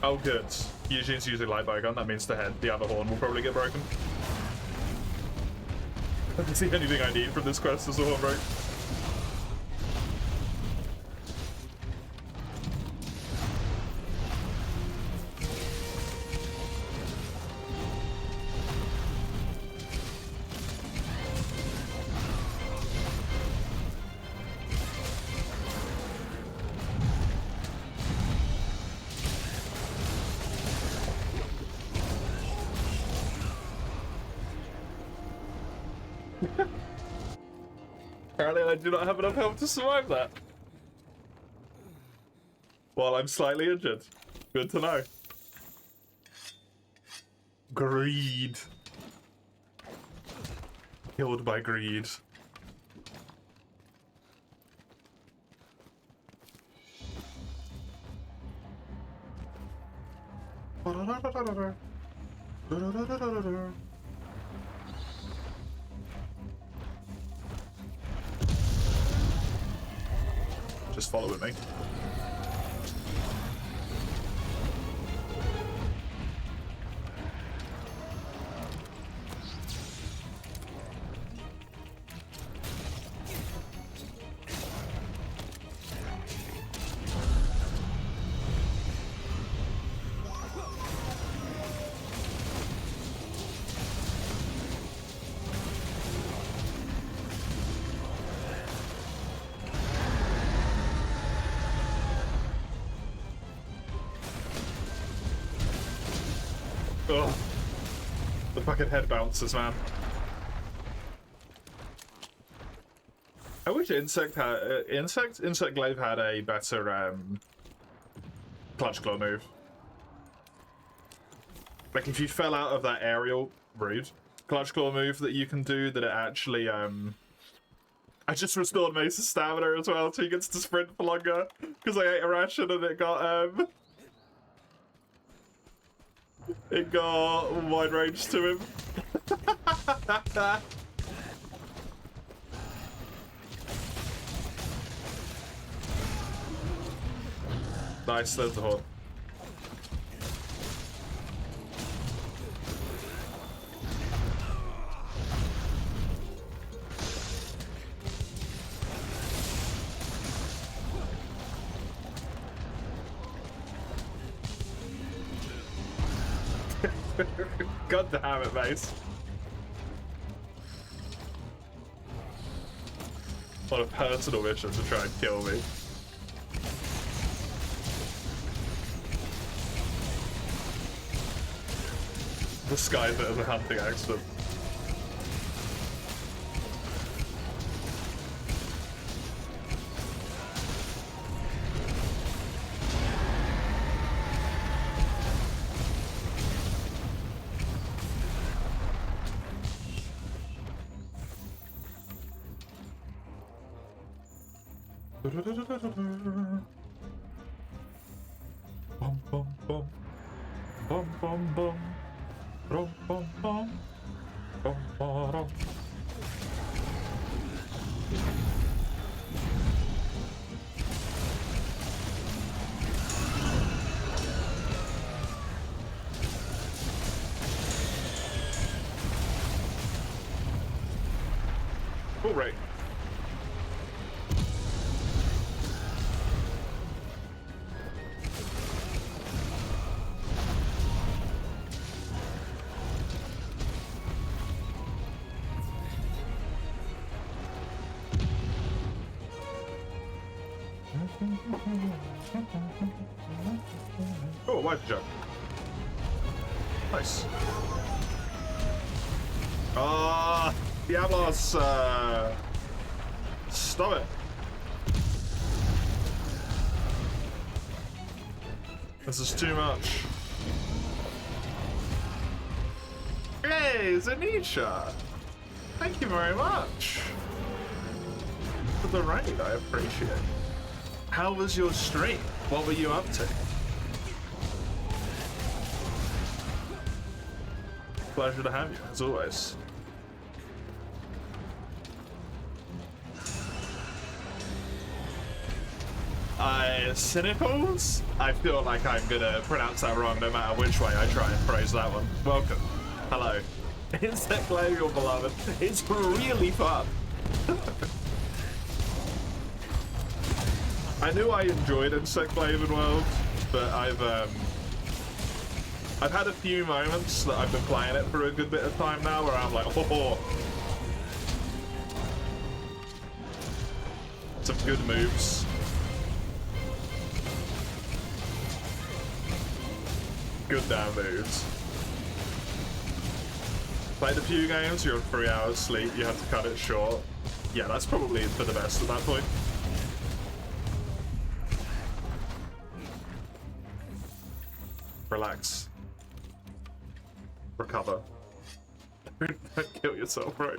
Oh, good. Eugene's using light bowgun. That means the other horn will probably get broken. That's the only thing I need from this quest is a horn break. Apparently I do not have enough health to survive that. While I'm slightly injured. Good to know. Greed. Killed by greed. Just follow with me. Oh, the fucking head bounces, man. I wish Insect Glaive had a better clutch claw move. Like if you fell out of that aerial clutch claw move that you can do, that it actually I just restored Mace's stamina as well, so he gets to sprint for longer because I ate a ration and it got wide range to him. Nice, there's the horn. God damn it, Mace. What a personal mission to try and kill me. Disguise it as a hunting accident. Bum bum bum. Bum bum bum. Bum bum bum. Bum bum. All right. Oh, wide jump. Nice. Ah, Diablos, stop it. This is too much. Hey, Zanisha! Thank you very much for the raid, I appreciate it. How was your stream? What were you up to? Pleasure to have you, as always. Cynicals? I feel like I'm gonna pronounce that wrong no matter which way I try and phrase that one. Welcome. Hello. Insect Glaive, your beloved. It's really fun. I knew I enjoyed Insect Glaive in World, but I've had a few moments that I've been playing it for a good bit of time now where I'm like, oh, some good moves. Good damn moves. Played a few games, you're on 3 hours sleep, you have to cut it short. Yeah, that's probably for the best at that point. Relax. Recover. Don't kill yourself, right?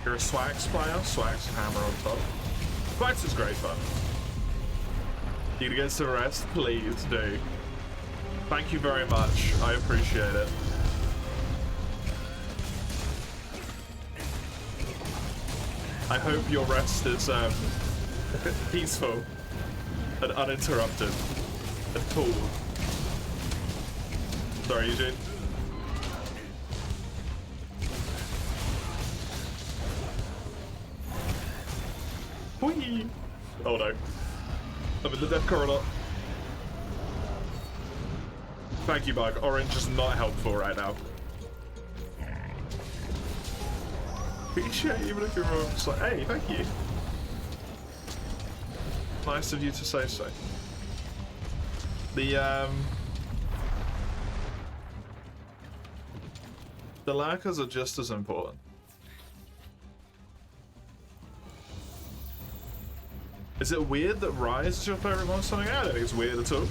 You're a Swags player? Swags hammer on top. Swags is great fun. Need to get some rest? Please do. Thank you very much. I appreciate it. I hope your rest is peaceful and uninterrupted and cool. Sorry, Eugene. Whee! Oh no. I'm in the death corridor. Thank you, Bug. Orange is not helpful right now. Appreciate even if you're just like, hey, thank you. Nice of you to say so. The lurkers are just as important. Is it weird that Rise is your favorite monster? I don't think it's weird at all.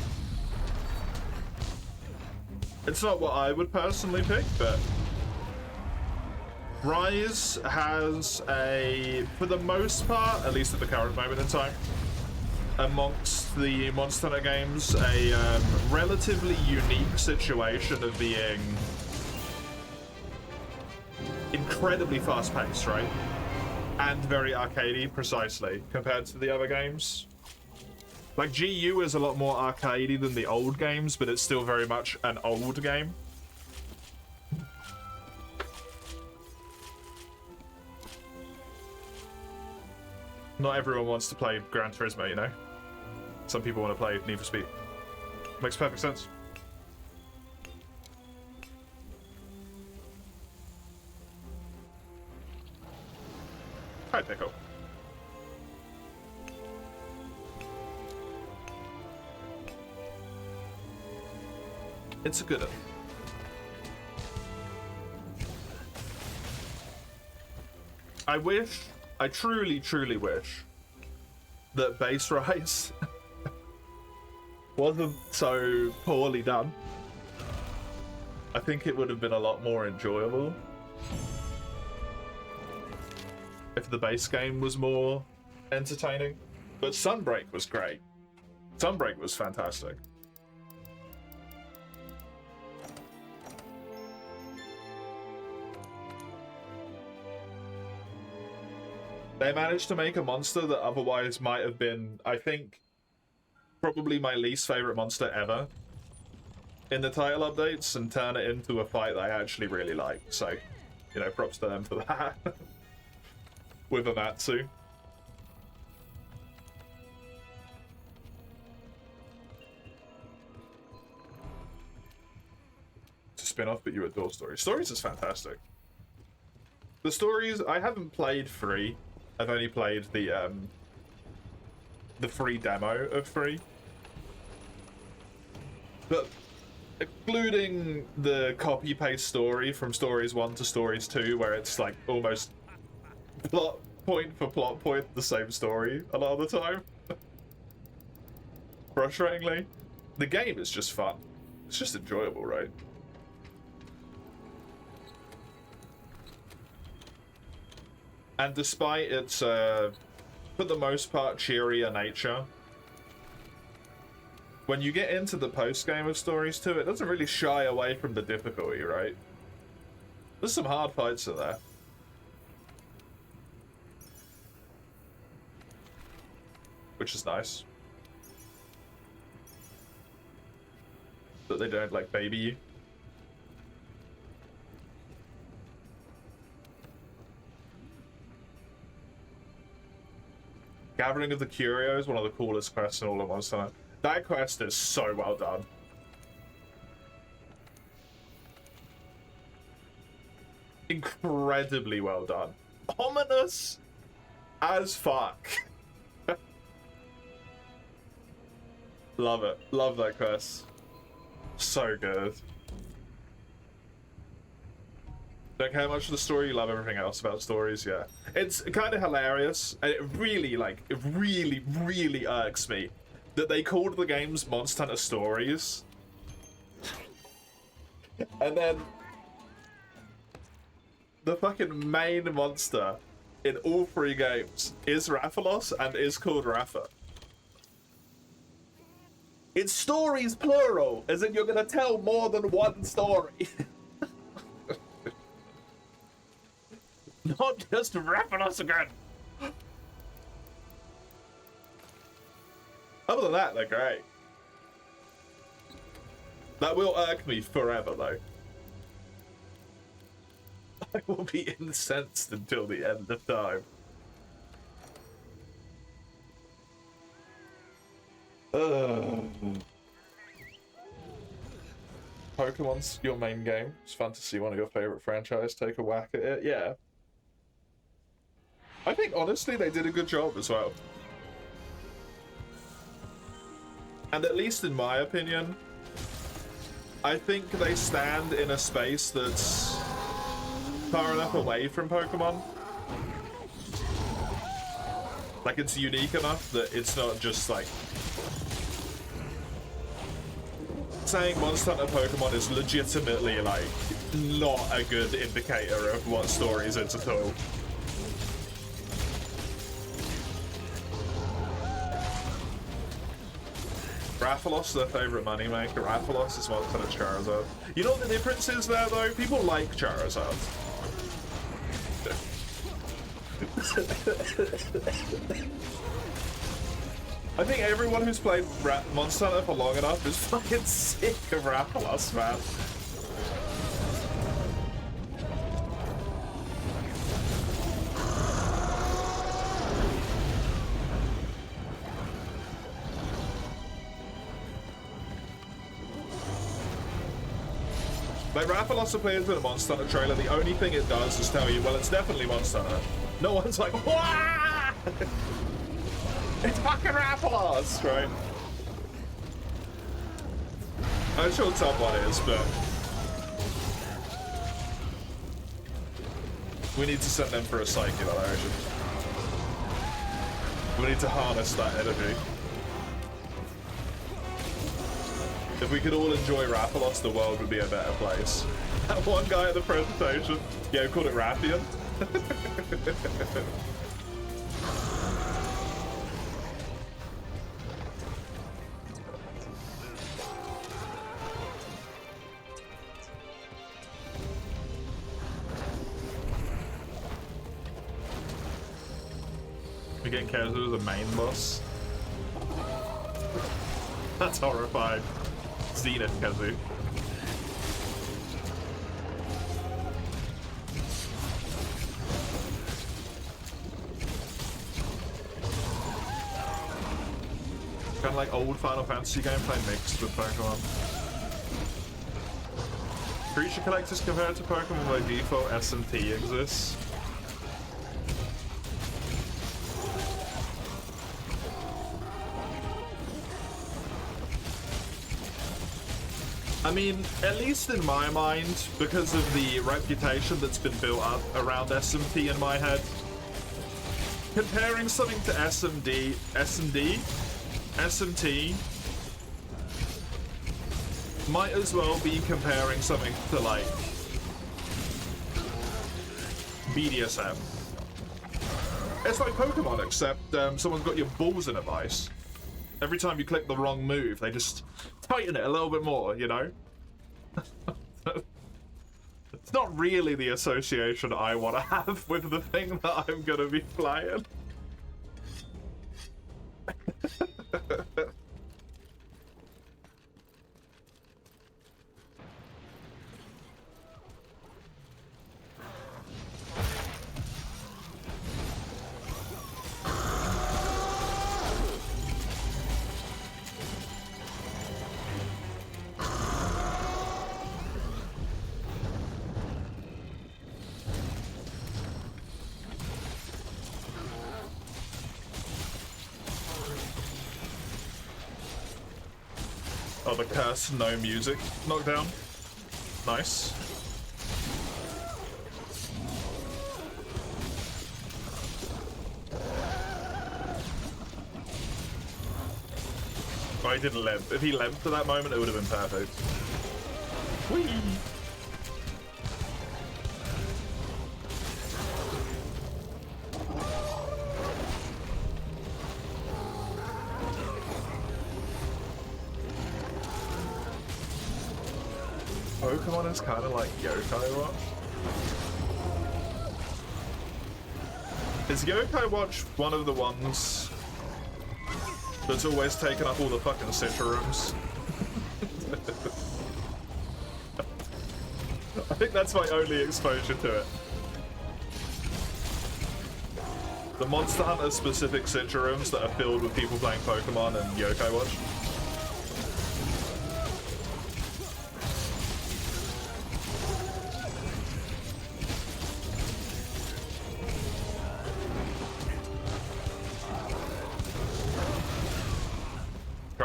It's not what I would personally pick, but Rise has a, for the most part, at least at the current moment in time, amongst the Monster Hunter games, a relatively unique situation of being incredibly fast-paced, right? And very arcadey, precisely, compared to the other games. Like, GU is a lot more arcadey than the old games, but it's still very much an old game. Not everyone wants to play Gran Turismo, you know? Some people want to play Need for Speed. Makes perfect sense. Hi, Pickle. It's a good one. I truly, truly wish that Base Rise wasn't so poorly done. I think it would have been a lot more enjoyable if the base game was more entertaining. But Sunbreak was great. Sunbreak was fantastic. They managed to make a monster that otherwise might have been, I think, probably my least favorite monster ever in the title updates and turn it into a fight that I actually really like. So, you know, props to them for that. With Amatsu. It's a spin-off, but you adore Stories. Stories is fantastic. The Stories, I haven't played 3. I've only played the free demo of 3. But excluding the copy-paste story from Stories 1 to Stories 2, where it's like almost plot point for plot point the same story a lot of the time. Frustratingly. The game is just fun. It's just enjoyable, right? And despite its, for the most part, cheerier nature, when you get into the post-game of Stories 2, it doesn't really shy away from the difficulty, right? There's some hard fights in there. Which is nice. That they don't, like, baby you. Gathering of the Curio is one of the coolest quests in all of Monster Hunter. That quest is so well done. Incredibly well done. Ominous as fuck. Love it. Love that quest. So good. Don't care much for the story, you love everything else about Stories, yeah. It's kind of hilarious, and it really, like, it really, really irks me that they called the games Monster Hunter Stories. And then the fucking main monster in all 3 games is Rathalos and is called Ratha. It's stories plural, as in you're gonna tell more than one story. Not just Rathalos again. Other than that, they're great. That will irk me forever, though. I will be incensed until the end of time. Pokemon's your main game. It's fun to see one of your favorite franchise take a whack at it. Yeah. I think honestly they did a good job as well. And at least in my opinion, I think they stand in a space that's far enough away from Pokemon. Like, it's unique enough that it's not just like saying Monster Hunter Pokemon is legitimately like not a good indicator of what stories it's at all. Rathalos is their favourite moneymaker. Rathalos is Monster Hunter Charizard. You know what the difference is there though? People like Charizard. I think everyone who's played Monster Hunter for long enough is fucking sick of Rathalos, man. Like, Rathalos appears in a Monster Hunter trailer, the only thing it does is tell you, well, it's definitely Monster Hunter. No one's like, wah! It's fucking Rathalos, right? I'm sure someone is, but we need to send them for a psych evaluation. We need to harness that energy. If we could all enjoy Rathalos, the world would be a better place. That one guy at the presentation, yeah, called it Rathian. We're getting Kazu as the main boss. That's horrifying. Zenith Kazu. Kind of like old Final Fantasy gameplay mixed with Pokemon. Creature collectors compared to Pokemon by default SMT exists. I mean, at least in my mind, because of the reputation that's been built up around SMT in my head, comparing something to SMT might as well be comparing something to, like, BDSM. It's like Pokemon, except someone's got your balls in a vice. Every time you click the wrong move, they just tighten it a little bit more, you know? It's not really the association I want to have with the thing that I'm going to be playing. Oh, the curse, no music. Knockdown. Nice. Oh, he didn't limp. If he limped at that moment, it would have been perfect. Whee! Pokemon is kind of like Yokai Watch. Is Yokai Watch one of the ones that's always taken up all the fucking Citra rooms? I think that's my only exposure to it. The Monster Hunter specific Citra rooms that are filled with people playing Pokemon and Yokai Watch.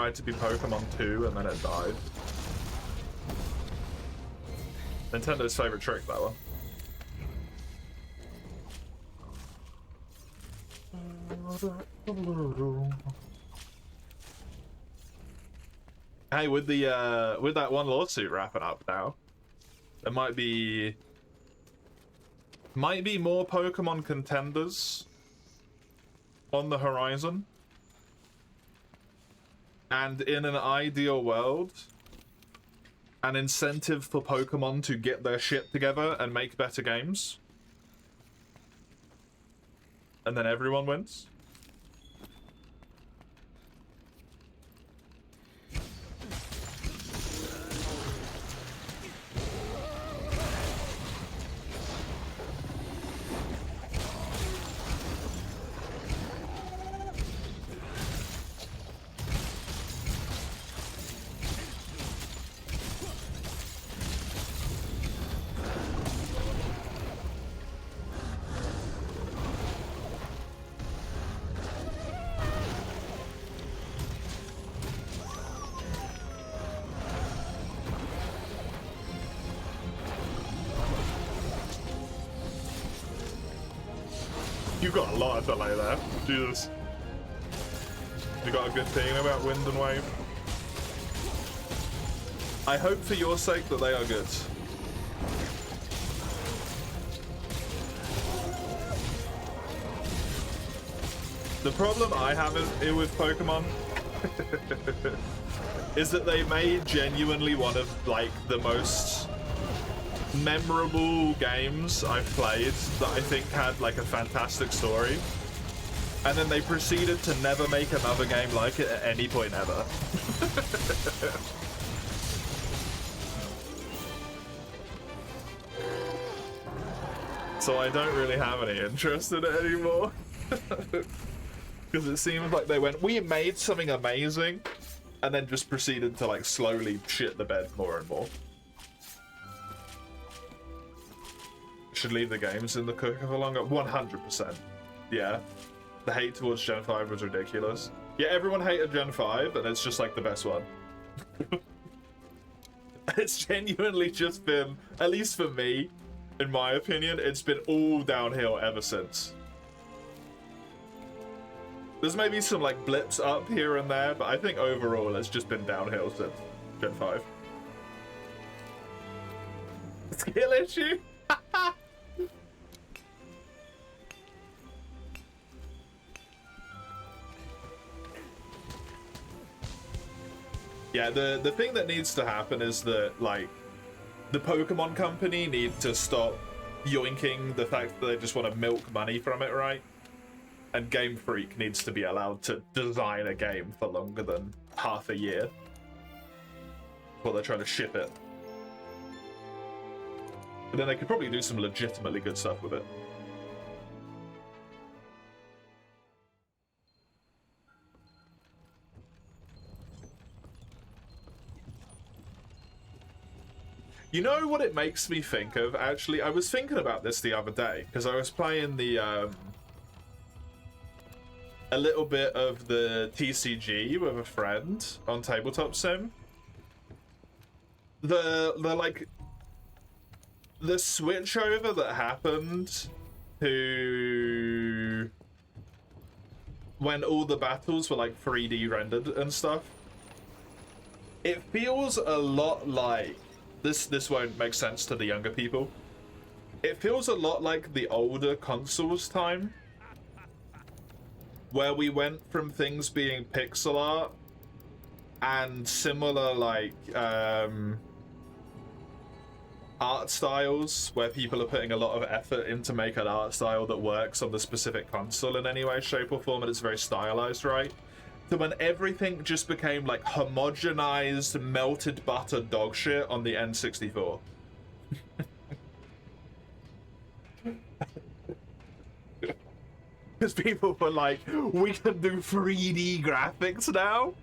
tried to be Pokemon 2 and then it died. Nintendo's favorite trick, that one. Hey, with that one lawsuit wrapping up now, there might be more Pokemon contenders on the horizon. And in an ideal world, an incentive for Pokemon to get their shit together and make better games. And then everyone wins. You got a lot of delay there. Jesus. You got a good team about Wind and Wave. I hope for your sake that they are good. The problem I have with Pokemon is that they made genuinely one of like the most memorable games I've played that I think had like a fantastic story, and then they proceeded to never make another game like it at any point ever. So I don't really have any interest in it anymore. Because it seems like they went, we made something amazing, and then just proceeded to like slowly shit the bed more and more. Should leave the games in the cooker for longer. 100%. Yeah. The hate towards Gen 5 was ridiculous. Yeah, everyone hated Gen 5, and it's just like the best one. It's genuinely just been, at least for me, in my opinion, it's been all downhill ever since. There's maybe some like blips up here and there, but I think overall it's just been downhill since Gen 5. Skill issue? Yeah, the thing that needs to happen is that, like, the Pokemon Company need to stop yoinking the fact that they just want to milk money from it, right? And Game Freak needs to be allowed to design a game for longer than half a year while they're trying to ship it. But then they could probably do some legitimately good stuff with it. You know what it makes me think of, actually? I was thinking about this the other day, because I was playing the, a little bit of the TCG with a friend on Tabletop Sim. The switchover that happened to when all the battles were like 3D rendered and stuff, it feels a lot like this won't make sense to the younger people. It feels a lot like the older consoles time, where we went from things being pixel art and similar like art styles, where people are putting a lot of effort into make an art style that works on the specific console in any way, shape, or form, and it's very stylized, right? So when everything just became like homogenized, melted butter dog shit on the N64. Because people were like, we can do 3D graphics now?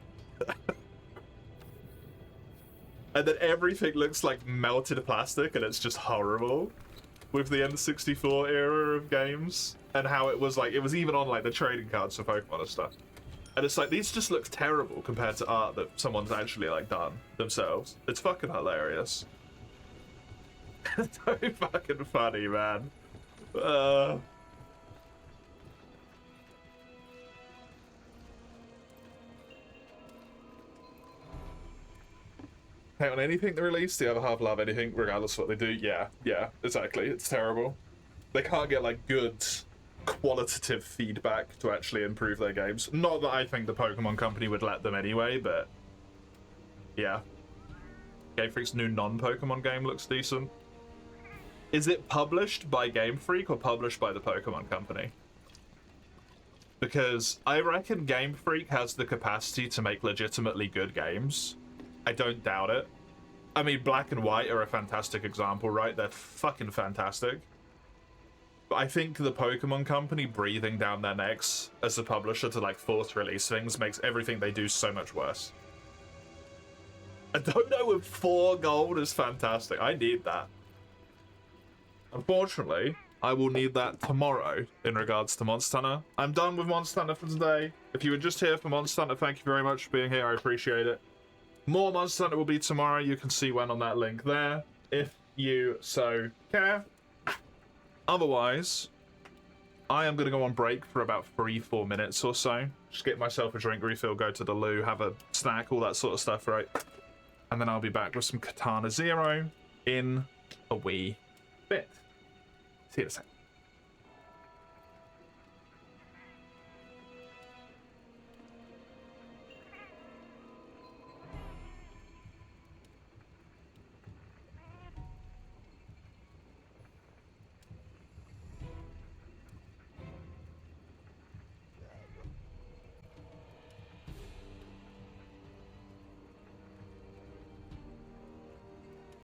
And then everything looks like melted plastic, and it's just horrible. With the N64 era of games, and how it was like, it was even on like the trading cards for Pokemon and stuff. And it's like, these just look terrible compared to art that someone's actually like done themselves. It's fucking hilarious. So fucking funny, man. Hang on, anything they release, the other half love anything, regardless of what they do. Yeah, exactly. It's terrible. They can't get like good qualitative feedback to actually improve their games. Not that I think the Pokemon Company would let them anyway, but yeah. Game Freak's new non-Pokemon game looks decent. Is it published by Game Freak or published by the Pokemon Company? Because I reckon Game Freak has the capacity to make legitimately good games. I don't doubt it. I mean, Black and White are a fantastic example, right? They're fucking fantastic. But I think the Pokemon Company breathing down their necks as a publisher to like force release things makes everything they do so much worse. I don't know if 4 gold is fantastic. I need that. Unfortunately, I will need that tomorrow in regards to Monster Hunter. I'm done with Monster Hunter for today. If you were just here for Monster Hunter, thank you very much for being here. I appreciate it. More Monster Hunter will be tomorrow. You can see when on that link there, if you so care. Otherwise, I am going to go on break for about 3-4 minutes or so. Just get myself a drink refill, go to the loo, have a snack, all that sort of stuff, right? And then I'll be back with some Katana Zero in a wee bit. See you in a sec.